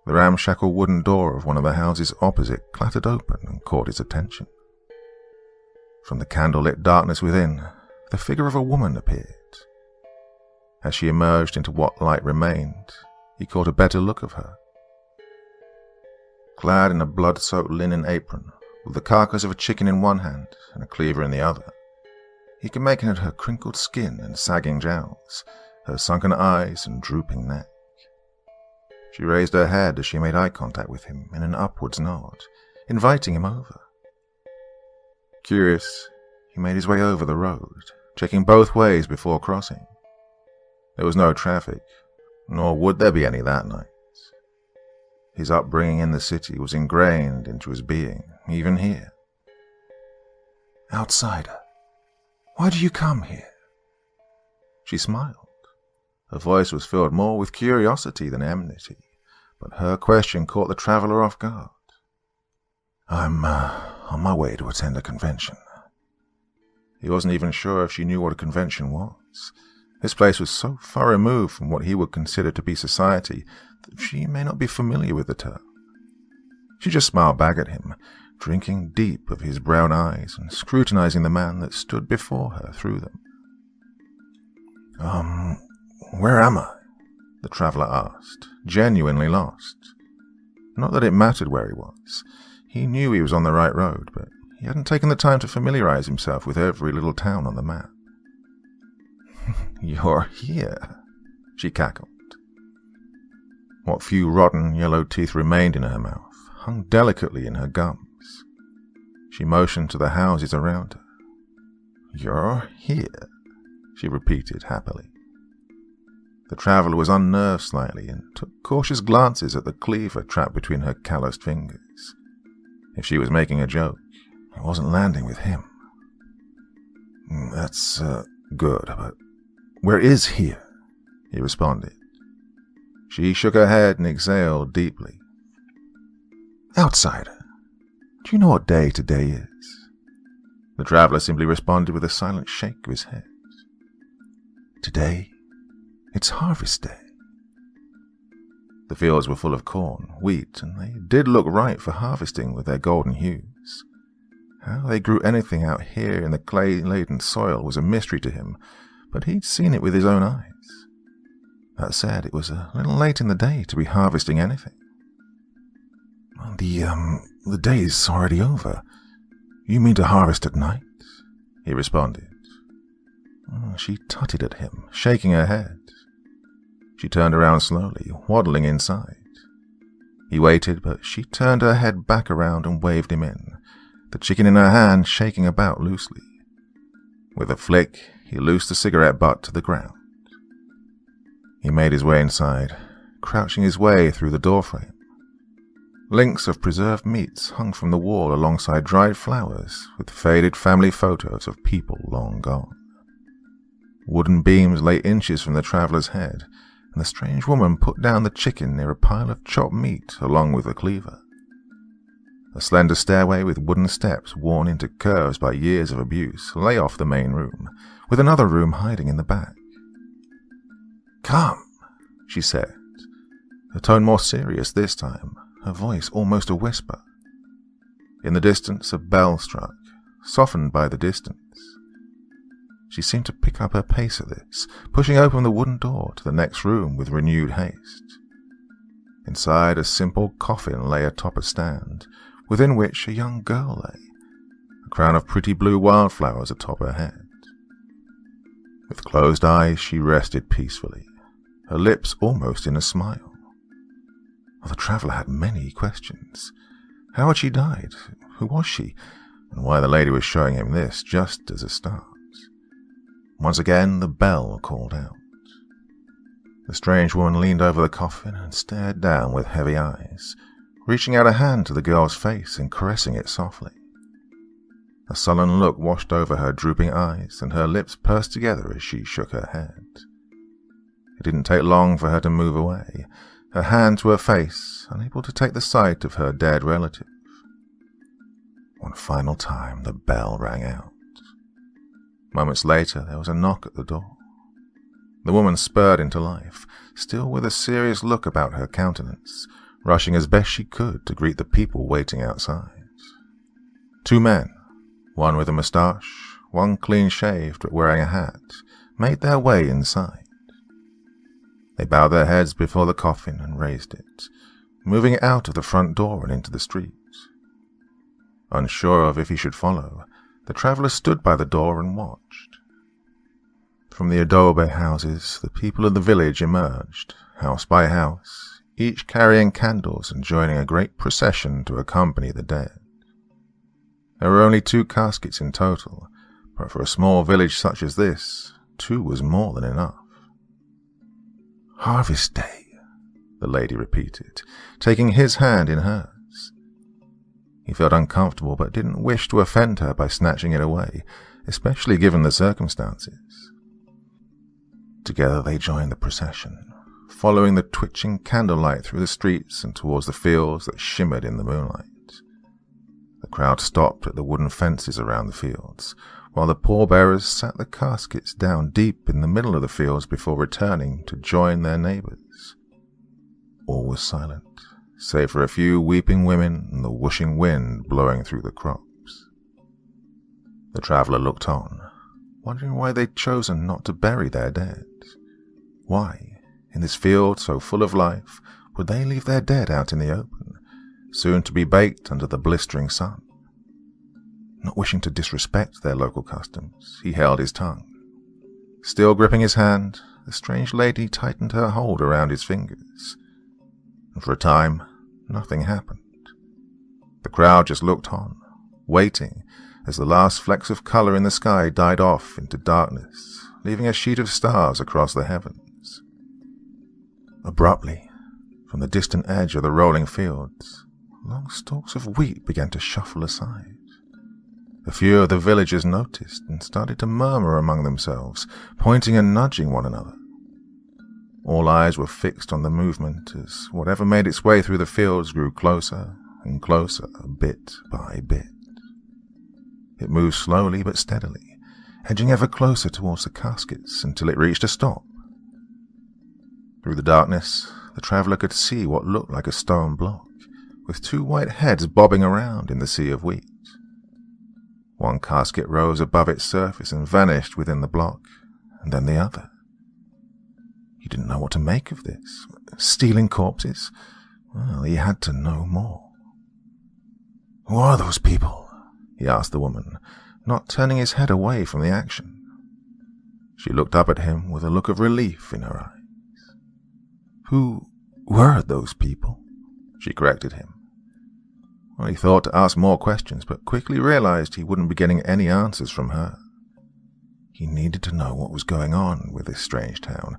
The ramshackle wooden door of one of the houses opposite clattered open and caught his attention. From the candle-lit darkness within, the figure of a woman appeared. As she emerged into what light remained, he caught a better look of her. Clad in a blood-soaked linen apron, with the carcass of a chicken in one hand and a cleaver in the other. He could make out her crinkled skin and sagging jowls, her sunken eyes and drooping neck. She raised her head as she made eye contact with him in an upwards nod, inviting him over. Curious, he made his way over the road, checking both ways before crossing. There was no traffic, nor would there be any that night. His upbringing in the city was ingrained into his being, even here. "Outsider, why do you come here?" She smiled. Her voice was filled more with curiosity than enmity, but her question caught the traveler off guard. "I'm on my way to attend a convention." He wasn't even sure if she knew what a convention was. This place was so far removed from what he would consider to be society that she may not be familiar with the term. She just smiled back at him, drinking deep of his brown eyes and scrutinizing the man that stood before her through them. Where am I?" the traveler asked, genuinely lost. Not that it mattered where he was. He knew he was on the right road, but he hadn't taken the time to familiarize himself with every little town on the map. "You're here," she cackled. What few rotten yellow teeth remained in her mouth hung delicately in her gums. She motioned to the houses around her. "You're here," she repeated happily. The traveler was unnerved slightly and took cautious glances at the cleaver trapped between her calloused fingers. If she was making a joke, it wasn't landing with him. "That's good, but where is here?" he responded. She shook her head and exhaled deeply. "Outsider, do you know what day today is?" The traveler simply responded with a silent shake of his head. "Today, it's harvest day." The fields were full of corn, wheat, and they did look ripe for harvesting with their golden hues. How they grew anything out here in the clay-laden soil was a mystery to him, but he'd seen it with his own eyes. That said, it was a little late in the day to be harvesting anything. The day's already over. You mean to harvest at night?" he responded. She tutted at him, shaking her head. She turned around slowly, waddling inside. He waited, but she turned her head back around and waved him in, the chicken in her hand shaking about loosely. With a flick, he loosed the cigarette butt to the ground. He made his way inside, crouching his way through the doorframe. Links of preserved meats hung from the wall alongside dried flowers with faded family photos of people long gone. Wooden beams lay inches from the traveler's head, and the strange woman put down the chicken near a pile of chopped meat along with the cleaver. A slender stairway with wooden steps worn into curves by years of abuse lay off the main room, with another room hiding in the back. "Come," she said, her tone more serious this time, her voice almost a whisper. In the distance, a bell struck, softened by the distance. She seemed to pick up her pace at this, pushing open the wooden door to the next room with renewed haste. Inside, a simple coffin lay atop a stand, within which a young girl lay, a crown of pretty blue wildflowers atop her head. With closed eyes, she rested peacefully, her lips almost in a smile. Well, the traveler had many questions. How had she died? Who was she? And why the lady was showing him this just as a start. Once again, the bell called out. The strange woman leaned over the coffin and stared down with heavy eyes, reaching out a hand to the girl's face and caressing it softly. A sullen look washed over her drooping eyes, and her lips pursed together as she shook her head. It didn't take long for her to move away, her hand to her face, unable to take the sight of her dead relative. One final time, the bell rang out. Moments later, there was a knock at the door. The woman spurred into life, still with a serious look about her countenance, rushing as best she could to greet the people waiting outside. Two men, one with a moustache, one clean-shaved but wearing a hat, made their way inside. They bowed their heads before the coffin and raised it, moving it out of the front door and into the street. Unsure of if he should follow, the traveller stood by the door and watched. From the adobe houses, the people of the village emerged, house by house, each carrying candles and joining a great procession to accompany the dead. There were only 2 caskets in total, but for a small village such as this, 2 was more than enough. "Harvest Day," the lady repeated, taking his hand in hers. He felt uncomfortable but didn't wish to offend her by snatching it away, especially given the circumstances. Together they joined the procession, following the twitching candlelight through the streets and towards the fields that shimmered in the moonlight. The crowd stopped at the wooden fences around the fields, while the pallbearers sat the caskets down deep in the middle of the fields before returning to join their neighbours. All was silent, save for a few weeping women and the whooshing wind blowing through the crops. The traveller looked on, wondering why they'd chosen not to bury their dead. Why, in this field so full of life, would they leave their dead out in the open, soon to be baked under the blistering sun? Not wishing to disrespect their local customs, he held his tongue. Still gripping his hand, the strange lady tightened her hold around his fingers. And for a time, nothing happened. The crowd just looked on, waiting as the last flecks of colour in the sky died off into darkness, leaving a sheet of stars across the heavens. Abruptly, from the distant edge of the rolling fields, long stalks of wheat began to shuffle aside. A few of the villagers noticed and started to murmur among themselves, pointing and nudging one another. All eyes were fixed on the movement as whatever made its way through the fields grew closer and closer, bit by bit. It moved slowly but steadily, edging ever closer towards the caskets until it reached a stop. Through the darkness, the traveller could see what looked like a stone block, with 2 white heads bobbing around in the sea of wheat. One casket rose above its surface and vanished within the block, and then the other. He didn't know what to make of this. Stealing corpses? Well, he had to know more. "Who are those people?" he asked the woman, not turning his head away from the action. She looked up at him with a look of relief in her eyes. "Who were those people?" she corrected him. Well, he thought to ask more questions, but quickly realized he wouldn't be getting any answers from her. He needed to know what was going on with this strange town,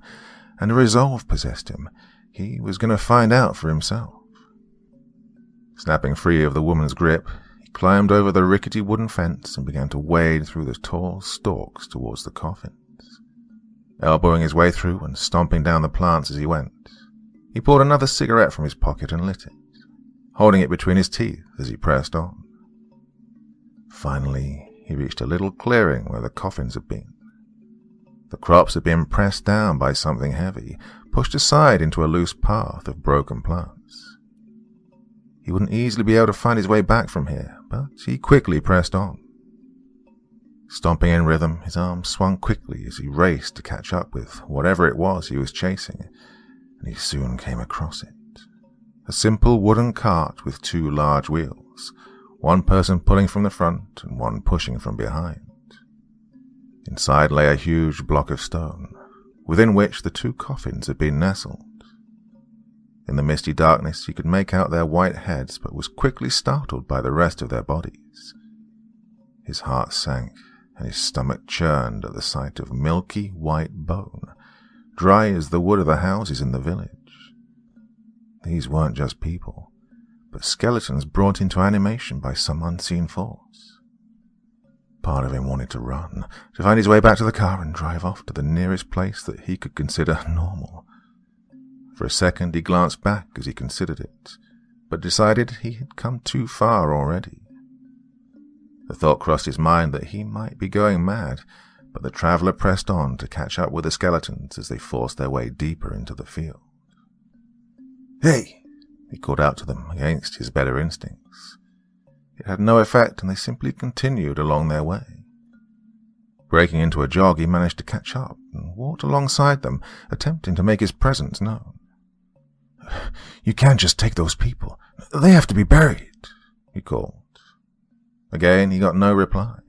and a resolve possessed him. He was going to find out for himself. Snapping free of the woman's grip, he climbed over the rickety wooden fence and began to wade through the tall stalks towards the coffins. Elbowing his way through and stomping down the plants as he went, he pulled another cigarette from his pocket and lit it, holding it between his teeth as he pressed on. Finally, he reached a little clearing where the coffins had been. The crops had been pressed down by something heavy, pushed aside into a loose path of broken plants. He wouldn't easily be able to find his way back from here, but he quickly pressed on. Stomping in rhythm, his arms swung quickly as he raced to catch up with whatever it was he was chasing, and he soon came across it. A simple wooden cart with 2 large wheels, one person pulling from the front and one pushing from behind. Inside lay a huge block of stone, within which the 2 coffins had been nestled. In the misty darkness he could make out their white heads, but was quickly startled by the rest of their bodies. His heart sank, and his stomach churned at the sight of milky white bone, dry as the wood of the houses in the village. These weren't just people, but skeletons brought into animation by some unseen force. Part of him wanted to run, to find his way back to the car and drive off to the nearest place that he could consider normal. For a second he glanced back as he considered it, but decided he had come too far already. The thought crossed his mind that he might be going mad, but the traveller pressed on to catch up with the skeletons as they forced their way deeper into the field. "Hey!" he called out to them against his better instincts. It had no effect, and they simply continued along their way. Breaking into a jog, he managed to catch up and walked alongside them, attempting to make his presence known. "You can't just take those people. They have to be buried," he called. Again, he got no reply.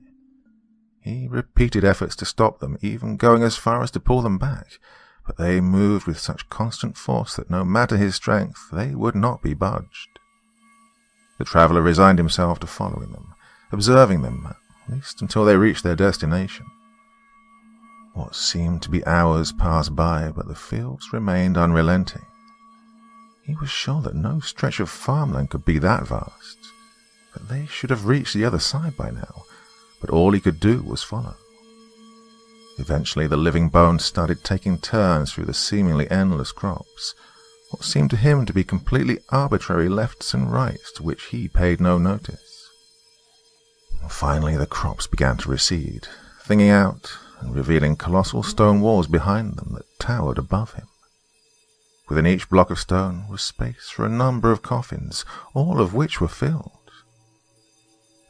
He repeated efforts to stop them, even going as far as to pull them back, but they moved with such constant force that no matter his strength, they would not be budged. The traveller resigned himself to following them, observing them, at least until they reached their destination. What seemed to be hours passed by, but the fields remained unrelenting. He was sure that no stretch of farmland could be that vast, that they should have reached the other side by now, but all he could do was follow. Eventually the living bones started taking turns through the seemingly endless crops, what seemed to him to be completely arbitrary lefts and rights to which he paid no notice. Finally the crops began to recede, thinning out and revealing colossal stone walls behind them that towered above him. Within each block of stone was space for a number of coffins, all of which were filled.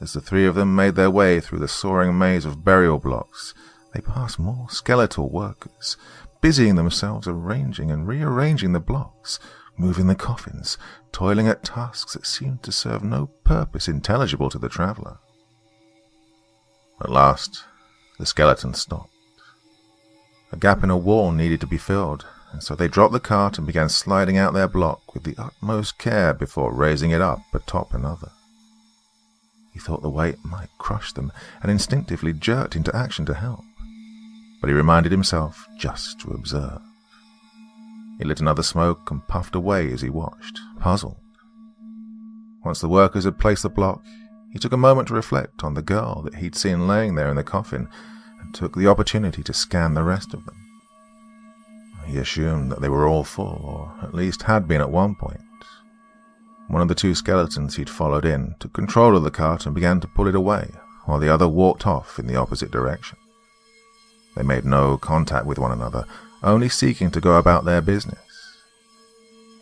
As the three of them made their way through the soaring maze of burial blocks, they passed more skeletal workers, busying themselves arranging and rearranging the blocks, moving the coffins, toiling at tasks that seemed to serve no purpose intelligible to the traveller. At last, the skeletons stopped. A gap in a wall needed to be filled, and so they dropped the cart and began sliding out their block with the utmost care before raising it up atop another. He thought the weight might crush them, and instinctively jerked into action to help, but he reminded himself just to observe. He lit another smoke and puffed away as he watched, puzzled. Once the workers had placed the block, he took a moment to reflect on the girl that he'd seen laying there in the coffin, and took the opportunity to scan the rest of them. He assumed that they were all full, or at least had been at one point. One of the two skeletons he'd followed in took control of the cart and began to pull it away, while the other walked off in the opposite direction. They made no contact with one another, only seeking to go about their business.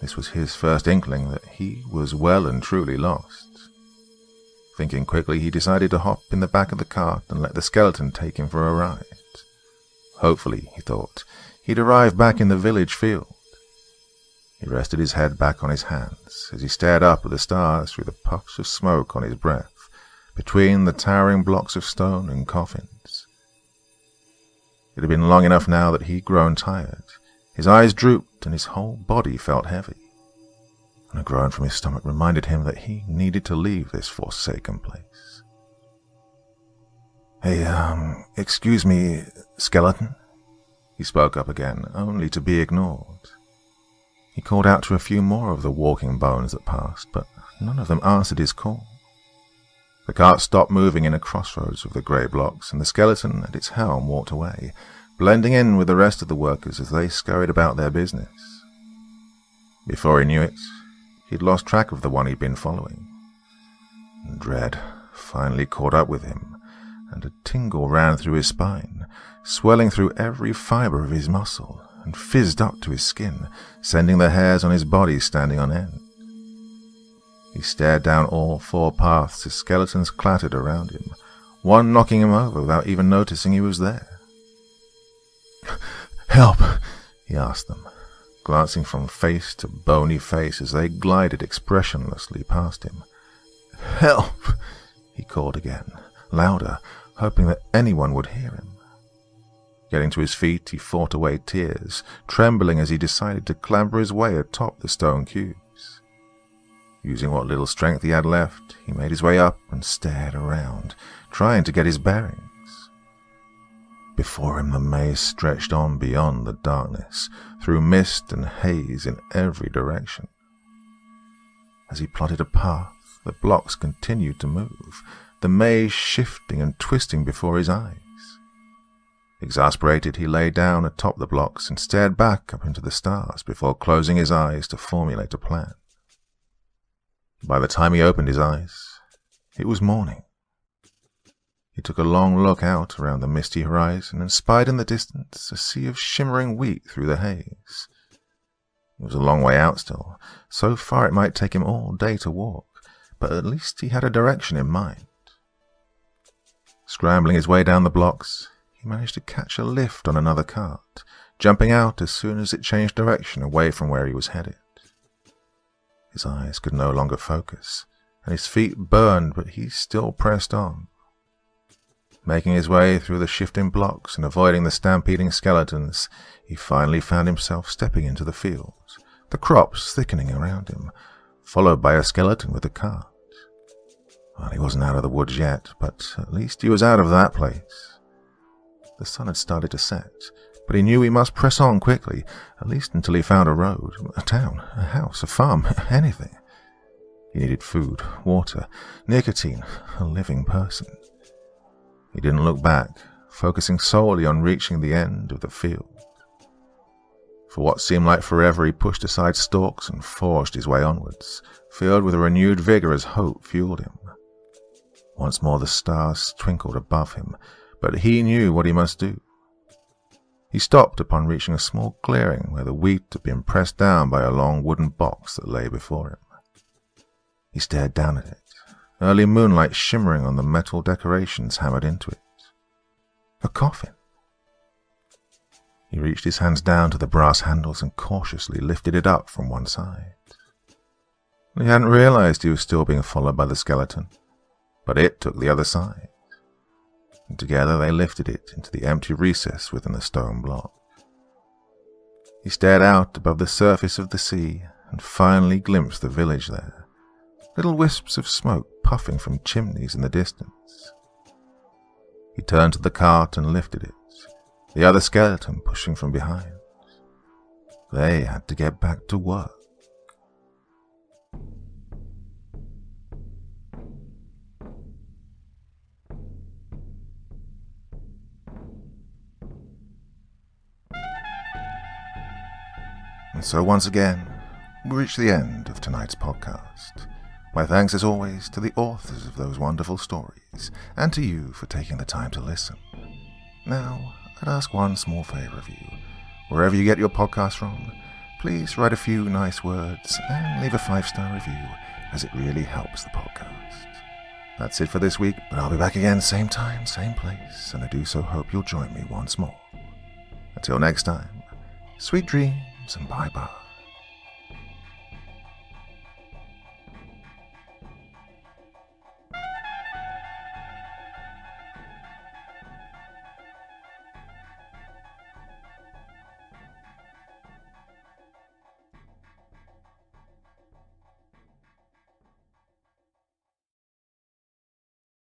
This was his first inkling that he was well and truly lost. Thinking quickly, he decided to hop in the back of the cart and let the skeleton take him for a ride. Hopefully, he thought, he'd arrive back in the village field. He rested his head back on his hands as he stared up at the stars through the puffs of smoke on his breath, between the towering blocks of stone and coffins. It had been long enough now that he'd grown tired. His eyes drooped and his whole body felt heavy. And a groan from his stomach reminded him that he needed to leave this forsaken place. "Hey, excuse me, skeleton?" He spoke up again, only to be ignored. He called out to a few more of the walking bones that passed, but none of them answered his call. The cart stopped moving in a crossroads of the grey blocks, and the skeleton at its helm walked away, blending in with the rest of the workers as they scurried about their business. Before he knew it, he'd lost track of the one he'd been following. Dread finally caught up with him, and a tingle ran through his spine, swelling through every fibre of his muscle, and fizzed up to his skin, sending the hairs on his body standing on end. He stared down all four paths as skeletons clattered around him, one knocking him over without even noticing he was there. "Help!" he asked them, glancing from face to bony face as they glided expressionlessly past him. "Help!" he called again, louder, hoping that anyone would hear him. Getting to his feet, he fought away tears, trembling as he decided to clamber his way atop the stone cubes. Using what little strength he had left, he made his way up and stared around, trying to get his bearings. Before him the maze stretched on beyond the darkness, through mist and haze in every direction. As he plotted a path, the blocks continued to move, the maze shifting and twisting before his eyes. Exasperated, he lay down atop the blocks and stared back up into the stars before closing his eyes to formulate a plan. By the time he opened his eyes, it was morning. He took a long look out around the misty horizon and spied in the distance a sea of shimmering wheat through the haze. It was a long way out still, so far it might take him all day to walk, but at least he had a direction in mind. Scrambling his way down the blocks, he managed to catch a lift on another cart, jumping out as soon as it changed direction away from where he was headed. His eyes could no longer focus, and his feet burned, but he still pressed on. Making his way through the shifting blocks and avoiding the stampeding skeletons, he finally found himself stepping into the fields, the crops thickening around him, followed by a skeleton with a cart. Well, he wasn't out of the woods yet, but at least he was out of that place. The sun had started to set, but he knew he must press on quickly, at least until he found a road, a town, a house, a farm, anything. He needed food, water, nicotine, a living person. He didn't look back, focusing solely on reaching the end of the field. For what seemed like forever, he pushed aside stalks and forged his way onwards, filled with a renewed vigor as hope fueled him. Once more the stars twinkled above him, but he knew what he must do. He stopped upon reaching a small clearing where the wheat had been pressed down by a long wooden box that lay before him. He stared down at it, early moonlight shimmering on the metal decorations hammered into it. A coffin. He reached his hands down to the brass handles and cautiously lifted it up from one side. He hadn't realized he was still being followed by the skeleton, but it took the other side, and together they lifted it into the empty recess within the stone block. He stared out above the surface of the sea and finally glimpsed the village there, little wisps of smoke puffing from chimneys in the distance. He turned to the cart and lifted it, the other skeleton pushing from behind. They had to get back to work. And so once again, we reach the end of tonight's podcast. My thanks as always to the authors of those wonderful stories, and to you for taking the time to listen. Now, I'd ask one small favor of you. Wherever you get your podcast from, please write a few nice words and leave a 5-star review, as it really helps the podcast. That's it for this week, but I'll be back again same time, same place, and I do so hope you'll join me once more. Until next time, sweet dreams and bye-bye.